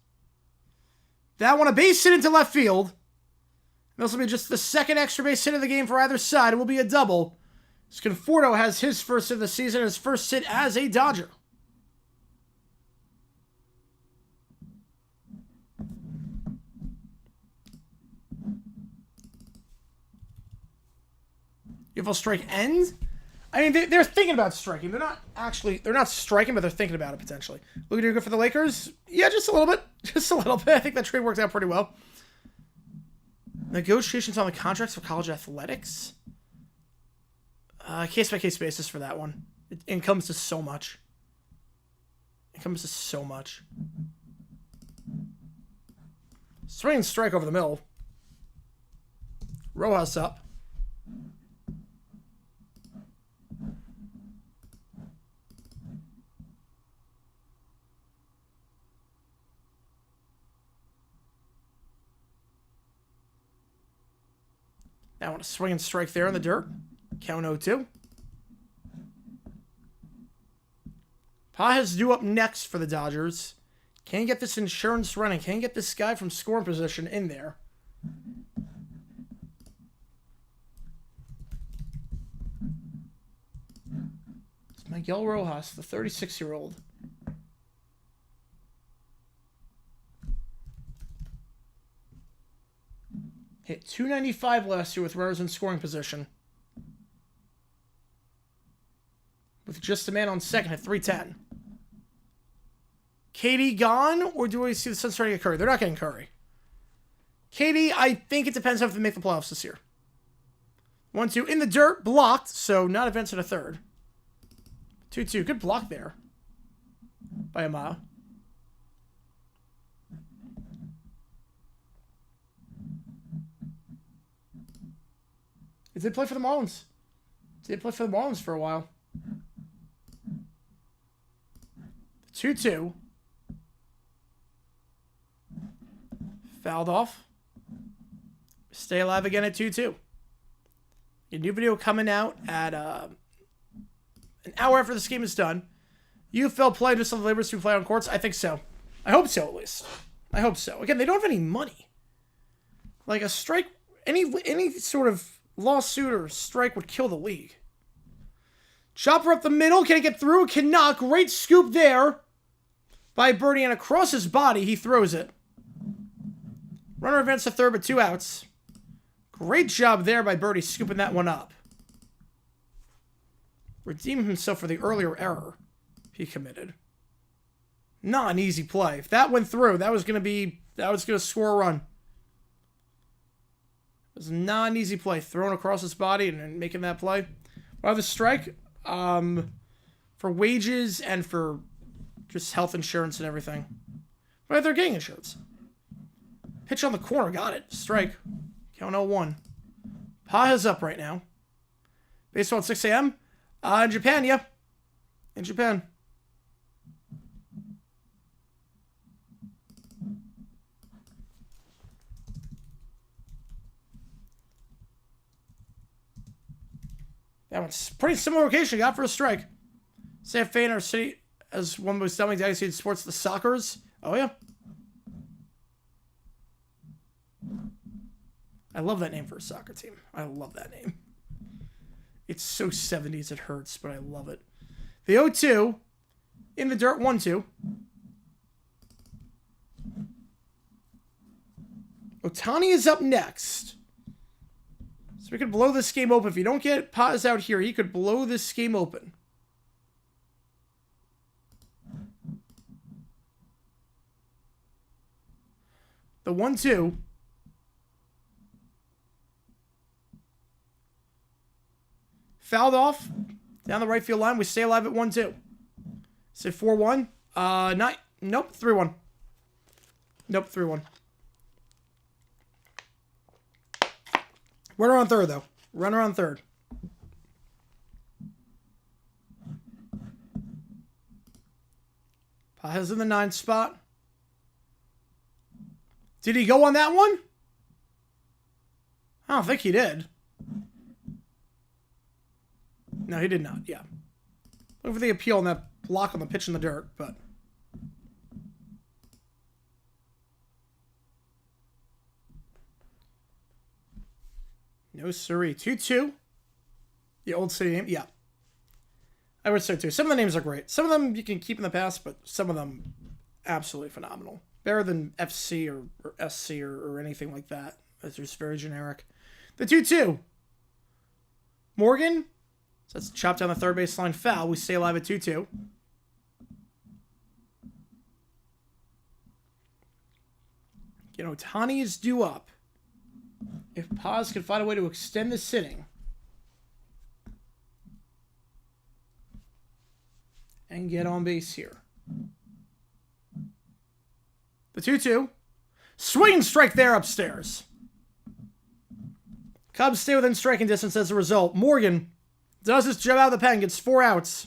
That one, a base hit into left field. This will be just the second extra base hit of the game for either side. It will be a double. Conforto has his first of the season, his first hit as a Dodger. If a strike ends, I mean, they're thinking about striking. They're not striking, but they're thinking about it potentially. Looking to go good for the Lakers? Yeah, just a little bit. Just a little bit. I think that trade worked out pretty well. Negotiations on the contracts for college athletics? Case-by-case basis for that one. It encompasses so much. Swing and strike over the middle. Rojas up. Now I want to swing and strike there in the dirt. Count 0-2. Pages due up next for the Dodgers. Can you get this insurance running? Can you get this guy from scoring position in there? It's Miguel Rojas, the 36-year-old. Hit .295 last year with runners in scoring position. With just a man on second at .310. KD gone, or do we see the Suns starting to get Curry? They're not getting Curry. KD, I think it depends on if they make the playoffs this year. 1-2 in the dirt, blocked, so not advancing to third. 2-2, good block there by Amaya. He did play for the Marlins. Did play for the Marlins for a while. 2-2. Fouled off. Stay alive again at 2-2. A new video coming out at an hour after this game is done. UFL play just on the Labors to play on courts? I think so. I hope so, at least. I hope so. Again, they don't have any money. Like a strike, any sort of lawsuit or strike would kill the league. Chopper up the middle. Can it get through? Cannot. Great scoop there by Birdie, and across his body, he throws it. Runner advanced to third, but 2 outs. Great job there by Birdie, scooping that one up. Redeeming himself for the earlier error he committed. Not an easy play. If that went through, that was going to score a run. It was not an easy play. Throwing across his body and making that play. Well, the strike, for wages and for just health insurance and everything. But they're getting insurance. Pitch on the corner. Got it. Strike. Count 0-1. Paja's up right now. Baseball at 6 a.m. In Japan, yeah. In Japan. That one's pretty similar location. Got for a strike. Santa Fe in our city as one of the most dominant dynasty in sports, the Sockers. Oh, yeah. I love that name for a soccer team. I love that name. It's so 70s it hurts, but I love it. The 0-2 in the dirt, 1-2. Ohtani is up next. So we could blow this game open. If you don't get Paz out here, he could blow this game open. The 1-2. Fouled off. Down the right field line. We stay alive at 1-2. Is it 4-1? Nope, 3-1. Nope, 3-1. Runner on third, though. Runner on third. Paja's in the 9th spot. Did he go on that one? I don't think he did. No, he did not. Yeah. Look for the appeal on that block on the pitch in the dirt, but... No siree. 2-2. The old city name. Yeah. I would say too. Some of the names are great. Some of them you can keep in the past, but some of them absolutely phenomenal. Better than FC or SC or anything like that. It's just very generic. The 2-2. Morgan. So that's chopped down the third baseline foul. We stay alive at 2-2. You know, Ohtani is due up. If Paz can find a way to extend the sitting and get on base here. The 2-2. Swing and strike there upstairs. Cubs stay within striking distance as a result. Morgan does his job out of the pen, gets 4 outs.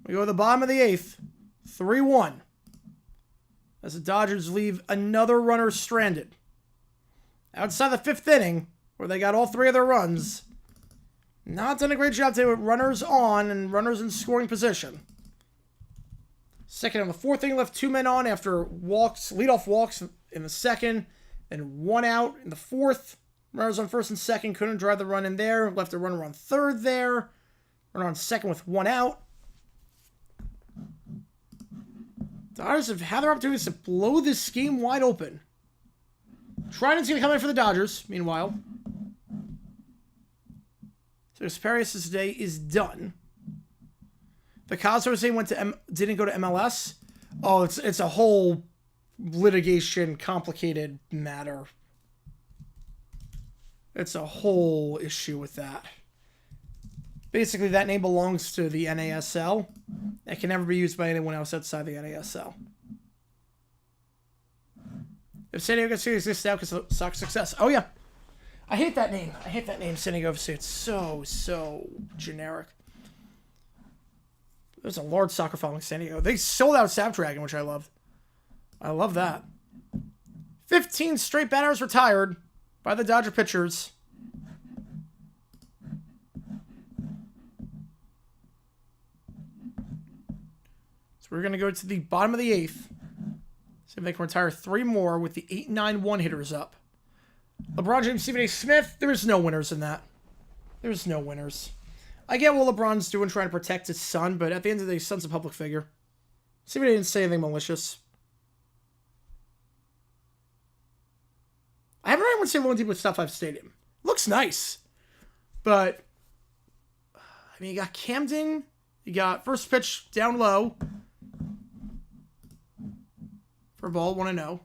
We go to the bottom of the 8th. 3-1. As the Dodgers leave another runner stranded. Outside the 5th inning, where they got all 3 of their runs. Not done a great job today with runners on and runners in scoring position. Second on the 4th inning, left 2 men on after walks, leadoff walks in the 2nd, and 1 out in the 4th. Runners on 1st and 2nd, couldn't drive the run in there. Left a runner on 3rd there. Runner on 2nd with 1 out. Dodgers have had their opportunities to blow this game wide open. Triden's going to come in for the Dodgers, meanwhile. So Asparius' day is done. The Cosmos didn't go to MLS. Oh, it's a whole litigation, complicated matter. It's a whole issue with that. Basically, that name belongs to the NASL. It can never be used by anyone else outside the NASL. If San Diego FC exists now because of soccer success. Oh, yeah. I hate that name. I hate that name, San Diego FC. It's so generic. There's a large soccer following San Diego. They sold out Snapdragon, which I love. I love that. 15 straight batters retired by the Dodger pitchers. So we're going to go to the bottom of the 8th. See if they can retire 3 more with the 8-9-1 hitters up. LeBron James, Stephen A. Smith. There's no winners in that. There's no winners. I get what LeBron's doing, trying to protect his son, but at the end of the day, his son's a public figure. Stephen A. didn't say anything malicious. I haven't heard anyone say loaned with Stuff Live Stadium. Looks nice. But, I mean, you got Camden. You got first pitch down low. For ball 1-0.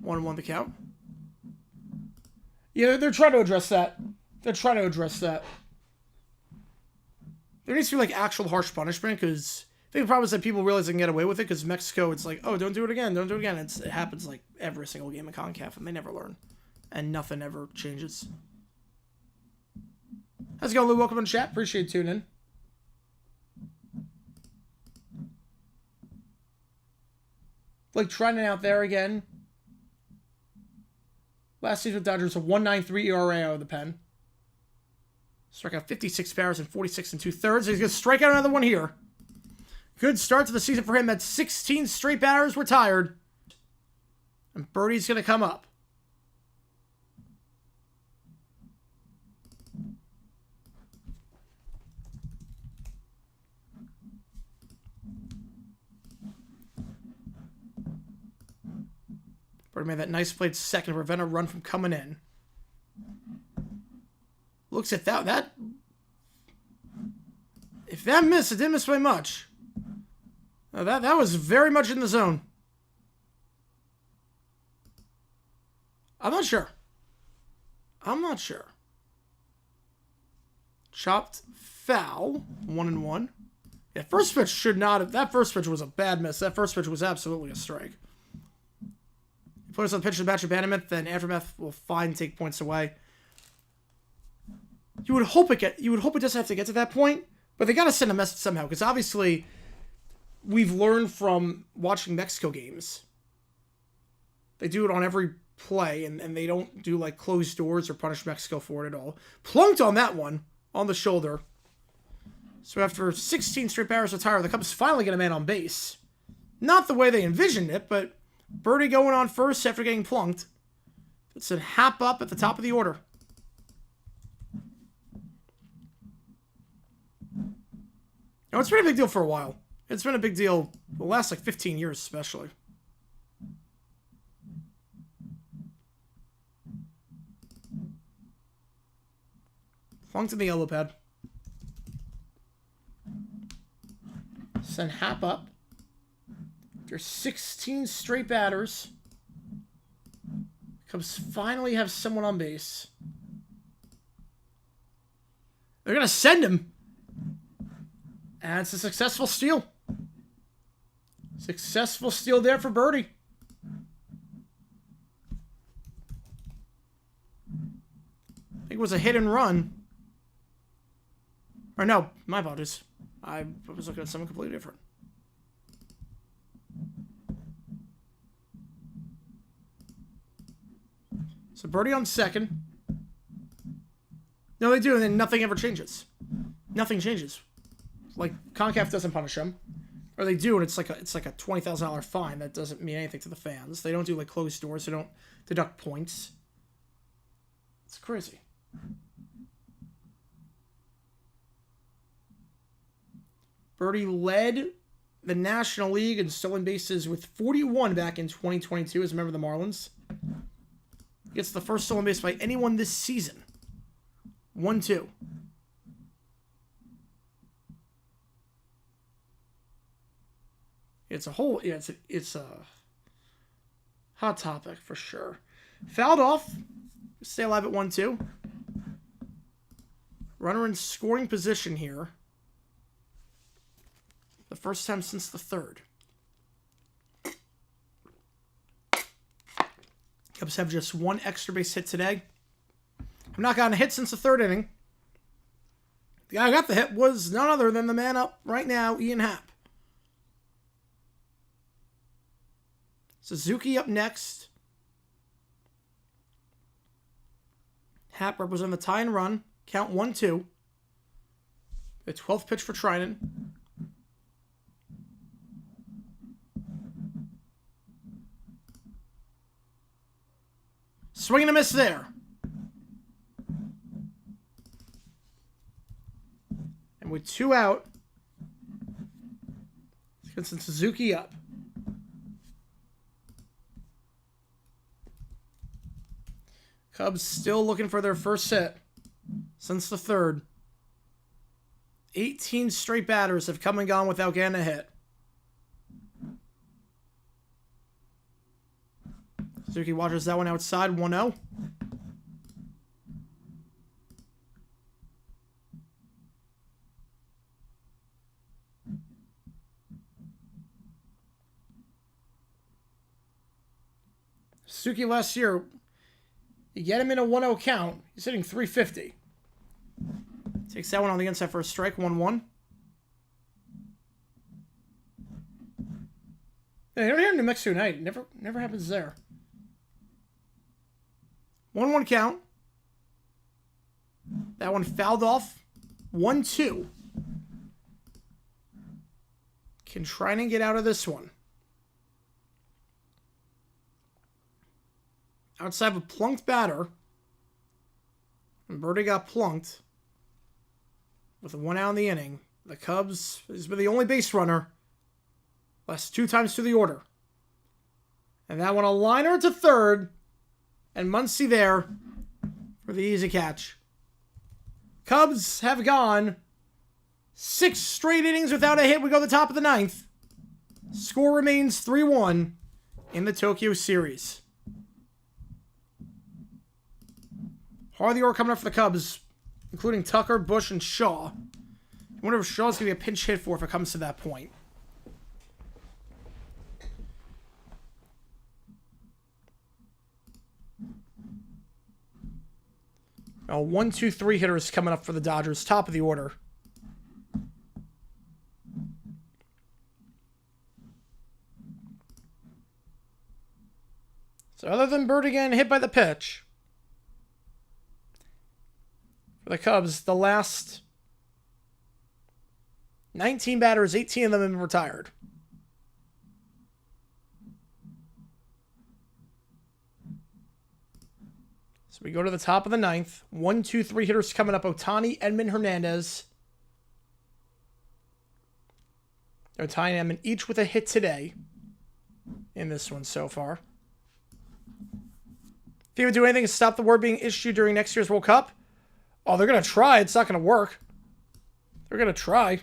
One the count. Yeah, they're trying to address that. There needs to be like actual harsh punishment because I think the problem is that people realize they can get away with it because Mexico, it's like, oh, don't do it again. It happens like every single game in CONCACAF and they never learn. And nothing ever changes. How's it going, Lou? Welcome to the chat. Appreciate you tuning in. Blake Treinen out there again. Last season with Dodgers, a 1.93 ERA out of the pen. Struck out 56 batters in 46 2/3. He's going to strike out another one here. Good start to the season for him. That's 16 straight batters retired. And Birdie's going to come up. Birdie made that nice play second to prevent a run from coming in. looks at that. If that missed, it didn't miss by much. That was very much in the zone. I'm not sure. Chopped foul. 1-1. Yeah, first pitch should not have. That first pitch was a bad miss. That first pitch was absolutely a strike. If put us on pitch to match abandonment, then Aftermath will fine take points away. You would hope it doesn't have to get to that point, but they gotta send a message somehow, because obviously we've learned from watching Mexico games. They do it on every play, and they don't do like closed doors or punish Mexico for it at all. Plunked on that one, on the shoulder. So after 16 straight batters retire, the Cubs finally get a man on base. Not the way they envisioned it, but Birdie going on first after getting plunked. It's a hap up at the top of the order. Now, it's been a big deal for a while. It's been a big deal the last, like, 15 years, especially. Plunked in the yellow pad. Send Hap up. There's 16 straight batters. Cubs finally have someone on base. They're going to send him. And it's a successful steal. Successful steal there for Birdie. I think it was a hit and run. Or no, my apologies. I was looking at something completely different. So Birdie on second. No, they do, and then nothing ever changes. Nothing changes. Like, CONCACAF doesn't punish them. Or they do, and it's like a $20,000 fine. That doesn't mean anything to the fans. They don't do, like, closed doors. They don't deduct points. It's crazy. Birdie led the National League in stolen bases with 41 back in 2022 as a member of the Marlins. He gets the first stolen base by anyone this season. 1-2. It's a hot topic for sure. Fouled off. Stay alive at 1-2. Runner in scoring position here. The first time since the third. Cubs have just one extra base hit today. I've not gotten a hit since the third inning. The guy who got the hit was none other than the man up right now, Ian Happ. Suzuki up next. Happ representing the tie and run. Count 1-2. The 12th pitch for Trinan. Swing and a miss there. And with 2 out, Vincent Suzuki up. Cubs still looking for their first hit since the third. 18 straight batters have come and gone without getting a hit. Suzuki watches that one outside, 1-0. Suzuki last year, you get him in a 1-0 count, he's hitting .350. Takes that one on the inside for a strike, 1-1. Yeah, you don't hear New Mexico United. Never happens there. 1-1 count. That one fouled off. 1-2. Can try and get out of this one. Outside of a plunked batter. And Birdie got plunked. With a 1 out in the inning. The Cubs, he's been the only base runner. Last 2 times through the order. And that one a liner to third. And Muncy there for the easy catch. Cubs have gone 6 straight innings without a hit. We go to the top of the 9th. Score remains 3-1 in the Tokyo series. Hard the order coming up for the Cubs, including Tucker, Bush, and Shaw. I wonder if Shaw's going to be a pinch hit for if it comes to that point. Now, 1, 2, 3 hitters coming up for the Dodgers, top of the order. So other than Bird again hit by the pitch, for the Cubs, the last 19 batters, 18 of them have been retired. So we go to the top of the 9th. 1, 2, 3 hitters coming up. Ohtani, Edman, Hernandez. Ohtani and Edman each with a hit today in this one so far. If you would do anything to stop the word being issued during next year's World Cup, oh, they're going to try. It's not going to work. They're going to try.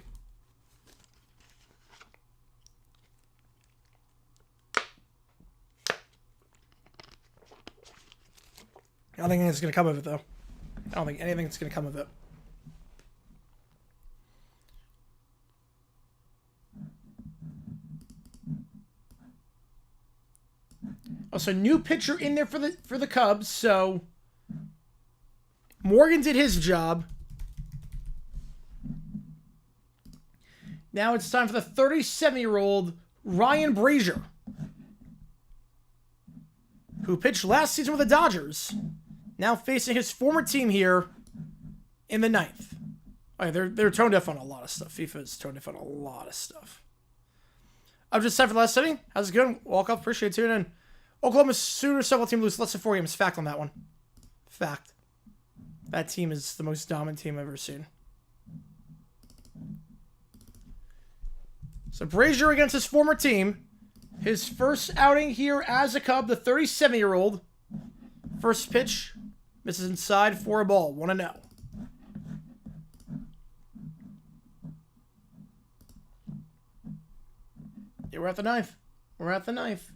I don't think anything's going to come of it, though. I don't think anything's going to come of it. Oh, so new pitcher in there for the Cubs. So Morgan did his job. Now it's time for the 37-year-old Ryan Brazier, who pitched last season with the Dodgers, now facing his former team here in the 9th. Oh, yeah, they're tone deaf on a lot of stuff. FIFA is tone deaf on a lot of stuff. I'm just time for the last inning. How's it going? Walk up. Appreciate tuning in. Oklahoma Sooners softball team lose less than 4 games. Fact on that one. Fact. That team is the most dominant team I've ever seen. So Brazier against his former team. His first outing here as a Cub, the 37-year-old. First pitch, misses inside for a ball, 1-0. Yeah, we're at the 9th. We're at the 9th.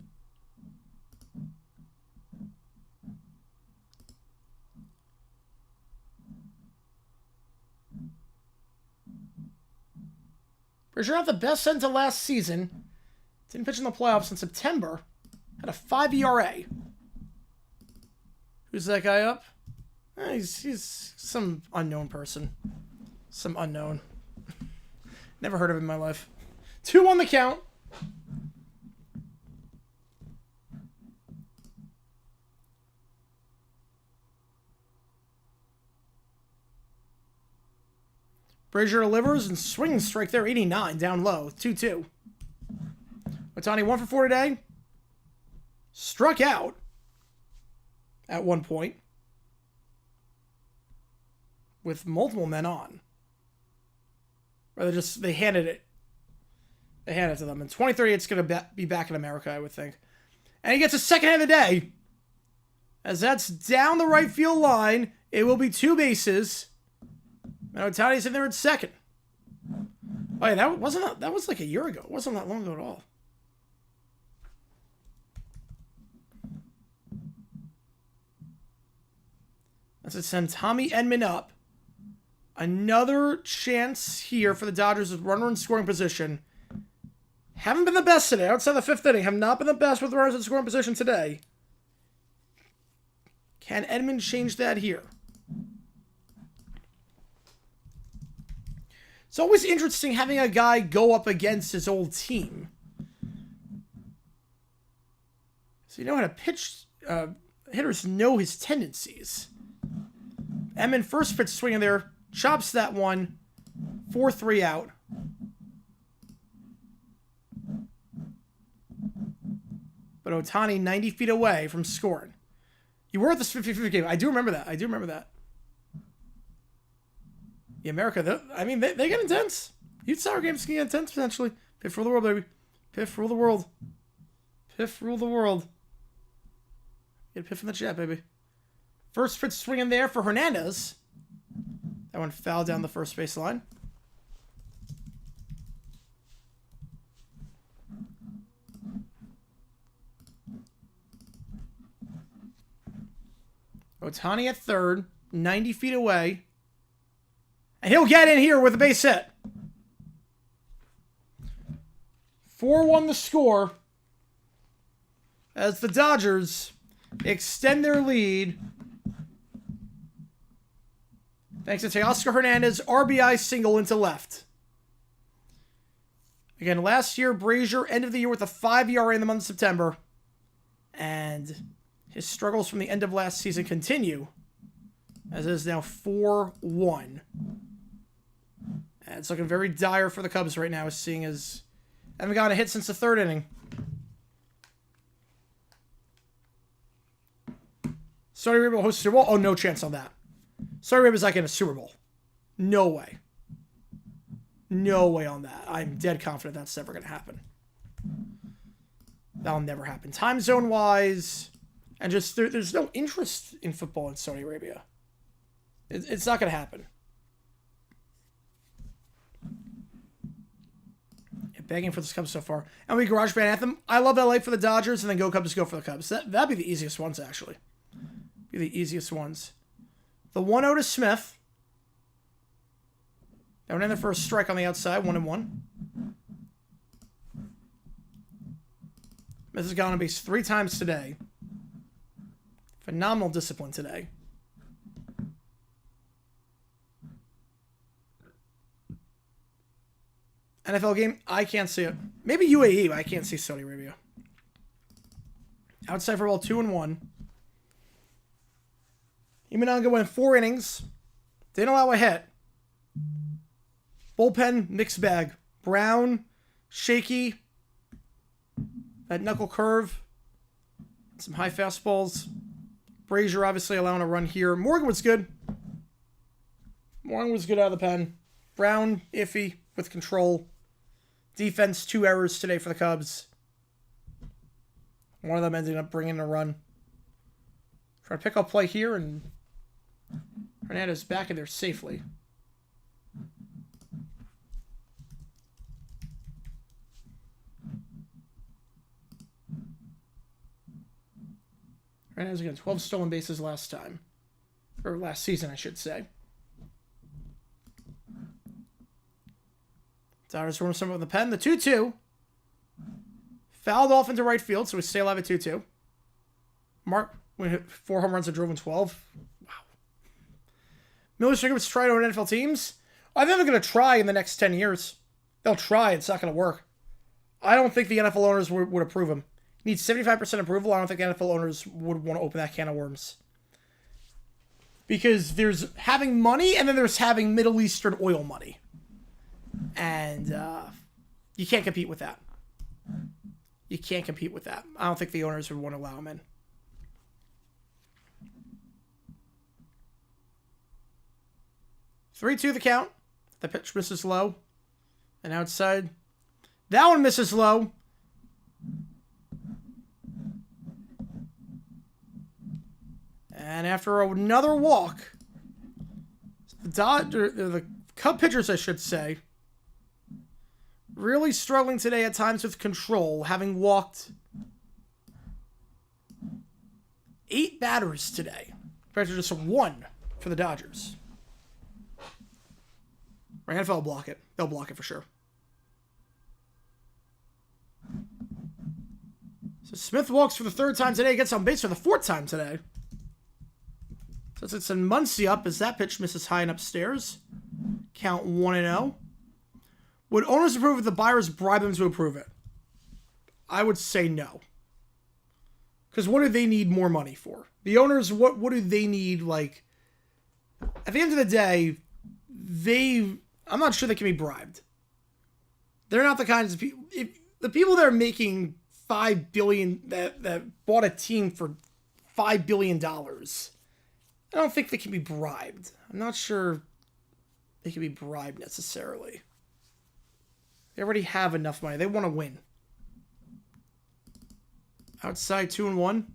Brazier had the best end to last season. Didn't pitch in the playoffs in September. Had a 5 ERA. Who's that guy up? He's some unknown person. Some unknown. Never heard of him in my life. 2 on the count. Brazier delivers and swings strike there. 89 down low. 2-2. Ohtani 1 for 4 today. Struck out at one point with multiple men on. Or they handed it. They handed it to them. In 2030, it's going to be back in America, I would think. And he gets a second hit of the day. As that's down the right field line, it will be 2 bases. And Ohtani's in there at second. Oh yeah, that was like a year ago. It wasn't that long ago at all. That's to send Tommy Edman up. Another chance here for the Dodgers with runner in scoring position. Haven't been the best today. Outside the 5th inning, have not been the best with runners in scoring position today. Can Edman change that here? It's always interesting having a guy go up against his old team. So you know how to pitch. Hitters know his tendencies. Edman first pitch swinging there. Chops that one. 4-3 out. But Ohtani 90 feet away from scoring. You were at this 50-50 game. I do remember that. Yeah, America, they get intense. Youth soccer games can get intense, potentially. Piff rule the world, baby. Piff rule the world. Piff rule the world. Get a piff in the chat, baby. First pitch swinging there for Hernandez. That That one fouled down the first base line. Ohtani at third, 90 feet away. And he'll get in here with a base hit. 4-1 the score as the Dodgers extend their lead. Thanks to Teoscar Hernandez, RBI single into left. Again, last year, Brazier ended the year with a 5 ERA in the month of September. And his struggles from the end of last season continue, as it is now 4-1. And it's looking very dire for the Cubs right now, seeing as they haven't gotten a hit since the third inning. Saudi Arabia will host the Super Bowl? Oh, no chance on that. Saudi Arabia's not getting a Super Bowl. No way. No way on that. I'm dead confident that's never going to happen. That'll never happen. Time zone-wise, and just there's no interest in football in Saudi Arabia. It's not going to happen. Begging for this Cubs so far. And we Garage Band Anthem. I love LA for the Dodgers, and then Go Cubs, go for the Cubs. That'd be the easiest ones, actually. Be the easiest ones. The 1-0 to Smith. That went in there for a strike on the outside, 1-1. Smith has gone on base 3 times today. Phenomenal discipline today. NFL game, I can't see it. Maybe UAE, but I can't see Saudi Arabia. Outside for ball 2-1. Imananga went 4 innings. Didn't allow a hit. Bullpen, mixed bag. Brown, shaky. That knuckle curve. Some high fastballs. Brazier obviously allowing a run here. Morgan was good. Morgan was good out of the pen. Brown, iffy, with control. Defense, 2 errors today for the Cubs. One of them ended up bringing a run. Try to pick up play here, and Hernandez back in there safely. Hernandez got 12 stolen bases last time. Or last season, I should say. Dodgers warm some of the pen. The 2-2. Fouled off into right field, so we stay alive at 2-2. Mark hit 4 home runs and drove in 12. Wow. Miller's Jacobs try to own NFL teams. I think they're going to try in the next 10 years. They'll try. It's not going to work. I don't think the NFL owners would approve him. He needs 75% approval. I don't think the NFL owners would want to open that can of worms. Because there's having money, and then there's having Middle Eastern oil money. And you can't compete with that. You can't compete with that. I don't think the owners would want to allow him in. Three-two the count. The pitch misses low. And outside. That one misses low. And after another walk, the Cub pitchers, I should say, really struggling today at times with control, having walked 8 batters today, compared to just 1 for the Dodgers. Right, NFL will block it. They'll block it for sure. So Smith walks for the 3rd time today, gets on base for the 4th time today. So it's in Muncie up as that pitch misses high and upstairs. Count 1-0. Would owners approve if the buyers bribe them to approve it? I would say no. Because what do they need more money for? The owners, what do they need, like... At the end of the day, I'm not sure they can be bribed. They're not the kinds of people... The people that are making $5 billion, that bought a team for $5 billion, I don't think they can be bribed. I'm not sure they can be bribed necessarily. They already have enough money. They want to win. Outside 2-1. At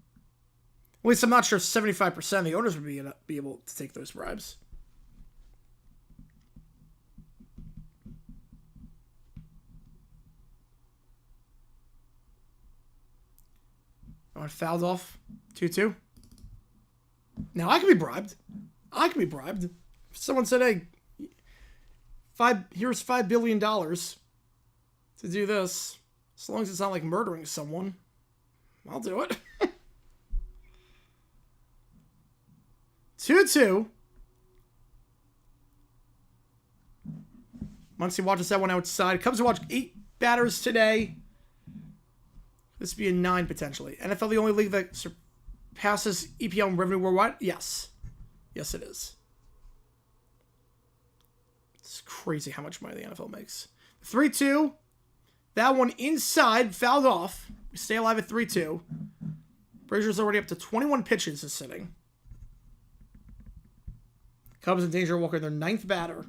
least I'm not sure 75% of the owners would be able to take those bribes. Oh, it fouled off. 2-2. Now, I can be bribed. I can be bribed. If someone said, hey, here's $5 billion to do this. As long as it's not like murdering someone, I'll do it. 2-2. Muncie watches that one outside. Cubs watch 8 batters today. This would be a 9 potentially. NFL the only league that surpasses EPL in revenue worldwide? Yes. Yes, it is. It's crazy how much money the NFL makes. 3-2. That one inside, fouled off. We stay alive at 3-2. Brazier's already up to 21 pitches this inning. Cubs in danger of walking their 9th batter.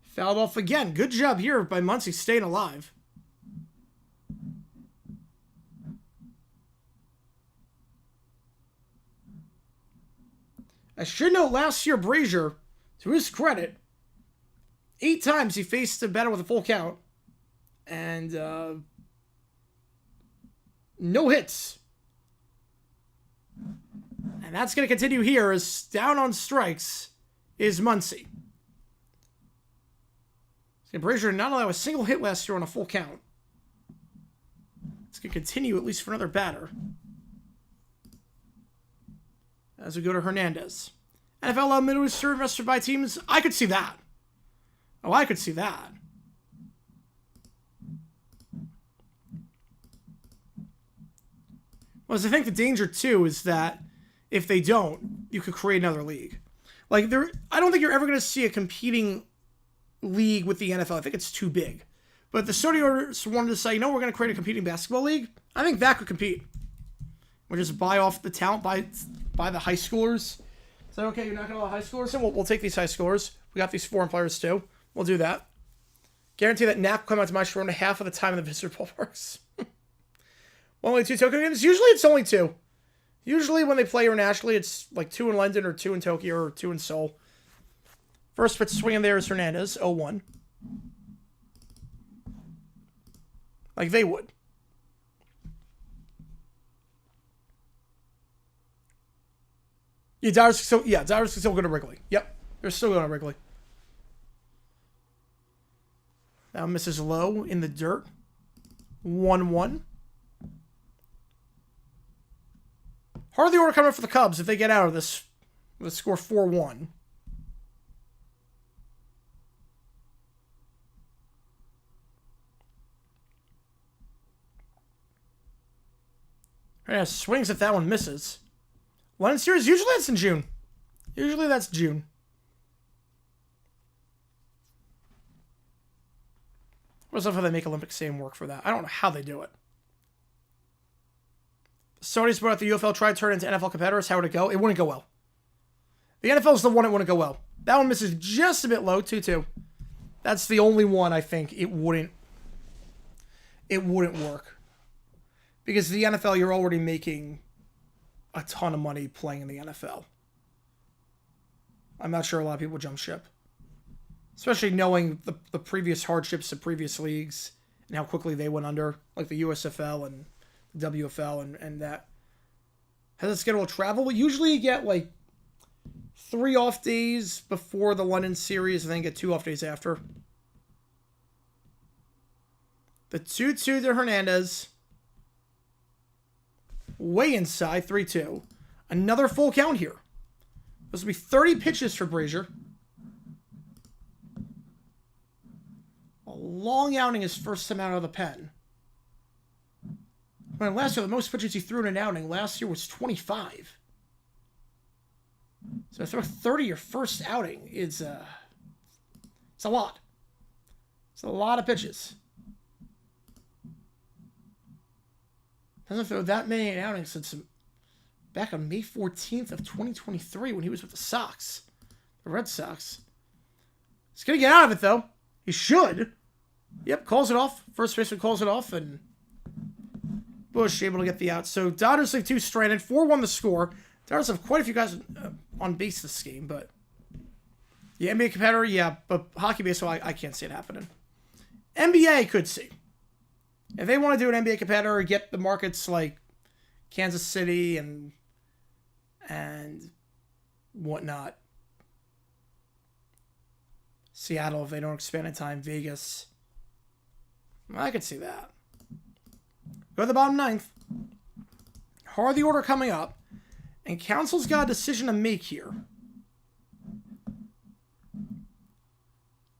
Fouled off again. Good job here by Muncie staying alive. I should note last year Brazier, to his credit, 8 times he faced a batter with a full count. And no hits. And that's going to continue here as down on strikes is Muncie. Brazier did not allow a single hit last year on a full count. It's going to continue at least for another batter. As we go to Hernandez. NFL allowed minimum serve invested by teams. I could see that. Oh, I could see that. Well, I think the danger, too, is that if they don't, you could create another league. Like, I don't think you're ever going to see a competing league with the NFL. I think it's too big. But if the Saudi owners wanted to say, you know, we're going to create a competing basketball league, I think that could compete. We'll just buy off the talent, buy the high schoolers. So, okay, you're not going to allow high schoolers in? We'll take these high schoolers. We got these foreign players, too. We'll do that. Guarantee that NAP will come out to my Sharona half of the time in the visitor ballparks. Only 2 Tokyo games? Usually it's only 2. Usually when they play internationally, it's like 2 in London or 2 in Tokyo or 2 in Seoul. First pitch swinging there is Hernandez, 0-1. Like they would. Yeah, Dodgers can still go to Wrigley. Yep, they're still going to Wrigley. Now misses low in the dirt. 1-1. Hardly order coming for the Cubs if they get out of this with a score 4-1. Yeah, swings if that one misses. London series, usually that's in June. Usually that's June. What's up how they make Olympic Stadium work for that? I don't know how they do it. The Saudis brought out the UFL tried to turn into NFL competitors. How would it go? It wouldn't go well. The NFL is the one that wouldn't go well. That one misses just a bit low, 2-2. That's the only one I think it wouldn't work. Because the NFL, you're already making a ton of money playing in the NFL. I'm not sure a lot of people jump ship. Especially knowing the previous hardships of previous leagues and how quickly they went under, like the USFL and the WFL and that. Has a scheduled travel? Usually you get like 3 off days before the London series and then get 2 off days after. The 2-2 to Hernandez. Way inside, 3-2. Another full count here. This will be 30 pitches for Brazier. A long outing his first time out of the pen. When last year, the most pitches he threw in an outing last year was 25. So to throw 30 your first outing is it's a lot. It's a lot of pitches. Doesn't throw that many outings since back on May 14th of 2023 when he was with the Red Sox. He's going to get out of it, though. He should. Yep, calls it off. First baseman calls it off, and Bush able to get the out. So Dodgers leave 2 stranded. 4-1 the score. Dodgers have quite a few guys on base this game, but yeah, NBA competitor, yeah, but hockey baseball, I can't see it happening. NBA could see. If they want to do an NBA competitor, get the markets like Kansas City and whatnot. Seattle, if they don't expand in time. Vegas. I could see that. Go to the bottom ninth. Heart of the order coming up. And Council's got a decision to make here.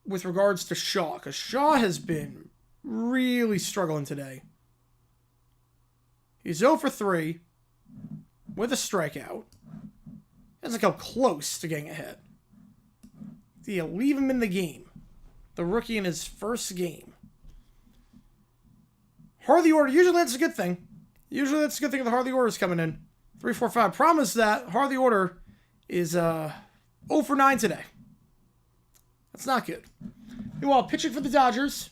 With regards to Shaw. Because Shaw has been really struggling today. He's 0 for 3. With a strikeout. Doesn't come close to getting a hit. Do you leave him in the game? The rookie in his first game. Heart of the order. Usually that's a good thing. Usually that's a good thing if the heart of the order is coming in. 3, 4, 5. Problem is that heart of the order is 0 for 9 today. That's not good. Meanwhile, pitching for the Dodgers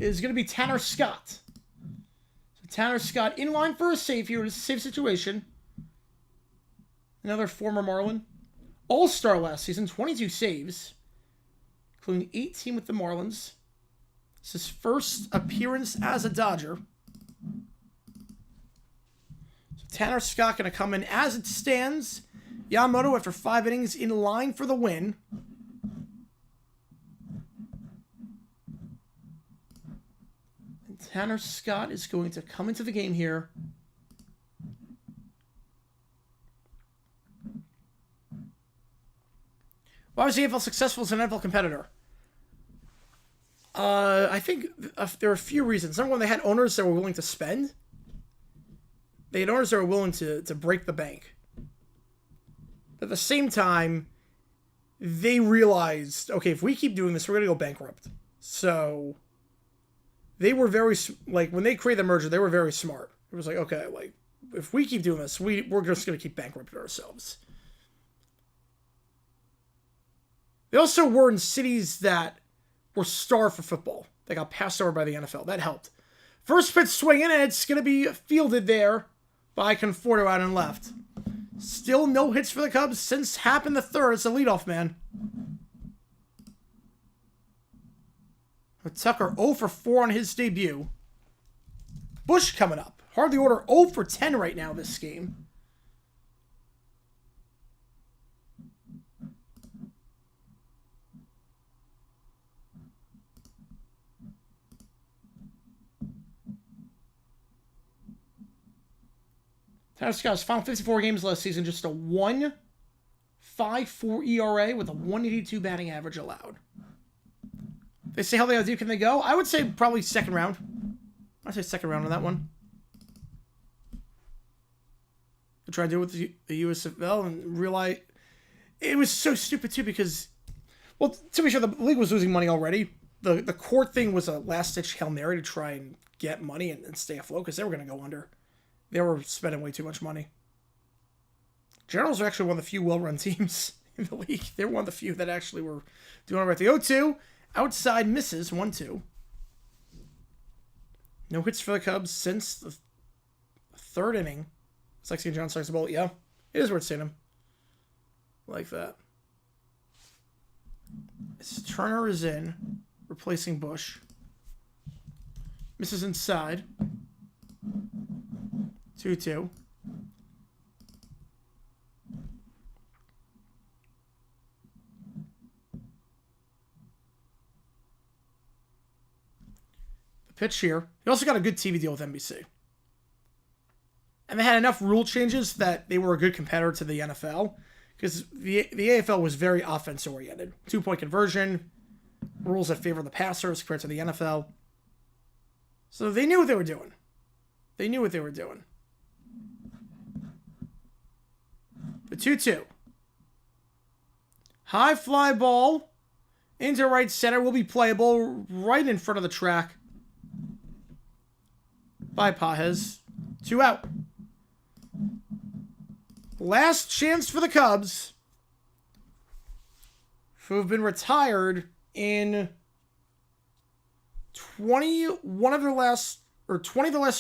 is going to be Tanner Scott. So Tanner Scott in line for a save here. It's a safe situation. Another former Marlin. All-star last season, 22 saves, including 18 with the Marlins. It's his first appearance as a Dodger. So Tanner Scott going to come in as it stands. Yamamoto, after 5 innings, in line for the win. And Tanner Scott is going to come into the game here. Why was the AFL successful as an NFL competitor? I think there are a few reasons. Number one, they had owners that were willing to spend. They had owners that were willing to break the bank. But at the same time, they realized, okay, if we keep doing this, we're going to go bankrupt. So they were very, like, when they created the merger, they were very smart. It was like, okay, like, if we keep doing this, we're just going to keep bankrupting ourselves. They also were in cities that were starved for football. They got passed over by the NFL. That helped. First pitch swinging, and it's going to be fielded there by Conforto out and left. Still no hits for the Cubs since happened the third. It's a leadoff man. Tucker 0 for 4 on his debut. Bush coming up. Heart of the order 0 for 10 right now this game. Tanner Scott's final 54 games last season, just a 1.54 ERA with a 182 batting average allowed. They say how they do, can they go? I would say probably second round. I'd say second round on that one. To try to do it with the USFL and realize it was so stupid too because, well, to be sure, the league was losing money already. The court thing was a last-ditch Hail Mary to try and get money and stay afloat because they were going to go under. They were spending way too much money. Generals are actually one of the few well-run teams in the league. They're one of the few that actually were doing all right. The 0-2, outside misses, 1-2. No hits for the Cubs since the third inning. It's like seeing John strikes the ball. Yeah, it is worth seeing him. Like that. Turner is in, replacing Bush. Misses inside. 2-2. The pitch here. He also got a good TV deal with NBC. And they had enough rule changes that they were a good competitor to the NFL. Because the AFL was very offense-oriented. 2-point conversion. Rules that favor the passers compared to the NFL. So they knew what they were doing. They knew what they were doing. The 2-2. High fly ball into right center will be playable right in front of the track by Pajes. 2 out. Last chance for the Cubs, who have been retired in 20 of the last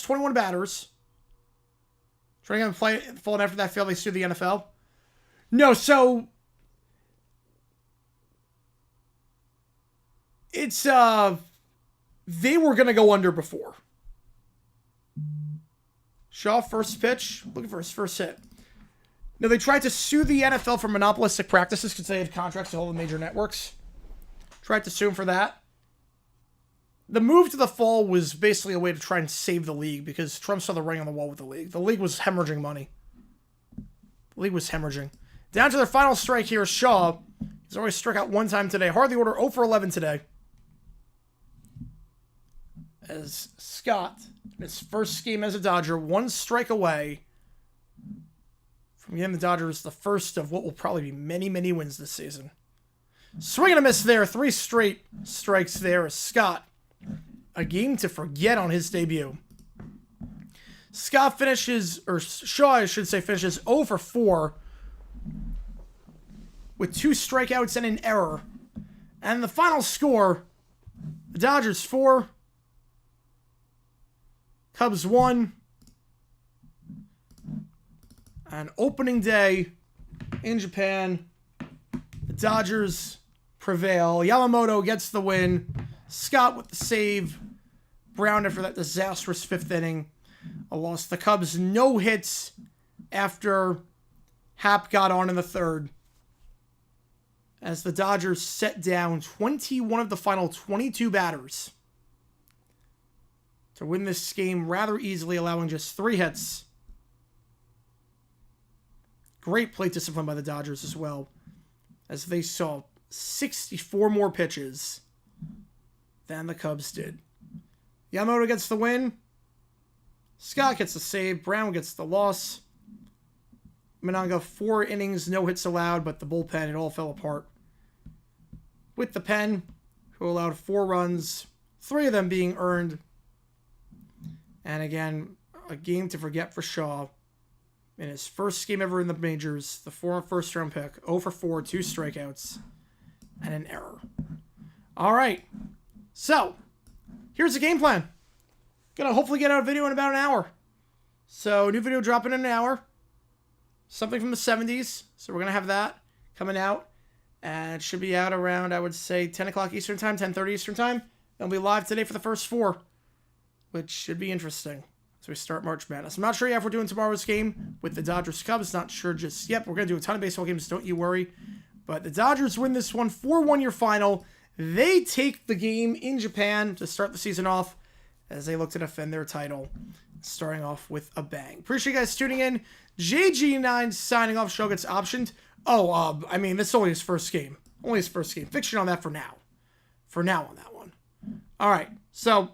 21 batters. Trying to play fold after that failed, they sued the NFL. No, so it's they were gonna go under before. Shaw first pitch, looking for his first hit. No, they tried to sue the NFL for monopolistic practices because they had contracts with all the major networks. Tried to sue him for that. The move to the fall was basically a way to try and save the league because Trump saw the writing on the wall with the league. The league was hemorrhaging money. The league was hemorrhaging. Down to their final strike here is Shaw. He's already struck out one time today. Hardly order 0 for 11 today. As Scott, in his first game as a Dodger, 1 strike away from getting the Dodgers the first of what will probably be many, many wins this season. Swing and a miss there. 3 straight strikes there as Scott. A game to forget on his debut. Scott finishes, or Shaw, I should say, finishes 0 for 4 with 2 strikeouts and an error. And the final score, the Dodgers 4, Cubs 1. On opening day in Japan, the Dodgers prevail. Yamamoto gets the win. Scott with the save. Brown after that disastrous 5th inning. A loss. The Cubs no hits after Happ got on in the 3rd. As the Dodgers set down 21 of the final 22 batters to win this game rather easily, allowing just 3 hits. Great plate discipline by the Dodgers as well, as they saw 64 more pitches than the Cubs did. Yamamoto gets the win. Scott gets the save. Brown gets the loss. Minanga, 4 innings, no hits allowed, but the bullpen, it all fell apart. With the pen, who allowed 4 runs, 3 of them being earned. And again, a game to forget for Shaw. In his first game ever in the majors, the former first-round pick, 0 for 4, 2 strikeouts, and an error. All right, so here's the game plan. Gonna hopefully get out a video in about an hour. So new video dropping in an hour. Something from the 70s. So we're gonna have that coming out, and it should be out around, I would say, 10 o'clock Eastern time, 10:30 Eastern time. It'll be live today for the first 4, which should be interesting. So we start March Madness. I'm not sure yet if we're doing tomorrow's game with the Dodgers Cubs. Not sure just yet. We're going to do a ton of baseball games. Don't you worry. But the Dodgers win this one 4-1 your final. They take the game in Japan to start the season off as they look to defend their title, starting off with a bang. Appreciate you guys tuning in. JG9 signing off. Show gets optioned. I mean, this is only his first game. Only his first game. Fiction on that for now. For now on that one. All right. So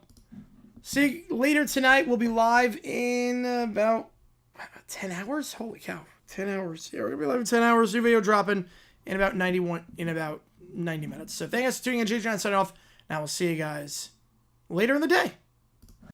see you later tonight. We'll be live in about 10 hours. Holy cow. 10 hours. Yeah, we're going to be live in 10 hours. New video dropping in about 90 minutes. So thank you guys for tuning in. JG9 signing off. And I will see you guys later in the day.